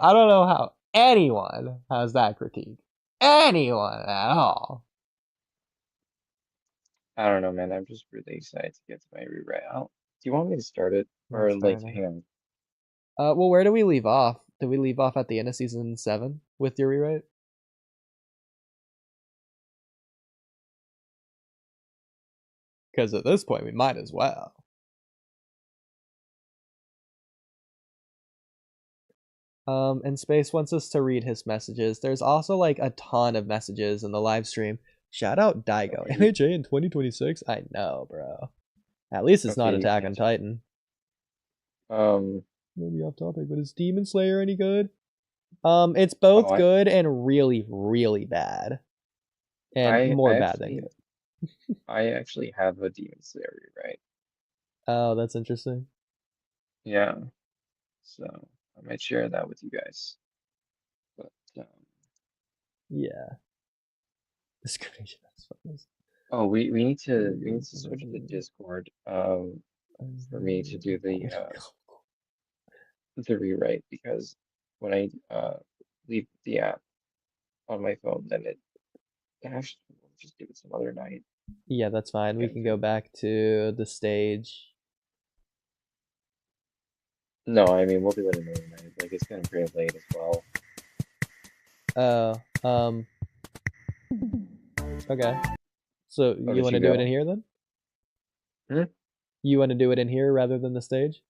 I don't know how anyone has that critique. Anyone at all. I don't know, man. I'm just really excited to get to my rewrite out. Do you want me to start it? Or like, hang on. Well, where do we leave off? Did we leave off at the end of Season 7 with your rewrite? Because at this point, we might as well. And Space wants us to read his messages. There's also like a ton of messages in the live stream. Shout out Daigo. MHA in 2026? I know, bro. At least it's not Attack on Titan. Maybe off topic, but is Demon Slayer any good? It's both good and really, really bad. And more bad than good. I actually have a Demon Slayer rewrite. Oh, that's interesting. Yeah. So I might share that with you guys. But yeah. Discrimination. Oh, we need to switch to Discord for me to do the rewrite, because when I leave the app on my phone, then it actually will just do it some other night. Yeah, that's fine. We can go back to the stage. No, I mean we'll do it another night. Like it's getting pretty late as well. Okay. So you want to do it in here then? You want to do it in here rather than the stage?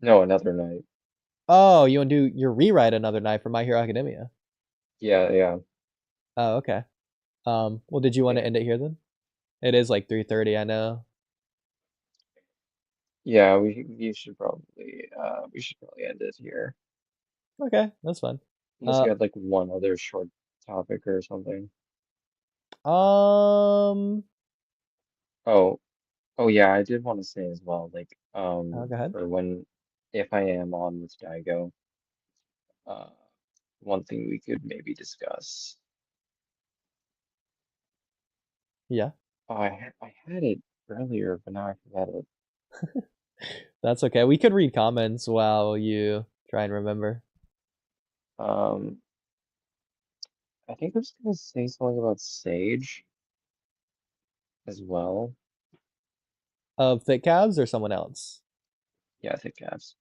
No, another night. Oh, you want to do your rewrite another night for My Hero Academia? Yeah. Oh, okay. Well, did you want to end it here then? It is like 3:30, I know. Yeah, we should probably end it here. Okay, that's fine. Unless you had like one other short topic or something. Oh yeah, I did want to say as well, like go ahead. for if I am on with Daigo, one thing we could maybe discuss. Yeah. Oh, I had it earlier, but now I forgot it. That's okay. We could read comments while you try and remember. I think I was gonna say something about Sage as well. Of Thick Calves or someone else? Yeah, Thick Calves.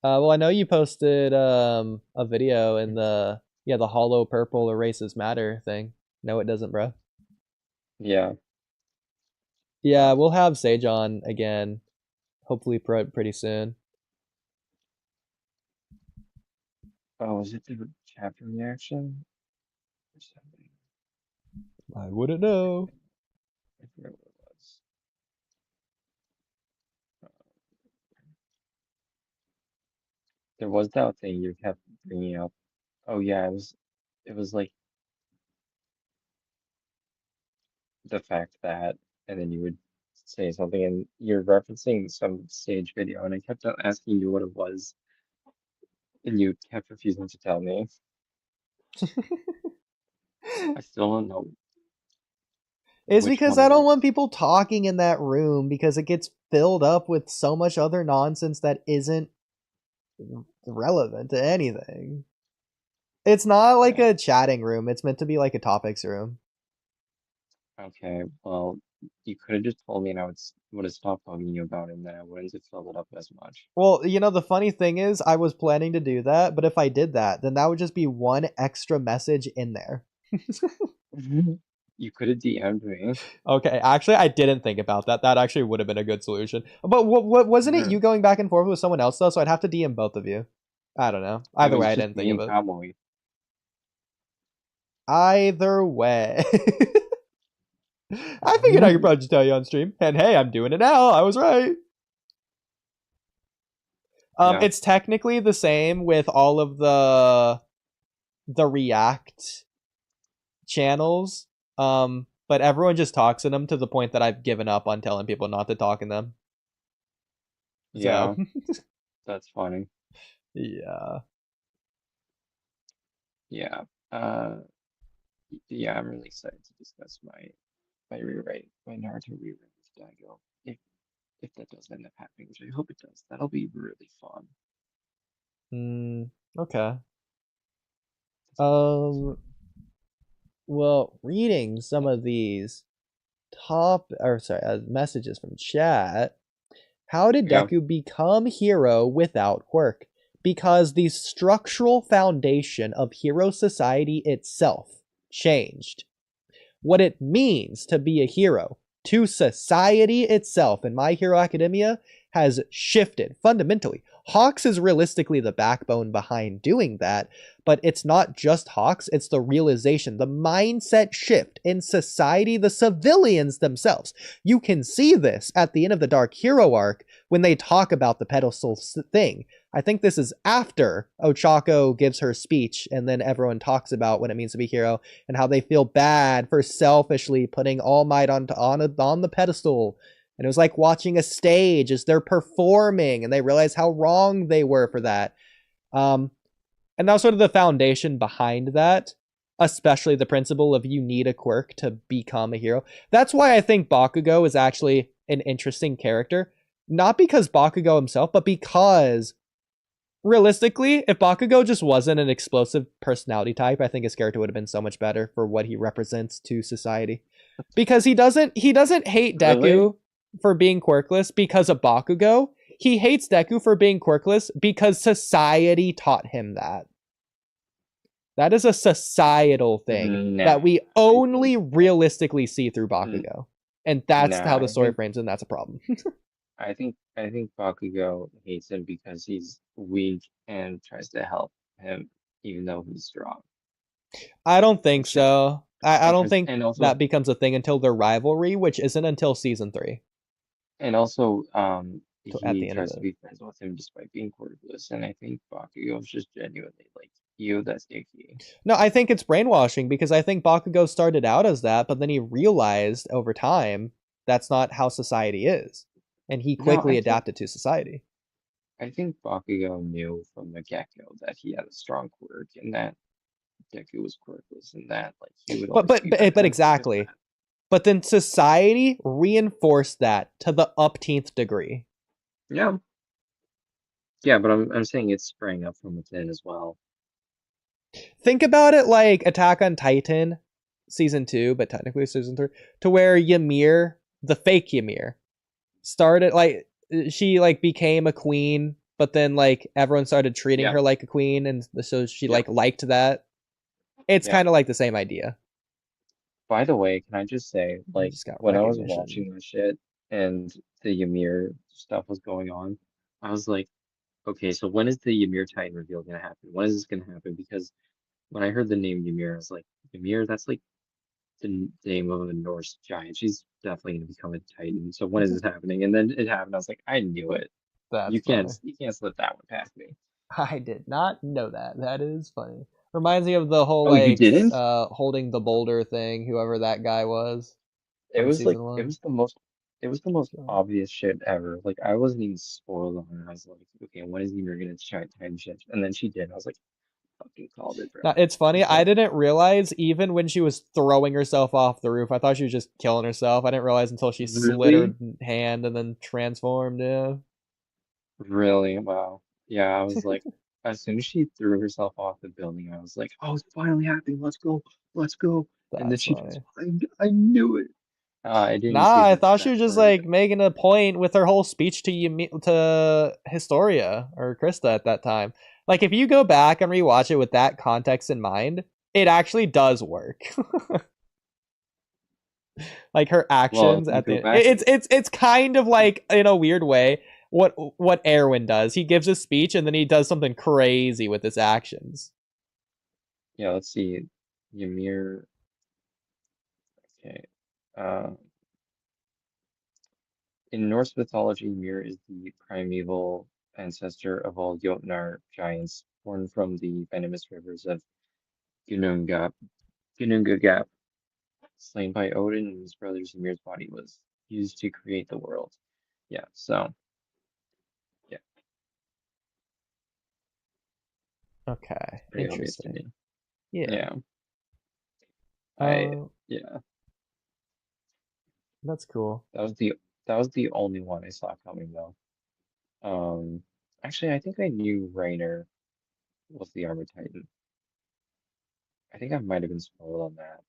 Well, I know you posted a video in the hollow purple erases matter thing. No, it doesn't, bro. Yeah. Yeah, we'll have Sage on again, hopefully pretty soon. Oh, was it the chapter reaction or something? I wouldn't know. I forget what it was. There was that thing you kept bringing up. Oh yeah, it was like the fact that, and then you would say something, and you're referencing some stage video, and I kept on asking you what it was, and you kept refusing to tell me. I still don't know It's which because one I it don't is. want people talking in that room because it gets filled up with so much other nonsense that isn't relevant to anything. It's not like Okay. a chatting room. It's meant to be like a topics room. Okay, well, you could have just told me, and would have stopped talking to you about it, and then I wouldn't have filled it up as much. Well, the funny thing is, I was planning to do that, but if I did that, then that would just be one extra message in there. You could have DM'd me. Okay, actually, I didn't think about that. That actually would have been a good solution. But what wasn't it you going back and forth with someone else though? So I'd have to DM both of you. I don't know. It Either was way, I just didn't me think and of it. Cowboy. Either way. I figured I could probably just tell you on stream. And hey, I'm doing it now. I was right. Yeah. It's technically the same with all of the React channels. But everyone just talks in them to the point that I've given up on telling people not to talk in them. Yeah, So. that's funny. Yeah. Yeah. Yeah, I'm really excited to discuss my rewrite, my Naruto rewrite with Daigo. If that does end up happening, which I hope it does, that'll be really fun. Okay. Well, reading some of these messages from chat. How did Yeah. Deku become hero without quirk? Because the structural foundation of hero society itself changed. What it means to be a hero to society itself in My Hero Academia has shifted fundamentally. Hawks is realistically the backbone behind doing that, but it's not just Hawks, it's the realization, the mindset shift in society, the civilians themselves. You can see this at the end of the Dark Hero arc when they talk about the pedestal thing. I think this is after Ochako gives her speech, and then everyone talks about what it means to be a hero and how they feel bad for selfishly putting All Might on the pedestal. And it was like watching a stage as they're performing, and they realize how wrong they were for that. And that was sort of the foundation behind that, especially the principle of you need a quirk to become a hero. That's why I think Bakugo is actually an interesting character. Not because Bakugo himself, but because realistically, if Bakugo just wasn't an explosive personality type, I think his character would have been so much better for what he represents to society. Because he doesn't hate Deku Really? for being quirkless because of Bakugo. He hates Deku for being quirkless because society taught him that. That is a societal thing that we only realistically see through Bakugo. And that's how the story frames, and that's a problem. I think Bakugo hates him because he's weak and tries to help him even though he's strong. I don't think so. I don't think that becomes a thing until their rivalry, which isn't until season 3. And also, he tries to be friends with him despite being quirkless, and I think Bakugo is just genuinely like, that's icky. No, I think it's brainwashing because I think Bakugo started out as that, but then he realized over time that's not how society is. And he quickly adapted to society. I think Bakugo knew from the get-go that he had a strong quirk and that Deku was quirkless and that like he would always but exactly. But then society reinforced that to the upteenth degree. Yeah. Yeah, but I'm saying it's sprang up from within as well. Think about it like Attack on Titan season 2, but technically season 3, to where Ymir, the fake Ymir, started like she like became a queen, but then like everyone started treating her like a queen, and so she like liked that. It's kind of like the same idea. By the way, can I just say, like, when I was watching this shit and the Ymir stuff was going on, I was like, okay, so when is the Ymir Titan reveal gonna happen? When is this gonna happen? Because when I heard the name Ymir, I was like, Ymir, that's like the name of a Norse giant. She's definitely gonna become a Titan. So when is this happening? And then it happened. I was like, I knew it. You can't slip that one past me. I did not know that. That is funny. Reminds me of the whole Oh, you like didn't? holding the boulder thing, whoever that guy was It from was like season 1. it was the most So- obvious shit ever. Like I wasn't even spoiled on it. I was like, okay, when is Ymir gonna try time shift? And then she did. I was like, fucking called it, bro. Now, it's funny, It's I like, didn't realize even when she was throwing herself off the roof, I thought she was just killing herself. I didn't realize until she slit her really? hand and then transformed, yeah. Really? Wow. Yeah, I was like, as soon as she threw herself off the building, I was like, oh, it's finally happening. Let's go. Let's go. And then That's she funny. I knew it. I didn't Nah, see I the, thought she that was just part. like making a point with her whole speech to to Historia or Krista at that time. Like if you go back and rewatch it with that context in mind, it actually does work. Like her Well, if actions you at go the back, it's kind of like in a weird way what Erwin does. He gives a speech and then he does something crazy with his actions. yeah, let's see. Ymir, okay. Uh, in Norse mythology, Ymir is the primeval ancestor of all Jotnar giants, born from the venomous rivers of Ginnungagap. Ginnungagap, slain by Odin and his brothers. Ymir's body was used to create the world. Yeah, so yeah, Okay, pretty obvious to interesting. me. Yeah. Yeah, Uh, yeah, that's cool. that was the only one I saw coming though. Actually, I think I knew Rainer was the Armor Titan. I think I might have been spoiled on that.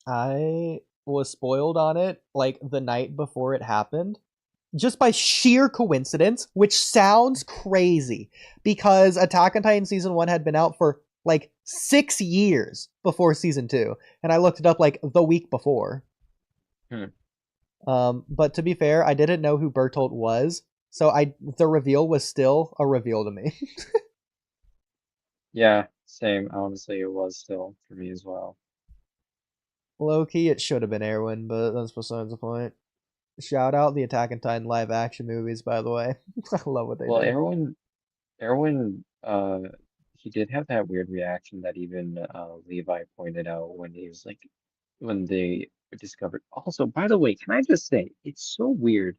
I was spoiled on it like the night before it happened. Just by sheer coincidence, which sounds crazy because Attack on Titan season 1 had been out for like 6 years before season 2, and I looked it up like the week before. But to be fair, I didn't know who Bertolt was, so the reveal was still a reveal to me. Yeah, same. Honestly, it was still for me as well. Low key, it should have been Erwin, but that's besides the point. Shout out the Attack on Titan live action movies, by the way. I love what they Well, did. Erwin, he did have that weird reaction that even Levi pointed out when he was like, when they discovered. Also, by the way, can I just say, it's so weird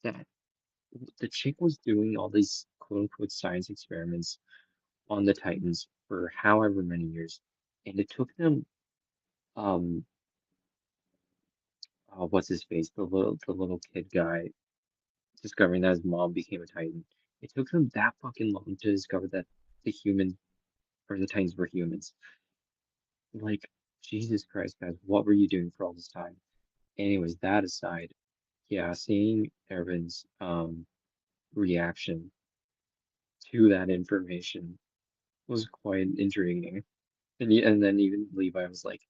that the chick was doing all these quote unquote science experiments on the Titans for however many years, and it took them, um, what's his face, the little kid guy, discovering that his mom became a Titan. It took them that fucking long to discover that the human or the Titans were humans. Like, Jesus Christ, guys, what were you doing for all this time? Anyways, that aside, yeah, seeing Ervin's reaction to that information was quite intriguing. And then even Levi was like,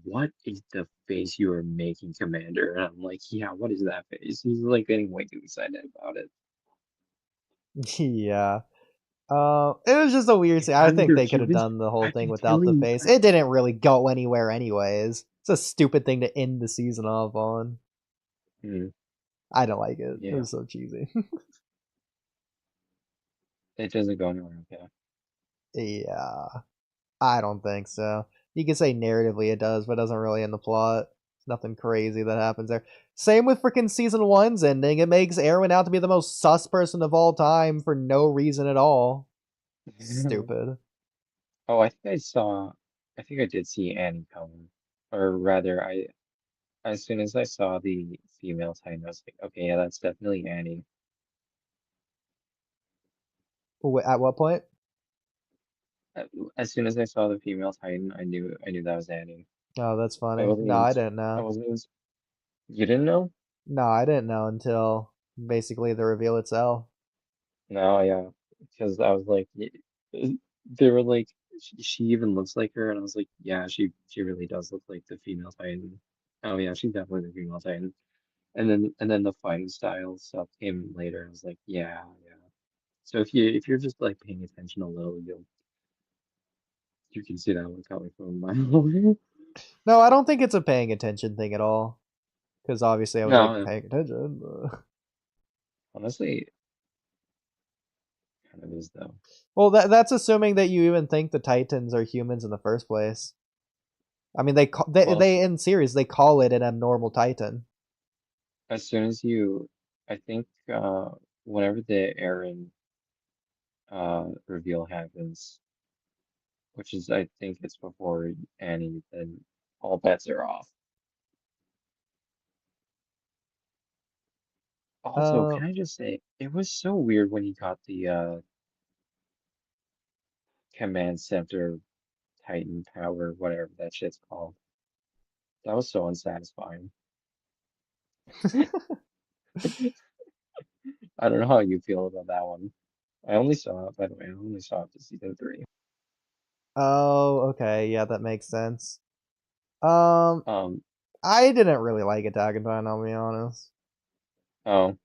"What is the face you are making, Commander?" And I'm like, "Yeah, what is that face?" He's like getting way too excited about it. Yeah. It was just a weird It's scene. I think either they could have humans. done the whole I've thing been without the telling. face. It didn't really go anywhere, anyways. It's a stupid thing to end the season off on. I don't like it. It Yeah, was so cheesy. it doesn't go anywhere. Okay. Yeah, I don't think so. You could say narratively it does, but it doesn't really end the plot. Nothing crazy that happens there. Same with freaking season 1's ending. It makes Erwin out to be the most sus person of all time for no reason at all. Stupid. Oh, I think I did see Annie coming. Or rather, as soon as I saw the female Titan, I was like, okay, yeah, that's definitely Annie. At what point? As soon as I saw the female Titan, I knew that was Annie. Oh, that's I funny. wasn't No, even, I didn't I know. wasn't even, you didn't know? No, I didn't know until basically the reveal itself. No, yeah, because I was like, they were like, she even looks like her, and I was like, yeah, she really does look like the female Titan. Oh yeah, she's definitely the female Titan. And then the fighting style stuff came later. I was like, yeah, yeah. So if you're just like paying attention a little, you can see that one coming from a mile away. No, I don't think it's a paying attention thing at all. Because obviously I was like No, paying attention. honestly, kind It is though. Well, that's assuming that you even think the Titans are humans in the first place. I mean, they in series they call it an abnormal Titan. As soon as I think whenever the Aaron reveal happens, which is I think it's before Annie, then all bets are off. Also, can I just say, it was so weird when he got the Command Center Titan power, whatever that shit's called. That was so unsatisfying. I don't know how you feel about that one. I only saw it, by the way, I only saw it to season 3. Oh, okay, yeah, that makes sense. Um, I didn't really like Attack on Titan, I'll be honest. oh,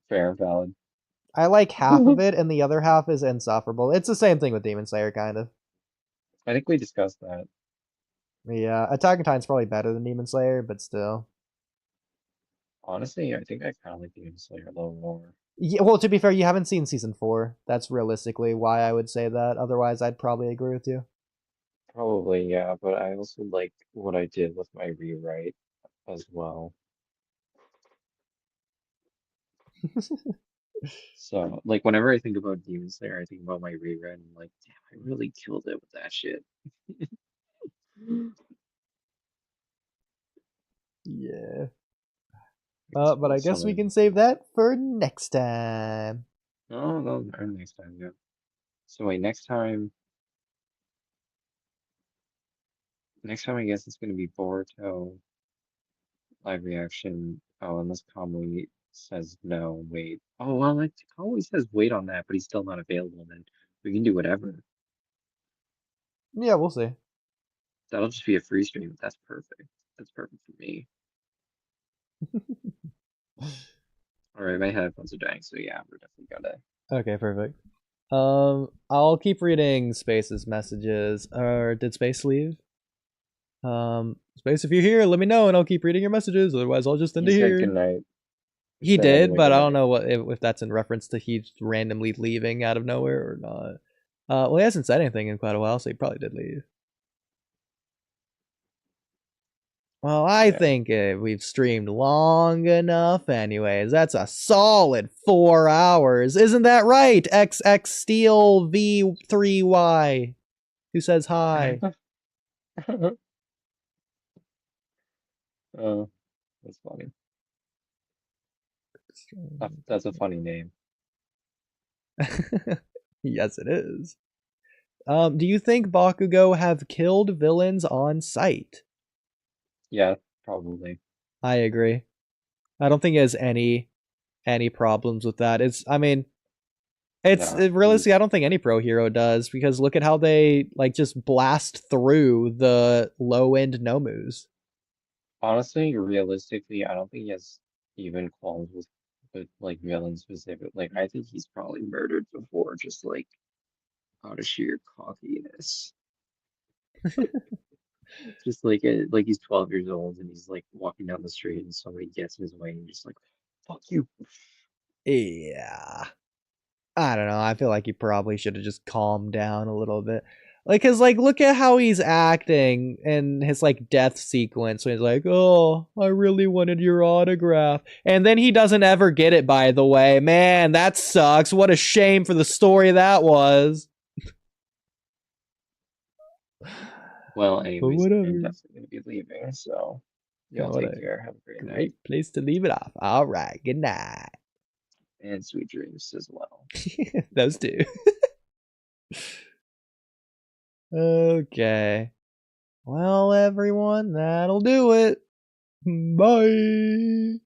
fair and valid. I like half of it, and the other half is insufferable. It's the same thing with Demon Slayer, kind of. I think we discussed that. Yeah, Attack on Titan's probably better than Demon Slayer, but still. Honestly, I think I kind of like Demon Slayer a little more. Yeah, well, to be fair, you haven't seen season 4. That's realistically why I would say that. Otherwise, I'd probably agree with you. Probably, yeah, but I also like what I did with my rewrite as well. So, like, whenever I think about Demon Slayer, I think about my rewrite, and I'm like, damn, I really killed it with that shit. Yeah. But I guess we can save that for next time. No, next time, yeah. So wait, next time I guess it's gonna be Boruto live reaction. Oh, unless Kamui says no, wait. Oh well, like Kamui says wait on that, but he's still not available. Then we can do whatever. Yeah, we'll see. That'll just be a free stream. That's perfect. That's perfect for me. All right, my headphones are dying, so yeah, we're definitely gonna. Okay, perfect. I'll keep reading Space's messages. Or did Space leave? Space, if you're here, let me know, and I'll keep reading your messages. Otherwise, I'll just end it here. Good night. He did, but I don't know if that's in reference to he's randomly leaving out of nowhere or not. Well, he hasn't said anything in quite a while, so he probably did leave. Well, I think we've streamed long enough anyways. That's a solid 4 hours. Isn't that right, XX Steel V3Y? Who says hi? Oh, that's funny. That's a funny name. Yes, it is. Do you think Bakugo have killed villains on sight? Yeah, probably. I agree. I don't think he has any problems with that. Realistically, I don't think any pro hero does, because look at how they like just blast through the low end Nomus. Honestly, realistically, I don't think he has even qualms with like villains specific. Like I think he's probably murdered before, just like out of sheer cockiness. Just like he's 12 years old and he's like walking down the street and somebody gets in his way and he's just like, "Fuck you." Yeah. I don't know. I feel like he probably should have just calmed down a little bit. Like, cause like, look at how he's acting in his like death sequence. When he's like, "Oh, I really wanted your autograph," and then he doesn't ever get it. By the way, man, that sucks. What a shame for the story that was. Well, anyways, I'm definitely gonna be leaving, so y'all take care. Have a great night. Great place to leave it off. All right, good night. And sweet dreams as well. Those two. Okay. Well, everyone, that'll do it. Bye.